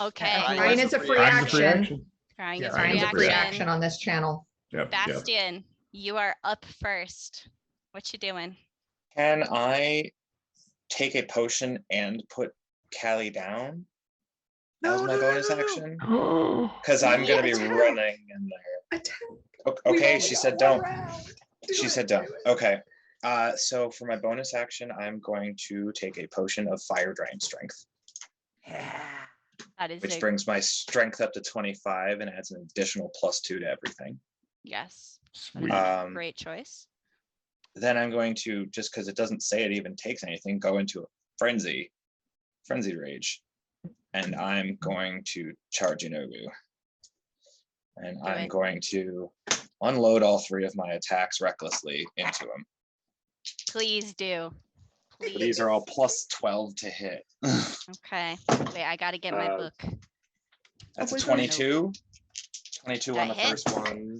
Okay. Crying is a free action. Crying Yeah, is Crying is a free reaction. action on this channel. Yep. Bastian, you are up first. What you doing? Can I take a potion and put Callie down as my bonus action? Because I'm going to be Attack. running in there. Attack. Okay, We she only said got one don't. round. Do She it, said do don't. it. Okay. So for my bonus action, I'm going to take a potion of fire drain strength, That is which a brings my strength up to 25 and adds an additional +2 to everything. yes. That is Sweet. a great choice. Then I'm going to, just because it doesn't say it even takes anything, go into a frenzy rage. And I'm going to charge Inogu. And Do I'm it. going to unload all 3 of my attacks recklessly into him. Please do. Please. These are all +12 to hit. Okay. Wait, I gotta get my book. That's a Oh, 22. 22 on That the hits. first one.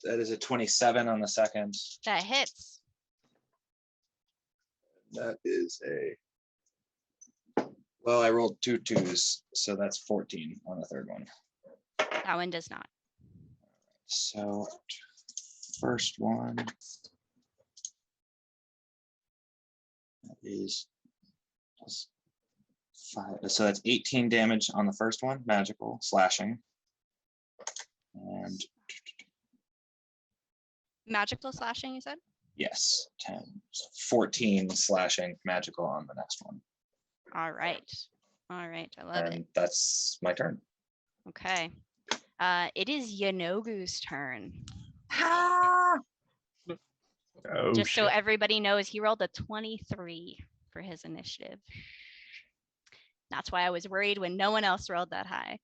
That is a 27 on the second. That hits. That is well, I rolled 2 2s, so that's 14 on the third one. That one does not. So first one is +5. So that's 18 damage on the first one, magical slashing. And Magical slashing, you said? yes, 10. So 14 slashing magical on the next one. All right. All right. I love And it. that's my turn. Okay. It is Yanogu's turn. Ah, Oh, Just so shit. everybody knows, he rolled a 23 for his initiative. That's why I was worried when no one else rolled that high.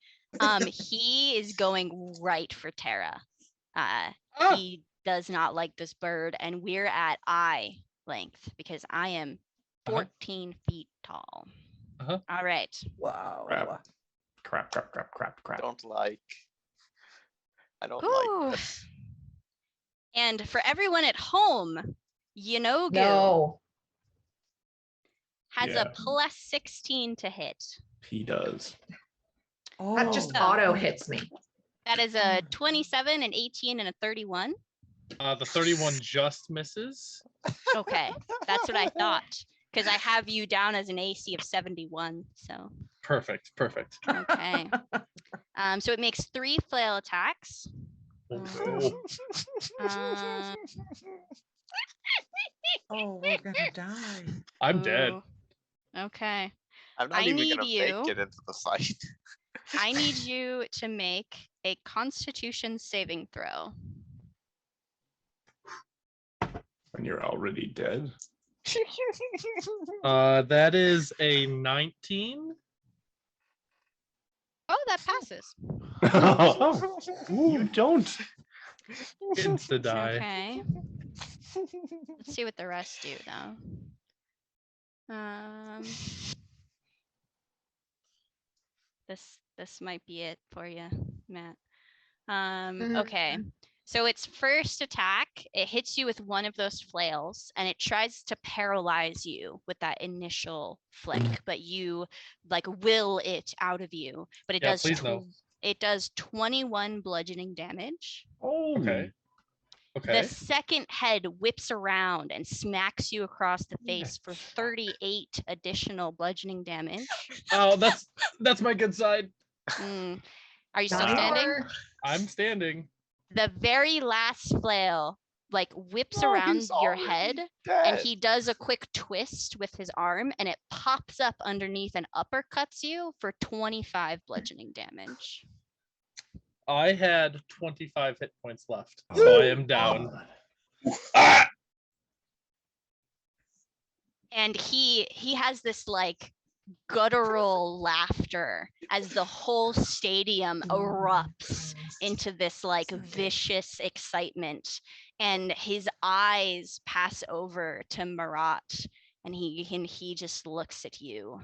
He is going right for Tara. He does not like this bird, and we're at eye length because I am 14 feet tall. All right. wow. Crap. I don't like Ooh. this. And for everyone at home, Yanogu No. has Yeah. a +16 to hit. He does. That just Oh. auto hits me. That is a 27, an 18, and a 31. The 31 just misses. Okay, that's what I thought. because I have you down as an AC of 71. So Perfect. okay. So it makes 3 flail attacks. Oh, Oh, we're gonna die. I'm dead. Ooh, okay. I'm not I even need gonna you. make it into the site. I need you to make a Constitution saving throw. When you're already dead. That is a 19. Oh, that passes. You don't. Insta die. Okay. Let's see what the rest do though. This might be it for you, Matt. Okay. So its first attack, it hits you with one of those flails and it tries to paralyze you with that initial flick, but you like will it out of you. But it Yeah, does please no. it does 21 bludgeoning damage. Oh, Okay. The second head whips around and smacks you across the face for 38 additional bludgeoning damage. Oh, that's my good side. Are you still Not standing? anymore. I'm standing. The very last flail like whips No, around he's your already head and dead. he does a quick twist with his arm and it pops up underneath and uppercuts you for 25 bludgeoning damage. I had 25 hit points left, so I am down. And he has this like guttural laughter as the whole stadium erupts into this like vicious excitement, and his eyes pass over to Marat and he just looks at you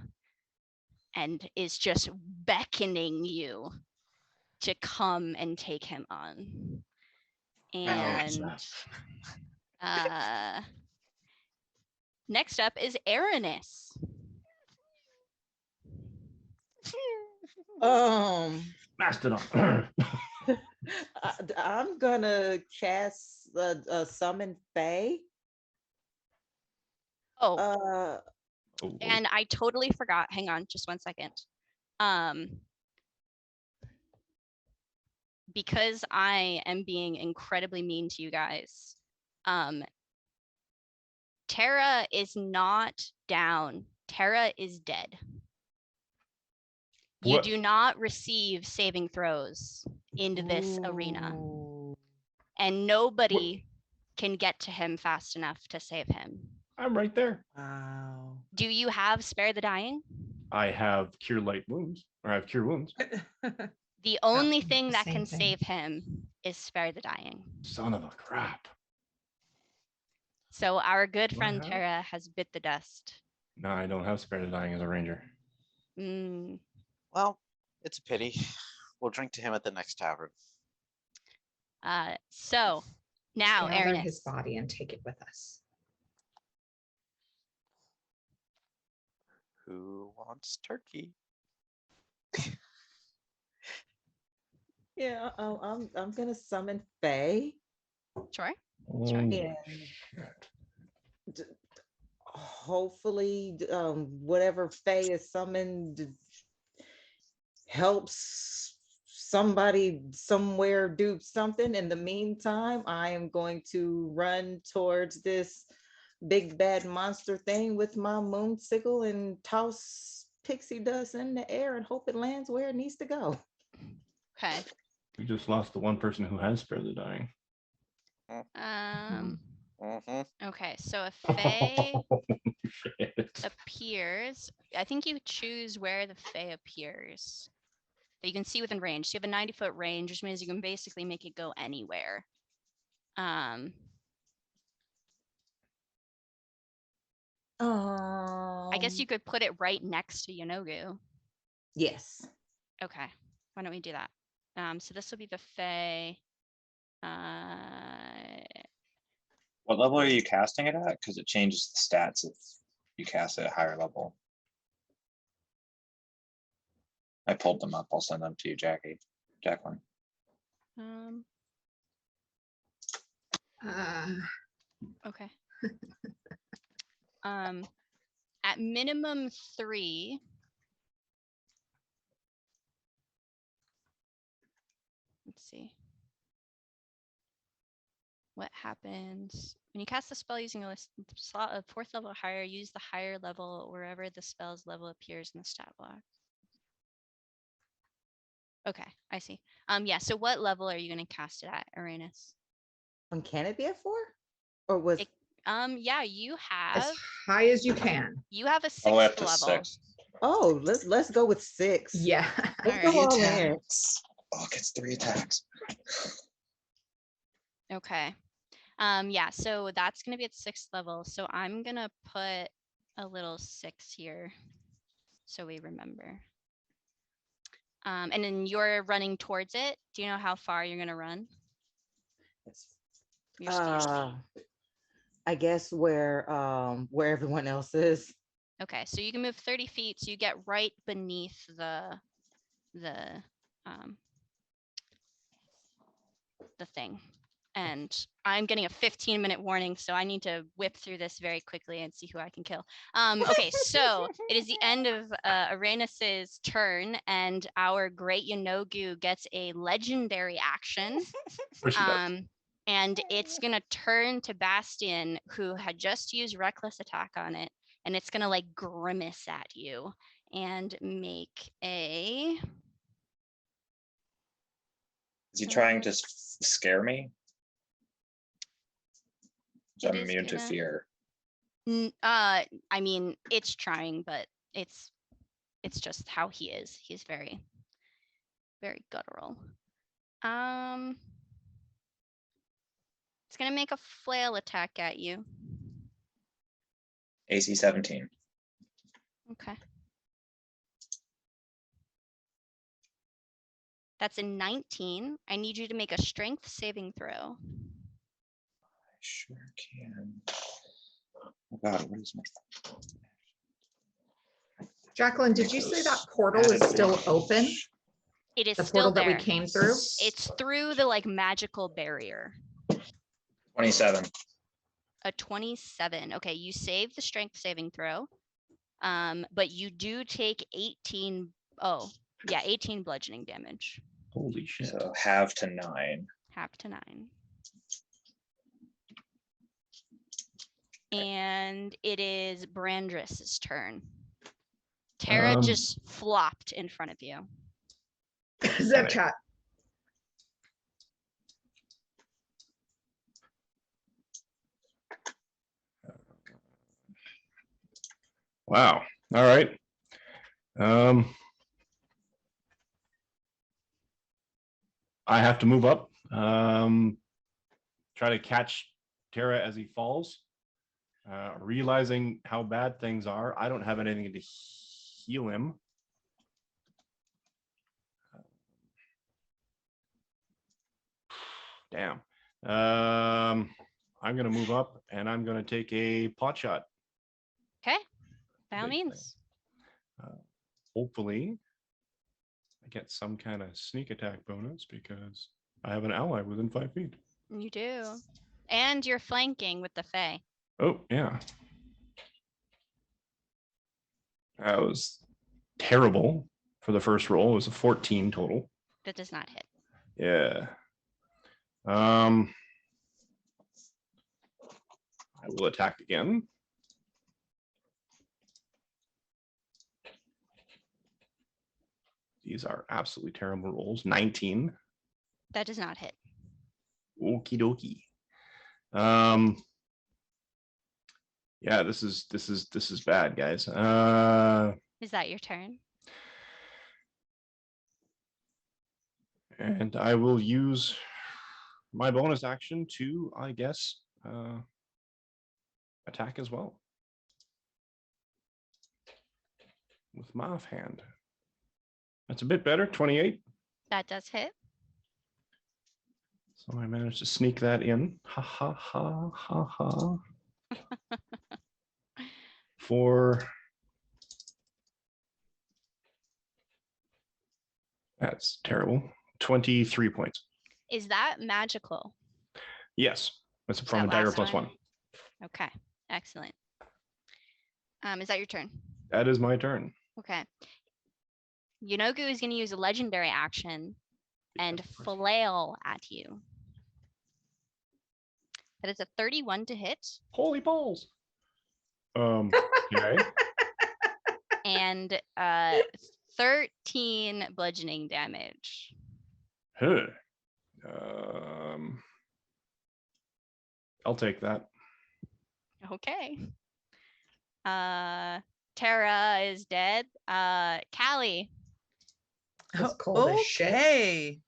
and is just beckoning you to come and take him on. And next up is Aranis. Mastodon. I'm gonna cast a summon Fae. Oh, and I totally forgot. Hang on, just 1 second. Because I am being incredibly mean to you guys, Tara is not down. Tara is dead. You do not receive saving throws into this arena. And nobody can get to him fast enough to save him. I'm right there. Wow. Do you have Spare the Dying? I have Cure Light Wounds, or I have Cure Wounds. The only Oh, thing the that same can thing. save him is Spare the Dying. Son of a crap. So our good Do I friend have? Tara has bit the dust. No, I don't have Spare the Dying as a ranger. Well, it's a pity. We'll drink to him at the next tavern. So now, Gather Aranis. his body and take it with us. Who wants turkey? Yeah, I'm gonna summon Fae. Sure. And hopefully, whatever Fae is summoned helps somebody somewhere do something. In the meantime, I am going to run towards this big bad monster thing with my moon sickle and toss pixie dust in the air and hope it lands where it needs to go. Okay. We just lost the one person who has Spare the Dying. Okay, so if Fae appears, I think you choose where the Fae appears. That you can see within range. So you have a 90-foot range, which means you can basically make it go anywhere. I guess you could put it right next to Yanogu. Yes. Okay, why don't we do that? So this will be the Fae. What level are you casting it at? Because it changes the stats if you cast it at a higher level. I pulled them up. I'll send them to you, Jacqueline. Okay. at minimum 3. Let's see. What happens when you cast the spell using a slot of 4th level or higher? Use the higher level wherever the spell's level appears in the stat block. Okay, I see. Yeah. So what level are you going to cast it at, Uranus? Can it be at 4? Or was It, yeah, you As have high as you can. you have a 6th All the way up to level. 6. Oh, let's go with 6. Yeah. Let's All go right. all in. Attacks. Oh, it gets 3 attacks. Okay. Yeah, so that's gonna be at 6th level. So I'm gonna put a little 6 here so we remember. And then you're running towards it. Do you know how far you're gonna run? Your speed. I guess where everyone else is. Okay, so you can move 30 feet, so you get right beneath the thing. And I'm getting a 15-minute warning, so I need to whip through this very quickly and see who I can kill. Okay, so it is the end of Uranus's turn, and our great Yanogu gets a legendary action. And it's gonna turn to Bastion, who had just used reckless attack on it, and it's gonna like grimace at you and make a. Is he trying to scare me? So I'm It is immune to gonna- fear. I mean, it's trying, but it's just how he is. He's very, very guttural. It's gonna make a flail attack at you. AC 17. Okay. That's a 19. I need you to make a strength saving throw. I sure can. Oh God, what is my? Jacqueline, did you say that portal is still open? It is The still portal that we there. came through? It's through the like magical barrier. 27. A 27. Okay, you save the strength saving throw. But you do take 18. Oh, yeah, 18 bludgeoning damage. Holy shit. So half to 9. Half to 9. And it is Brandris's turn. Tara just flopped in front of you. Zip chat. Wow. All right. I have to move up. Try to catch Tara as he falls. Realizing how bad things are, I don't have anything to heal him. Damn. I'm gonna move up and I'm gonna take a pot shot. Okay, by all Big thing. means. Hopefully, I get some kind of sneak attack bonus because I have an ally within 5 feet. You do. And you're flanking with the Fae. Oh, yeah. That was terrible for the first roll. It was a 14 total. That does not hit. Yeah. I will attack again. These are absolutely terrible rolls. 19. That does not hit. Okie dokie. Yeah, this is bad, guys. Is that your turn? And I will use my bonus action to, I guess, attack as well with my offhand. That's a bit better. 28. That does hit. So I managed to sneak that in. Ha ha ha ha ha. For that's terrible. 23 points. Is that magical? Yes, that's from That a dagger last plus one? 1. Okay, excellent. Is that your turn? That is my turn. Okay. Yunogu is going to use a legendary action and flail at you. That is a 31 to hit. Holy balls. Okay. And 13 bludgeoning damage. Huh. I'll take that. Okay. Tara is dead. Callie. It's cold as shit. Okay.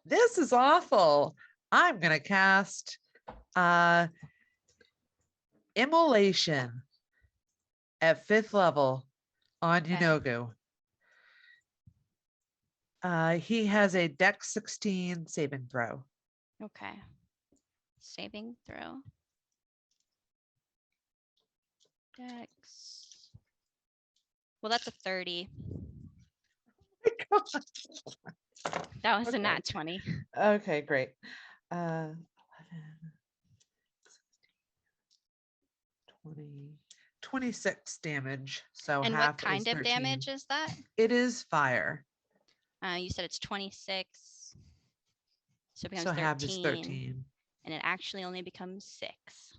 This is awful. I'm gonna cast Immolation at 5th level on Okay. Yunogu. He has a Dex 16 saving throw. Okay. Saving throw. Dex. Well, that's a 30. That was a Okay. nat 20. Okay, great. 11, 16, 20, 26 damage. So And half what kind is of 13. damage is that? It is fire. You said it's 26. So it becomes So 13. half is 13. And it actually only becomes 6.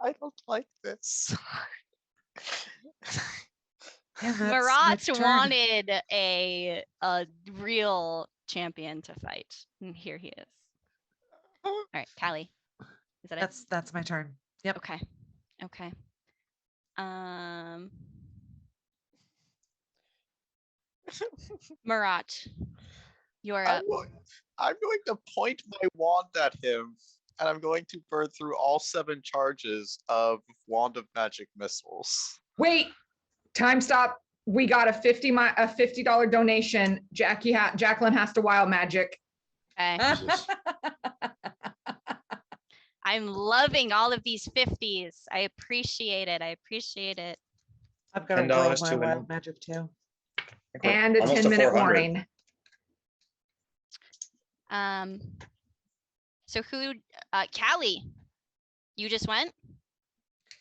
I don't like this. And that's my Marat turn. wanted a real champion to fight. And here he is. All right, Callie. Is that it? That's my turn. Yep. Okay. Okay. Marat, you're up. I'm going to point my wand at him, and I'm going to burn through all 7 charges of Wand of Magic missiles. Wait, time stop. We got a $50 donation. Jacqueline has to wild magic. Okay. Jesus. I'm loving all of these 50s. I appreciate it. I appreciate it. I've got to roll $10 my to wild win. magic too. And a Almost to 10-minute 400. warning. So who, Callie, you just went?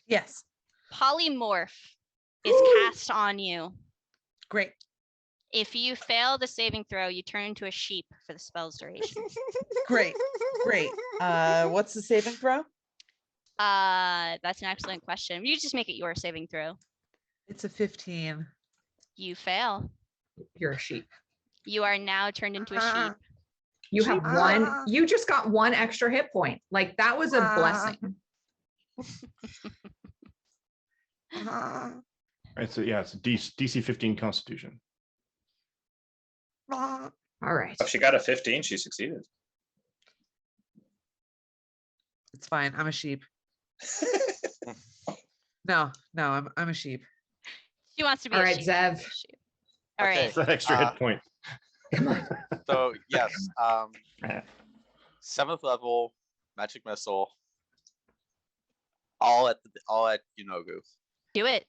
Yes. Polymorph is cast on you. Great. If you fail the saving throw, you turn into a sheep for the spell's duration. Great. Great. What's the saving throw? That's an excellent question. You just make it your saving throw. It's a 15. You fail. You're a sheep. You are now turned into a sheep. You have one. You just got 1 extra hit point. Like that was a blessing. Right, so yeah, it's DC 15 Constitution. All right. If she got a 15, she succeeded. It's fine. I'm a sheep. No, I'm a sheep. She wants to be All a right, sheep. Zev. Sheep. All Okay. right. It's that extra hit point. Come on. So yes, 7th level magic missile, all at Yunogu. Do it.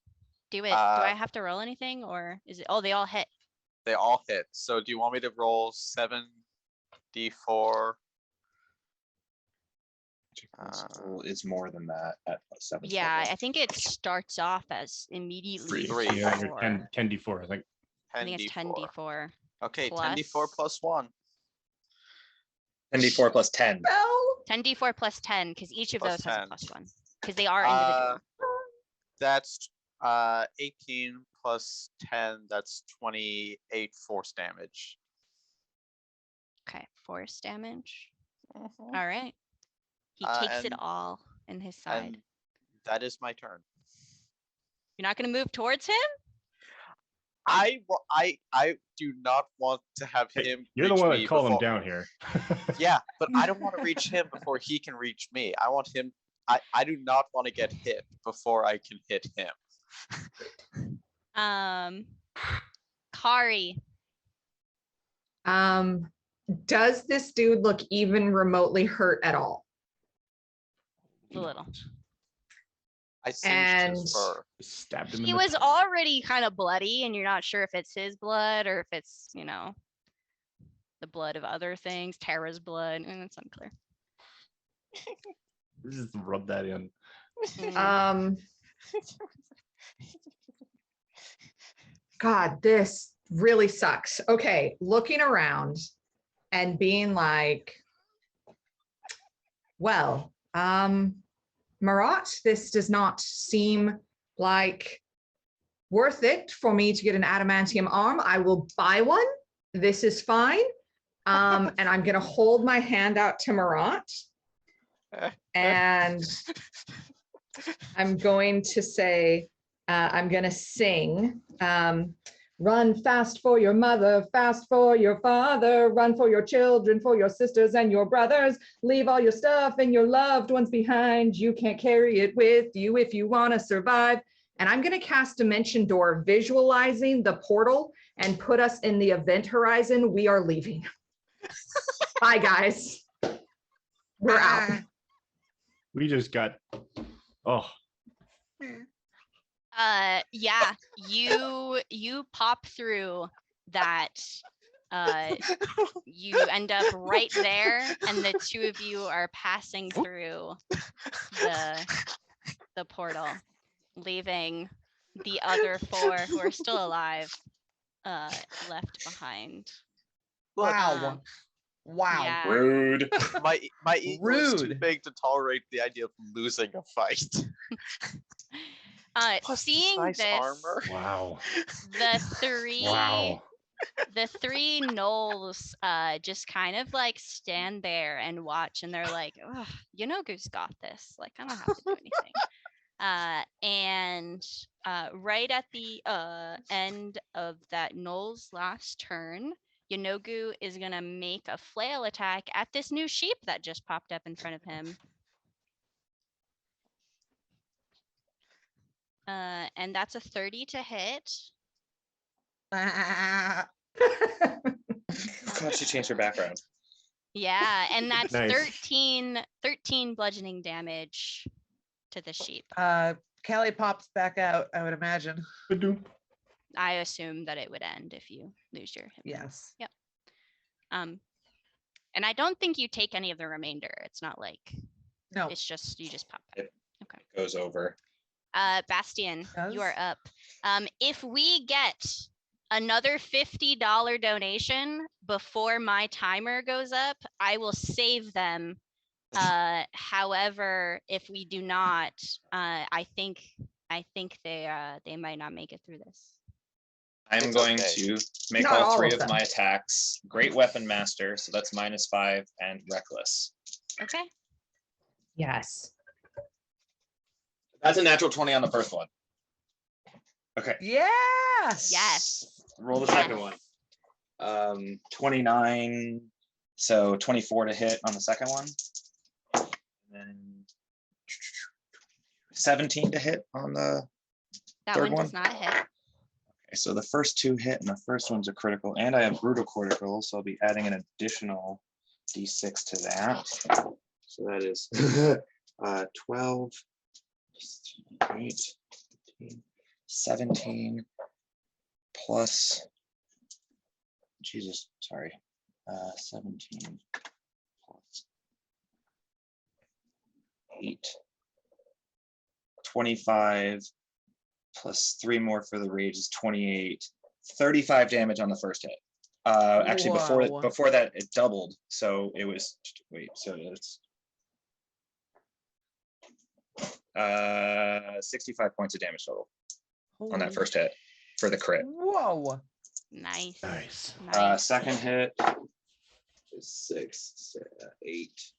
Do it. Do I have to roll anything or is it? Oh, they all hit. They all hit. So do you want me to roll 7d4? It's more than that at 7th Yeah, level. I think it starts off as immediately Three. Yeah, you're 4. 10d4, I think. I think it's 10d4. Okay, plus- 10d4 plus 1. 10d4 plus 10. 10d4 plus 10 because each of Plus those has a 10. +1 because they are individual. That's 18 plus 10. That's 28 force damage. Okay, force damage. Mhm. All right. He takes it and- all in his side. And that is my turn. You're not going to move towards him? I do not want to have Hey, him. you're the reach one me that called him before- down here. Yeah, but I don't want to reach him before he can reach me. I want him. I do not want to get hit before I can hit him. Kari. Does this dude look even remotely hurt at all? A little. I singed his And- fur. Stabbed him in He the was tongue. already kind of bloody and you're not sure if it's his blood or if it's, the blood of other things, Tara's blood, and it's unclear. Just rub that in. Mm. God, this really sucks. Okay, looking around and being like, well, Marat, this does not seem like worth it for me to get an adamantium arm. I will buy one. This is fine. And I'm going to hold my hand out to Marat. And I'm going to say, I'm going to sing, run fast for your mother, fast for your father, run for your children, for your sisters and your brothers, leave all your stuff and your loved ones behind. You can't carry it with you if you want to survive. And I'm going to cast Dimension Door, visualizing the portal and put us in the event horizon. We are leaving. Bye, guys. We're out. We just got, oh, Yeah, you pop through that. You end up right there, and the two of you are passing through the portal, leaving the other four who are still alive left behind. Wow. Wow. Yeah. Rude. My ego is too Rude. big to tolerate the idea of losing a fight. Plus this Seeing nice this, armor. wow. the three Wow. the three gnolls just kind of like stand there and watch, and they're like, "Ugh, Goose got this. Like, I don't have to do anything." And right at the end of that gnoll's last turn, Yanogu is gonna make a flail attack at this new sheep that just popped up in front of him. And that's a 30 to hit. God, she changed her background. Yeah, and that's Nice. 13 bludgeoning damage to the sheep. Callie pops back out, I would imagine. Ba-doom. I assume that it would end if you lose your hit point. Yes. And I don't think you take any of the remainder. It's not like No. it's just you just pop back. It goes over. Bastian, you are Does? up. If we get another $50 donation before my timer goes up, I will save them. However, if we do not, I think they might not make it through this. I'm It's going okay. to make Not all all three of of them. my attacks Great Weapon Master, so that's -5, and Reckless. Okay. Yes. That's a natural 20 on the first one. Okay. Yes. Yes. Roll the second one. 29, so 24 to hit on the second one. And then 17 to hit on the That third one one. does not hit. Okay, so the first two hit, and the first one's a critical, and I have brutal critical, so I'll be adding an additional d6 to that. So that is 12, 8, 15, 17 plus, Jesus, sorry, 17 plus 8, 25 plus 3 more for the rage is 28, 35 damage on the first hit. Actually, Whoa. before that, it doubled. So it was, wait, so it's 65 points of damage total on that Holy- first hit for the crit. Whoa. Nice. Nice. Nice. Second hit is 6, 8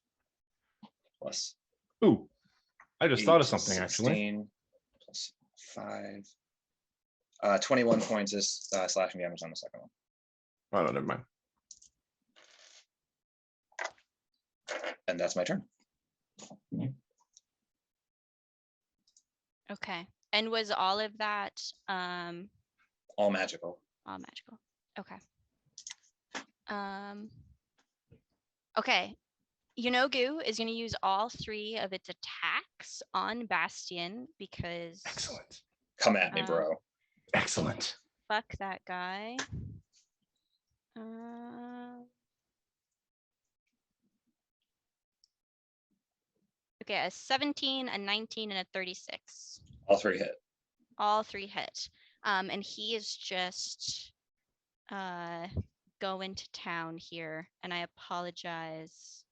plus Ooh, I just thought of 8, something actually. 16 plus 5. 21 points is slashing damage on the second one. Oh, no, never mind. And that's my turn. Okay. And was all of that All magical. all magical? Okay. Okay. Yunogu is going to use all 3 of its attacks on Bastian because Excellent. Come at me, bro. Excellent. fuck that guy. Okay, a 17, a 19, and a 36. All three hit. All three hit. And he is just going to town here, and I apologize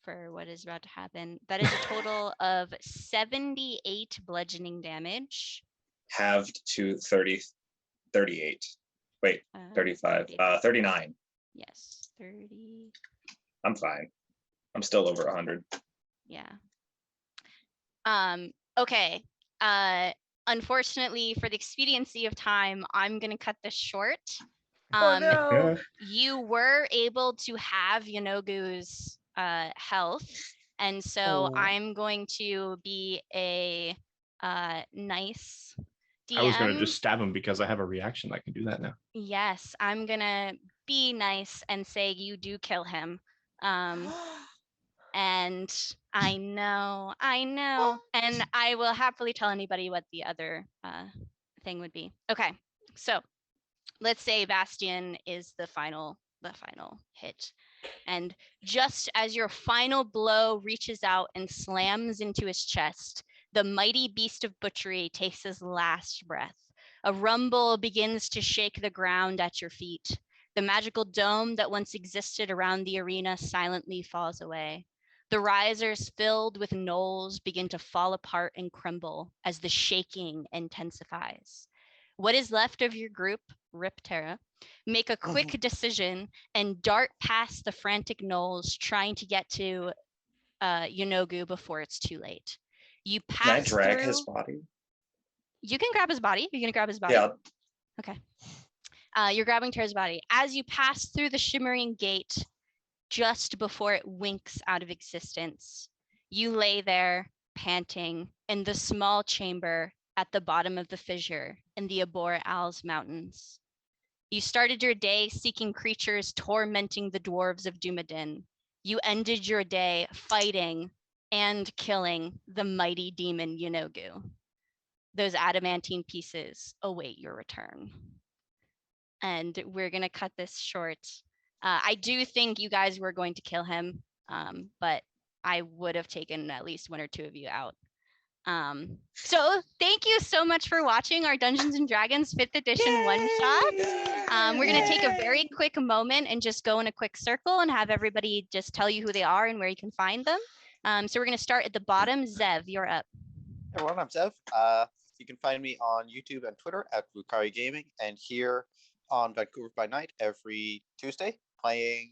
for what is about to happen. That is a total of 78 bludgeoning damage. Halved to 30, 38. Wait, 35. 39. Yes, 30. I'm fine. I'm still over 100. Yeah. Okay. Unfortunately, for the expediency of time, I'm gonna cut this short. Oh no. You were able to have Yonogu's health, and so Oh. I'm going to be a nice DM. I was going to just stab him because I have a reaction. I can do that now. Yes, I'm gonna be nice and say you do kill him. And I know, and I will happily tell anybody what the other thing would be. Okay, so let's say Bastion is the final hit. And just as your final blow reaches out and slams into his chest, the mighty beast of butchery takes his last breath. A rumble begins to shake the ground at your feet. The magical dome that once existed around the arena silently falls away. The risers filled with knolls begin to fall apart and crumble as the shaking intensifies. What is left of your group, Rip Terra, make a quick decision and dart past the frantic gnolls, trying to get to Yonogu before it's too late. You Can I pass drag through. his body? You can grab his body. You're gonna grab his body. Yeah. Okay. You're grabbing Terra's body. As you pass through the shimmering gate, just before it winks out of existence, you lay there, panting, in the small chamber at the bottom of the fissure in the Abor Al's mountains. You started your day seeking creatures tormenting the dwarves of Dumadin. You ended your day fighting and killing the mighty demon Yonogu. Those adamantine pieces await your return. And we're gonna cut this short. I do think you guys were going to kill him, but I would have taken at least one or two of you out. So thank you so much for watching our Dungeons and Dragons 5th edition one shot. We're gonna take a very quick moment and just go in a quick circle and have everybody just tell you who they are and where you can find them. So we're gonna start at the bottom. Zev, you're up. Hey everyone, I'm Zev. You can find me on YouTube and Twitter at Bukari Gaming, and here on Vancouver by Night every Tuesday, playing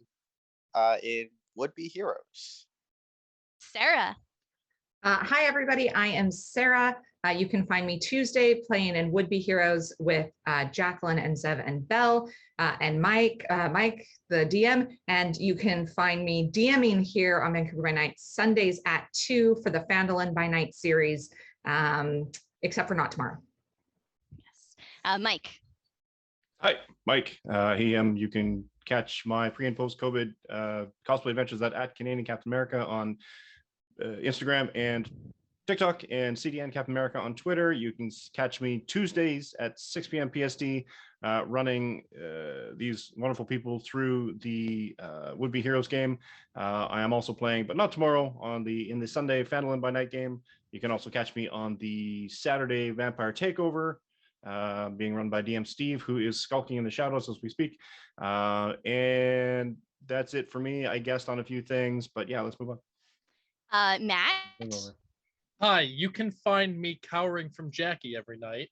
in Would Be Heroes. Sarah. Hi, everybody. I am Sarah. You can find me Tuesday playing in Would Be Heroes with Jacqueline and Zev and Belle and Mike, the DM. And you can find me DMing here on Vancouver by Night Sundays at 2 for the Fandolin by Night series, except for not tomorrow. Yes. Mike. Hi, Mike. You can catch my pre and post COVID cosplay adventures at Canadian Captain America on Instagram and TikTok, and CDN Captain America on Twitter. You can catch me Tuesdays at 6 p.m. PST, running these wonderful people through the Would Be Heroes game. I am also playing, but not tomorrow, in the Sunday Fandolin by Night game. You can also catch me on the Saturday Vampire Takeover, being run by DM Steve, who is skulking in the shadows as we speak. And that's it for me. I guessed on a few things, but yeah, let's move on. Matt. Hi, you can find me cowering from Jackie every night,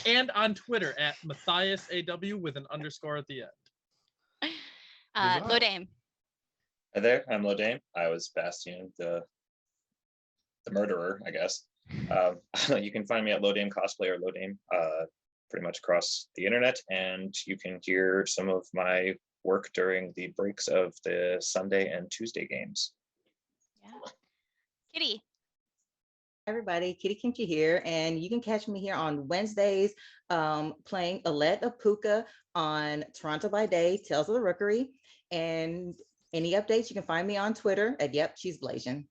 and on Twitter at MatthiasAW with an underscore at the end. Lodame. Hi there, I'm Lodame. I was Bastion, the murderer, I guess. You can find me at Lodame Cosplay or Lodame pretty much across the internet, and you can hear some of my work during the breaks of the Sunday and Tuesday games. Yeah. Kitty. Everybody, Kitty Kimchi here, and you can catch me here on Wednesdays playing Alette of Puka on Toronto by Day, Tales of the Rookery. And any updates, you can find me on Twitter at Yep, She's Blasian.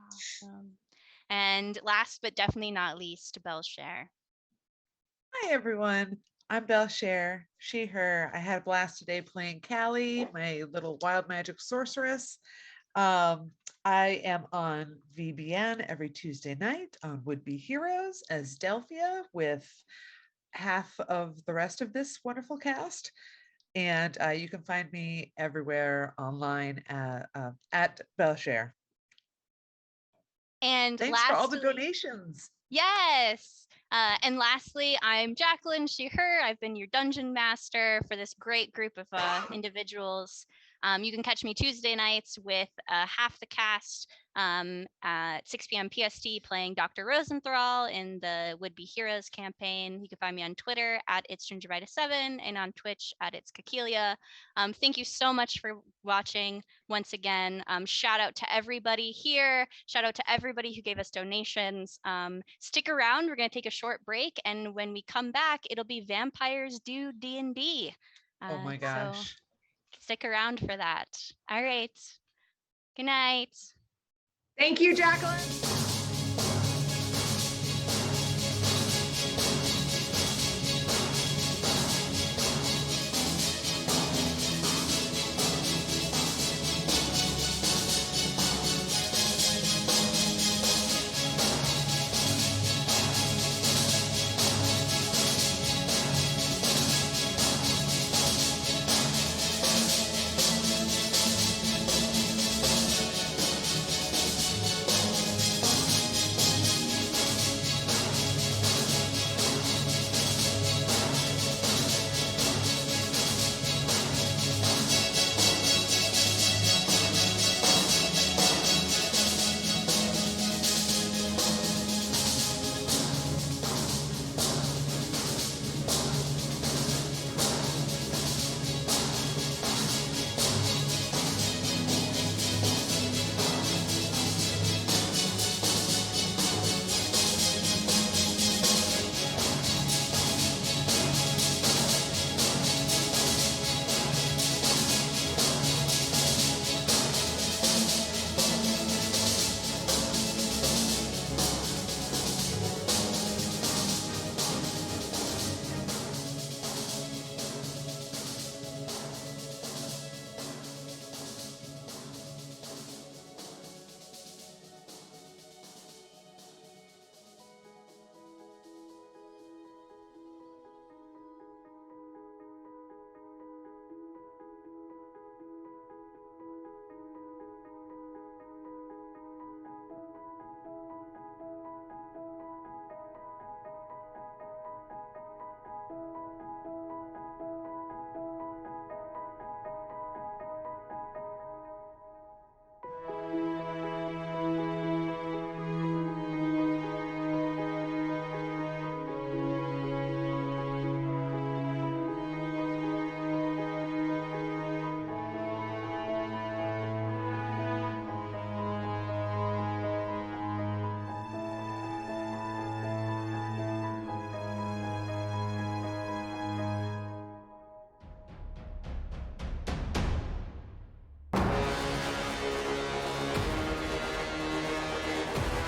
Awesome. And last but definitely not least, Belle Cher. Hi, everyone. I'm Belle Cher, she, her. I had a blast today playing Callie, my little wild magic sorceress. I am on VBN every Tuesday night on Would Be Heroes as Delphia with half of the rest of this wonderful cast. And you can find me everywhere online at Belshare. And Thanks for all the lastly, donations. yes. And lastly, I'm Jacqueline Schuher. I've been your dungeon master for this great group of individuals. You can catch me Tuesday nights with half the cast at 6 p.m. PST playing Dr. Rosenthal in the Would Be Heroes campaign. You can find me on Twitter at It's Gingivitis7 and on Twitch at It's Kakelia. Thank you so much for watching once again. Shout out to everybody here. Shout out to everybody who gave us donations. Stick around. We're going to take a short break. And when we come back, it'll be Vampires Do D&D. Oh my So gosh. stick around for that. All right. Good night. Thank you, Jacqueline.